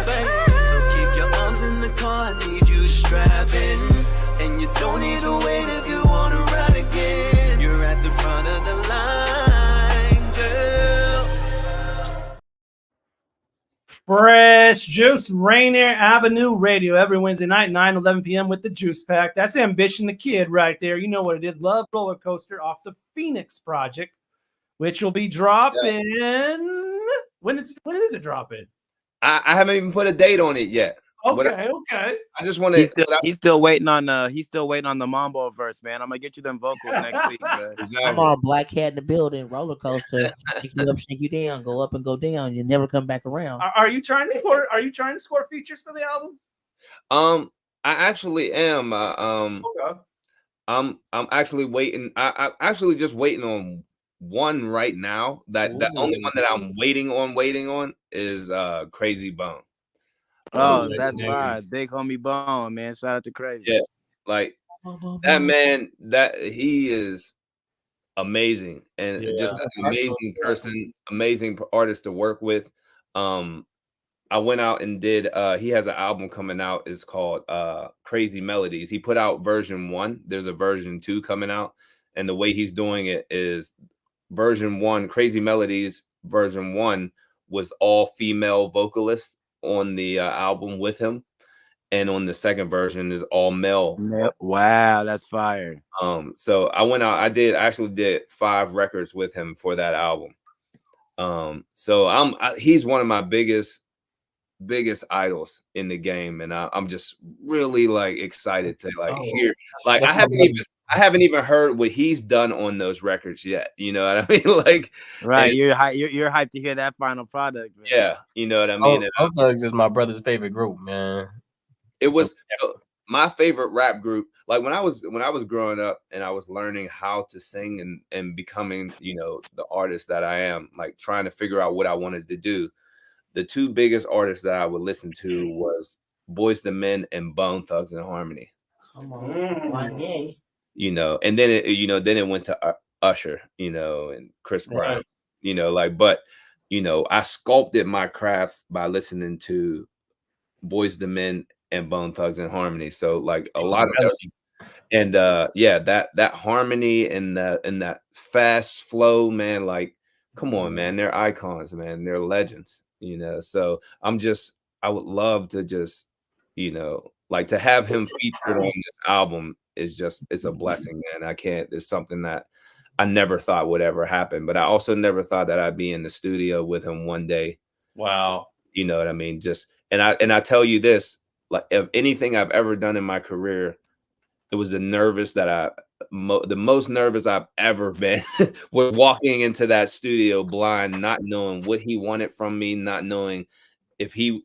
baby. So keep your arms in the car, I need you strapping. And you don't need to wait if you wanna ride again. You're at the front of the line, girl. Fresh Juice, Rainier Avenue Radio, every Wednesday night, 9-11 p.m. with the Juice Pack. That's Ambition the Kid right there. You know what it is. Love Roller Coaster off the Phoenix Project, which will be dropping. When is it dropping? I haven't even put a date on it yet. Okay. I just want to. He's still waiting on the Mambo verse, man. I'm gonna get you them vocals next week, man. Come on, Black Cat in the building, roller coaster, shake you up, shake you down, go up and go down. You never come back around. Are you trying to score? Are you trying to score features for the album? I actually am. Okay. I'm actually waiting. I'm actually just waiting on one right now. The only one that I'm waiting on is Crazy Bone. Oh, that's right. Big homie Bone, man. Shout out to Crazy. Yeah, like that man, that he is amazing and just an amazing person, amazing artist to work with. I went out and did he has an album coming out. It's called Crazy Melodies. He put out version 1. There's a version 2 coming out, and the way he's doing it is version 1, Crazy Melodies version 1 was all female vocalists on the album with him, and on the second version is all male. Wow, that's fire. So I went out, I actually did 5 records with him for that album. So he's one of my biggest idols in the game, and I'm just really like excited to hear. Like I haven't even heard what he's done on those records yet. You know what I mean? Like, right? You're hyped to hear that final product. Man. Yeah, you know what I mean. Bone Thugs is my brother's favorite group, man. It was my favorite rap group. Like when I was growing up and I was learning how to sing and becoming, the artist that I am, like trying to figure out what I wanted to do. The 2 biggest artists that I would listen to was Boyz II Men and Bone Thugs and Harmony. Come on, And then it went to Usher, and Chris Brown, but I sculpted my craft by listening to Boyz II Men and Bone Thugs and Harmony. So like a lot of those, and that harmony and that fast flow, man, like come on, man, they're icons, man, they're legends, So I would love to just, like to have him featured on this album it's a blessing, man. It's something that I never thought would ever happen, but I also never thought that I'd be in the studio with him one day. Wow. You know what I mean? And I tell you this, like if anything I've ever done in my career, it was the most nervous I've ever been was walking into that studio blind, not knowing what he wanted from me, not knowing if he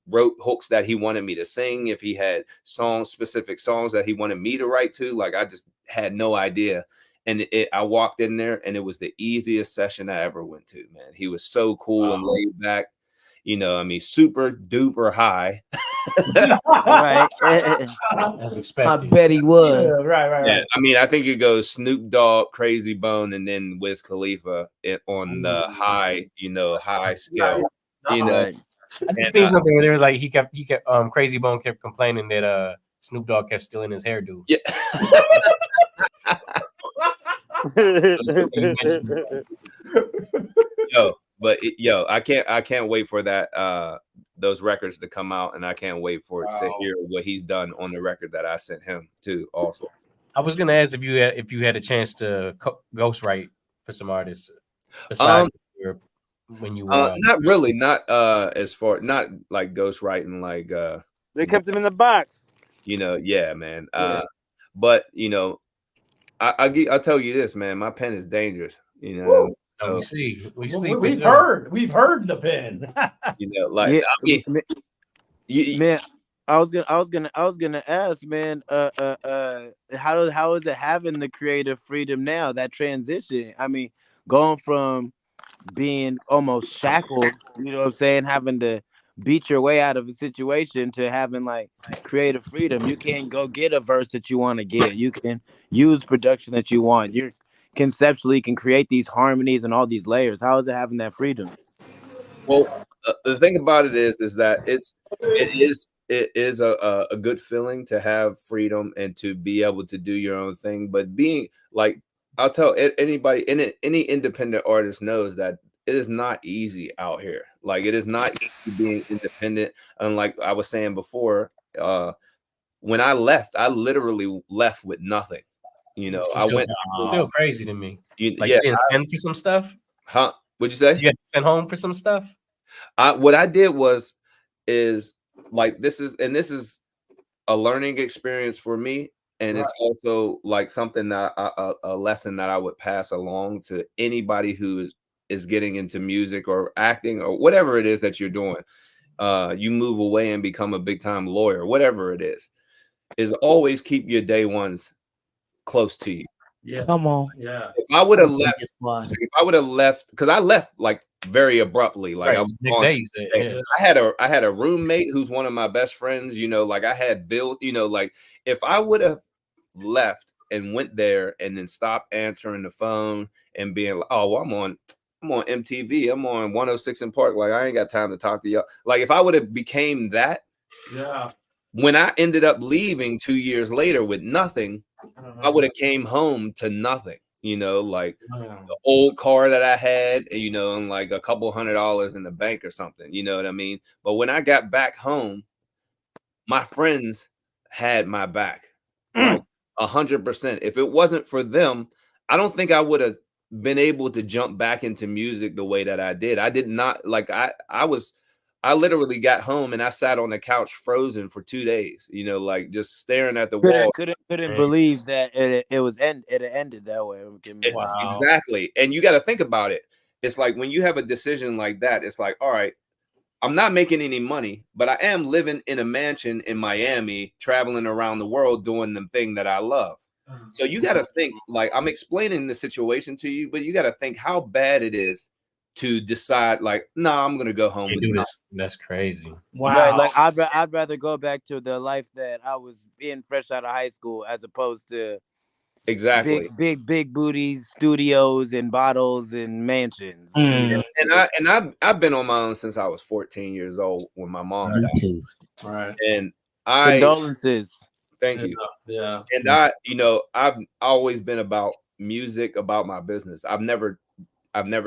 wrote hooks that he wanted me to sing, if he had specific songs that he wanted me to write to, like I just had no idea. And I walked in there and it was the easiest session I ever went to, man. He was so cool and laid back, super duper high. Right. As expected. I bet he was. Yeah, right. Yeah, I think it goes Snoop Dogg, Crazy Bone, and then Wiz Khalifa on the high, high scale. I think there's something where there was like he kept Crazy Bone kept complaining that Snoop Dogg kept stealing his hairdo. Yeah. I can't wait for that those records to come out, and I can't wait to hear what he's done on the record that I sent him too. Also, I was gonna ask if you had a chance to ghostwrite for some artists. Besides when you were not really, not as far, not like ghostwriting, like they kept him in the box. You know, yeah, man. Yeah. But you know, I'll tell you this, man. My pen is dangerous. You know, Woo. so We've heard the pen. you know, like Yeah, I mean, man. I was gonna ask, man. How is it having the creative freedom now? That transition. I mean, going from being almost shackled, you know what I'm saying, having to beat your way out of a situation to having like creative freedom. You can't go get a verse that you want to get. You can use production that you want. You conceptually can create these harmonies and all these layers. How is it having that freedom? Well, the thing about it is that it is a good feeling to have freedom and to be able to do your own thing. But being like, I'll tell anybody, any independent artist knows that it is not easy out here. Like, it is not easy being independent. And like I was saying before, when I left, I literally left with nothing. You know, I went. Still crazy to me. You didn't send for some stuff? Huh? What'd you say? You got sent home for some stuff? What I did is like, this is a learning experience for me, and it's also like something that a lesson that I would pass along to anybody who is getting into music or acting or whatever it is that you're doing. You move away and become a big time lawyer, whatever it is always keep your day ones close to you. Yeah. Come on. Yeah. If I would have left, because I left like very abruptly. Like, I was next day, you said, yeah. I had a roommate who's one of my best friends, you know, like I had bills, you know, like if I would have left and went there and then stopped answering the phone and being like, oh, well, I'm on MTV, I'm on 106 in Park, like I ain't got time to talk to y'all. Like, if I would have became that, yeah, when I ended up leaving 2 years later with nothing, I would have came home to nothing, you know, like the old car that I had, you know, and like a couple $100 in the bank or something, you know what I mean? But when I got back home, my friends had my back, like 100%. If it wasn't for them, I don't think I would have been able to jump back into music the way that I did. I did not, like, I literally got home and I sat on the couch frozen for 2 days, you know, like just staring at the wall. Couldn't believe that it ended that way. Wow. Exactly. And you got to think about it. It's like when you have a decision like that, it's like, all right, I'm not making any money, but I am living in a mansion in Miami, traveling around the world doing the thing that I love. So you got to think, like, I'm explaining the situation to you, but you got to think how bad it is to decide, like, no, I'm gonna go home and do this. That's crazy. Wow. Right, like I'd rather go back to the life that I was in fresh out of high school, as opposed to exactly big booties, studios, and bottles and mansions. And I've been on my own since I was 14 years old when my mom died. Too. Right. And condolences. Thank you. Yeah. And I've always been about music, about my business. I've never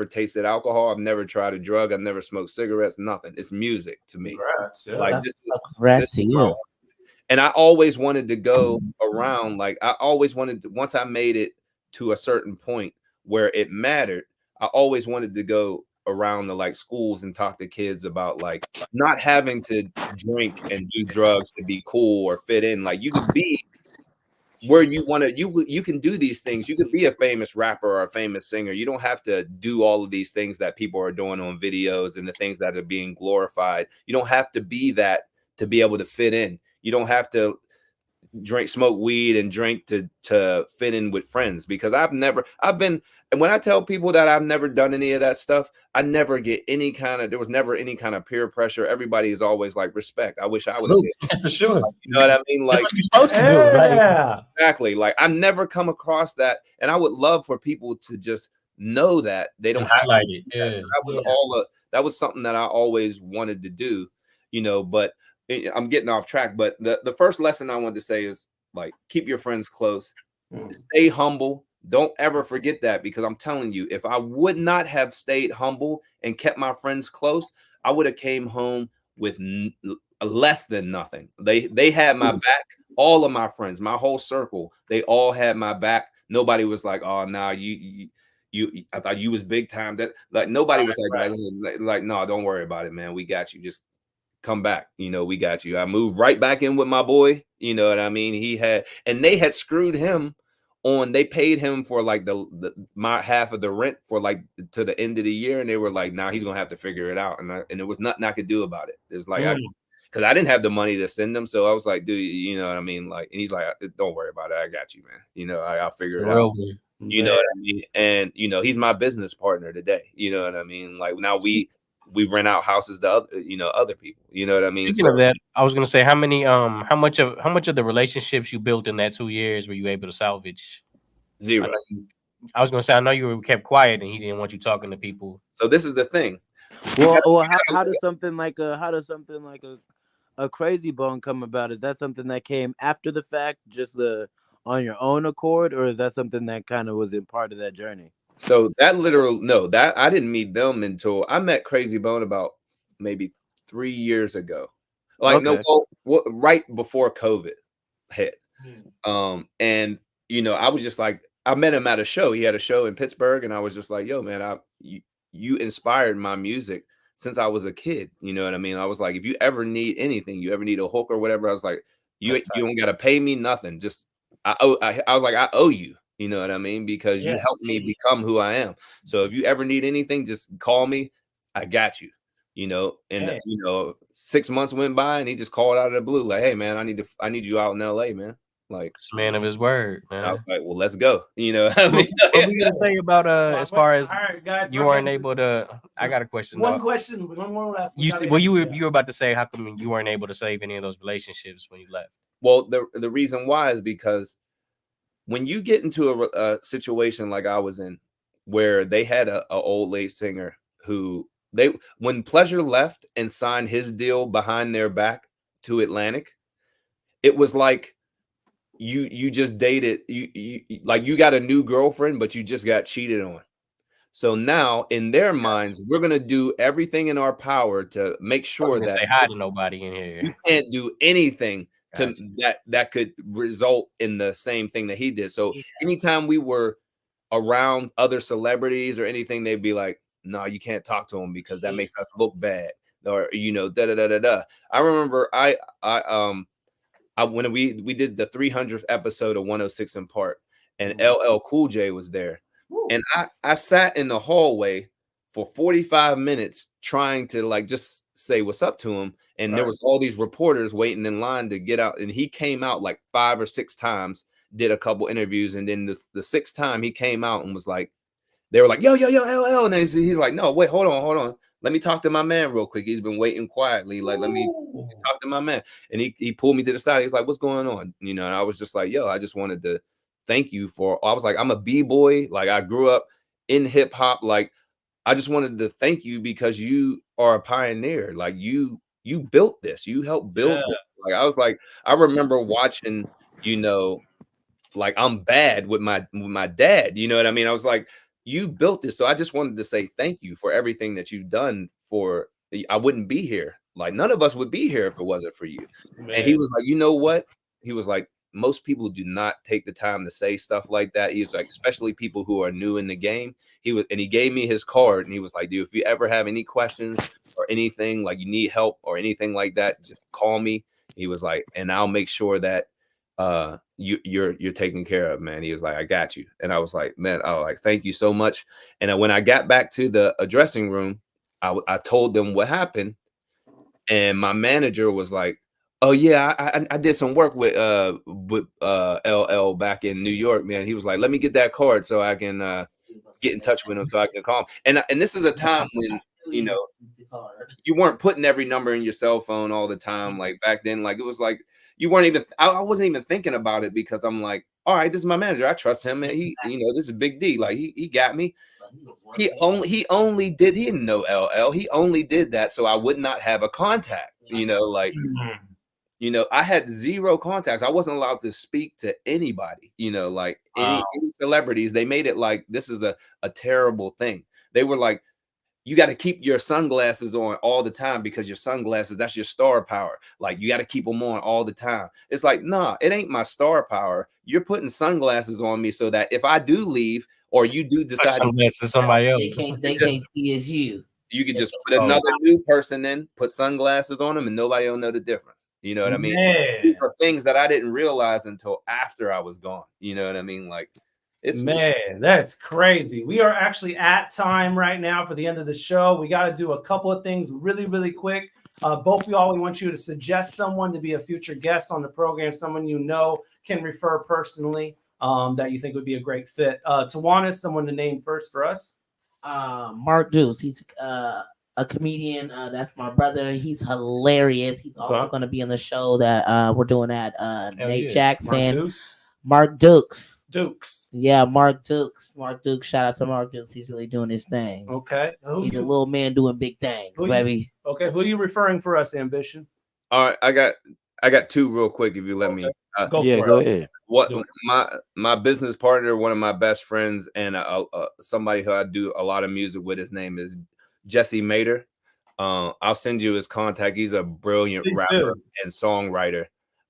tasted alcohol. I've never tried a drug. I've never smoked cigarettes. Nothing. It's music to me. Congrats, yeah. Like, Congrats to you. And I always wanted to go around. Like, I always wanted to, once I made it to a certain point where it mattered, I always wanted to go around the like schools and talk to kids about like not having to drink and do drugs to be cool or fit in. Like, you could be where you want to, you can do these things. You could be a famous rapper or a famous singer. You don't have to do all of these things that people are doing on videos and the things that are being glorified. You don't have to be that to be able to fit in. You don't have to smoke weed and drink to fit in with friends, because and when I tell people that I've never done any of that stuff, I never get there was never any kind of peer pressure. Everybody is always like, respect. I wish I would have. For sure. You know what I mean? Like, that's what you're supposed to do, right? Exactly. Like, I've never come across that, and I would love for people to just know that they don't highlight it. Yeah. That was something that I always wanted to do, you know, but I'm getting off track. But the first lesson I wanted to say is, like, keep your friends close, stay humble. Don't ever forget that, because I'm telling you, if I would not have stayed humble and kept my friends close, I would have came home with less than nothing. They had my back. All of my friends, my whole circle, they all had my back. Nobody was like, oh, now you I thought you was big time. That like nobody was like, no, don't worry about it, man. We got you. Just come back. You know, we got you. I moved right back in with my boy. You know what I mean? They had screwed him on. They paid him for like my half of the rent for like to the end of the year, and they were like, "Nah, he's gonna have to figure it out." And it was nothing I could do about it. It was like because I didn't have the money to send them, so I was like, "Dude, you know what I mean?" Like, and he's like, "Don't worry about it. I got you, man. You know, I'll figure it out." You know what I mean? And you know, he's my business partner today. You know what I mean? Like now we rent out houses to other people. You know what I mean? Speaking of that, I was gonna say how much of the relationships you built in that 2 years were you able to salvage? 0. I was gonna say I know you kept quiet and he didn't want you talking to people. So this is the thing. Well, how does something like a Crazy Bone come about? Is that something that came after the fact, just on your own accord, or is that something that kind of was in part of that journey? So that I didn't meet them until I met Crazy Bone about maybe 3 years ago. Like right before COVID hit. And you know, I was just like, I met him at a show. He had a show in Pittsburgh, and I was just like, yo, man, you inspired my music since I was a kid. You know what I mean? I was like, if you ever need anything, you ever need a hook or whatever, I was like, you don't gotta pay me nothing. Just I was like, I owe you. You know what I mean? Because you helped me become who I am. So if you ever need anything, just call me. I got you. You know, and you know, 6 months went by, and he just called out of the blue, like, "Hey, man, I need you out in LA, man." Like, it's a man of his word, man. I was like, "Well, let's go." You know, I mean, what were you gonna say about as far as guys, you weren't able to? I got a question. One more left. You were about to say how come you weren't able to save any of those relationships when you left? Well, the reason why is because when you get into a situation like I was in, where they had a old late singer who when Pleasure left and signed his deal behind their back to Atlantic, it was like you just dated you like you got a new girlfriend, but you just got cheated on. So now in their minds, we're gonna do everything in our power to make sure that say hi to nobody in here. You can't do anything that could result in the same thing that he did. So anytime we were around other celebrities or anything, they'd be like, "No, you can't talk to him because that makes us look bad," or you know, da da da da da. I remember when we did the 300th episode of 106 in Park, and LL Cool J was there, and I sat in the hallway for 45 minutes trying to like just say what's up to him. And there was all these reporters waiting in line to get out. And he came out like 5 or 6 times, did a couple interviews. And then the 6th time he came out and was like, they were like, yo, LL. And he's like, no, wait, hold on. Let me talk to my man real quick. He's been waiting quietly. Like, let me talk to my man. And he pulled me to the side. He's like, what's going on? You know, and I was just like, yo, I just wanted to thank you I was like, I'm a B-boy. Like I grew up in hip hop. Like, I just wanted to thank you because you are a pioneer. Like you built this. You helped build this. Like I was like, I remember watching, you know, like I'm bad with my dad. You know what I mean? I was like, you built this. So I just wanted to say thank you for everything that you've done I wouldn't be here. Like none of us would be here if it wasn't for you. Man. And he was like, you know what? He was like, most people do not take the time to say stuff like that. He was like, especially people who are new in the game. He gave me his card and he was like, dude, if you ever have any questions or anything, like you need help or anything like that, just call me. He was like, and I'll make sure that you're taken care of, man. He was like, I got you. And I was like, man, I was like, thank you so much. And when I got back to the dressing room, I told them what happened. And my manager was like, oh yeah, I did some work with LL back in New York, man. He was like, let me get that card so I can get in touch with him so I can call him. And this is a time when, you know, you weren't putting every number in your cell phone all the time. Like back then, like it was like you weren't even I wasn't even thinking about it because I'm like, all right, this is my manager. I trust him. And he, you know, this is Big D. Like he got me. He didn't know LL. He only did that so I would not have a contact, you know, like you know, I had 0 contacts. I wasn't allowed to speak to anybody, you know, like any celebrities. They made it like this is a terrible thing. They were like, you got to keep your sunglasses on all the time because your sunglasses, that's your star power. Like you got to keep them on all the time. It's like, nah, it ain't my star power. You're putting sunglasses on me so that if I do leave or you do decide to somebody else, they can't see as you. You could just put another new person in, put sunglasses on them, and nobody will know the difference. You know what I mean? Man. These are things that I didn't realize until after I was gone. You know what I mean? Like, it's that's crazy. We are actually at time right now for the end of the show. We got to do a couple of things really, really quick. Both of y'all, we want you to suggest someone to be a future guest on the program, someone you know can refer personally that you think would be a great fit. Tawanna, someone to name first for us. Mark Deuce. He's a comedian. That's my brother. He's hilarious. He's also going to be in the show that we're doing at Nate Jackson. Mark Dukes. Yeah, Mark Dukes. Shout out to Mark Dukes. He's really doing his thing. Okay. He's a little man doing big things, baby. Okay. Who are you referring for us, Ambition? All right. I got two real quick if you let me. Go ahead. What my business partner, one of my best friends, and somebody who I do a lot of music with, his name is Jesse Mater. I'll send you his contact. He's a brilliant rapper and songwriter.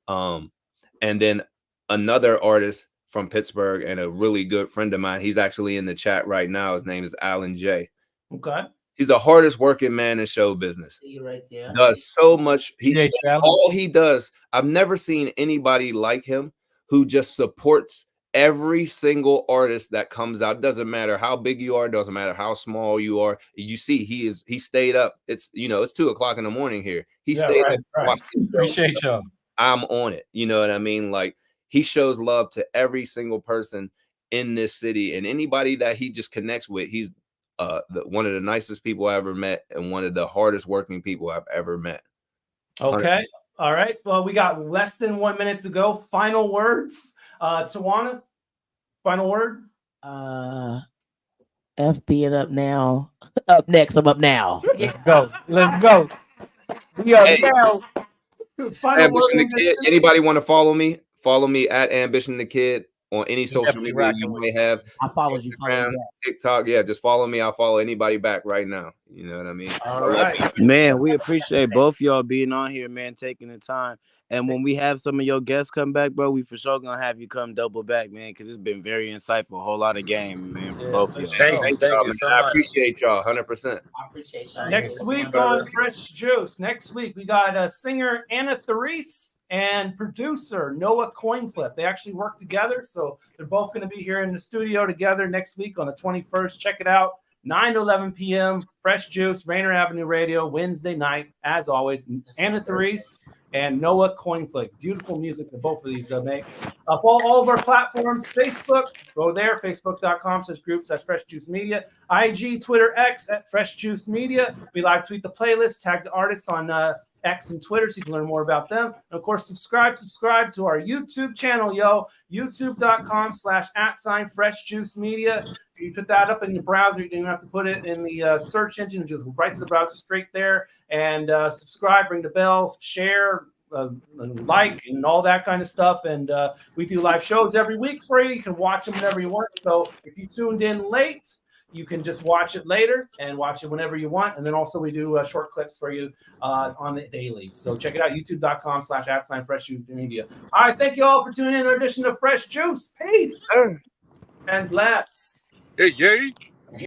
And then another artist from Pittsburgh and a really good friend of mine. He's actually in the chat right now. His name is Alan J. Okay. He's the hardest working man in show business. Right there. Does so much. All he does. I've never seen anybody like him who just supports every single artist that comes out. It doesn't matter how big you are. It doesn't matter how small you are. You see, he stayed up. It's, it's 2:00 in the morning here. He stayed up. Right. Appreciate y'all. I'm on it. You know what I mean? Like, he shows love to every single person in this city, and anybody that he just connects with. He's one of the nicest people I ever met, and one of the hardest working people I've ever met. Okay. All right. Well, we got less than 1 minute to go. Final words. Tawanna, final word. F being up now. Up next. I'm up now. Let's go. Let's go. We are now. Ambition the Kid. Anybody want to follow me? Follow me at Ambition the Kid on any social media you may have. I follow you. Instagram, TikTok. Yeah, just follow me. I'll follow anybody back right now. You know what I mean? All right. Man, we appreciate both y'all being on here, man, taking the time. And when we have some of your guests come back, bro, we for sure gonna have you come double back, man, because it's been very insightful. A whole lot of game, man, for both of y'all. Thank y'all, man. I appreciate y'all 100%. I appreciate y'all. Next week on Fresh Juice. Next week we got singer Anna Therese and producer Noah Coinflip. They actually work together, so they're both going to be here in the studio together next week on the 21st. Check it out, 9 to 11 p.m. Fresh Juice, Rainier Avenue Radio, Wednesday night. As always, Anna Therese and Noah Coinflip. Beautiful music that both of these make. Follow all of our platforms. Facebook, go there, facebook.com/group/Fresh Juice Media. IG, Twitter, X at Fresh Juice Media. We live tweet the playlist, tag the artists on X and Twitter so you can learn more about them. And of course, subscribe to our YouTube channel, youtube.com/@Fresh Juice Media. You put that up in your browser. You don't even have to put it in the search engine. Just right to the browser, straight there. And subscribe, ring the bell, share, like, and all that kind of stuff. And we do live shows every week for you. You can watch them whenever you want. So if you tuned in late, you can just watch it later and watch it whenever you want. And then also we do short clips for you on the daily. So check it out, youtube.com/@Fresh Juice Media. All right, thank you all for tuning in to our edition of Fresh Juice. Peace and bless. Hey, yay.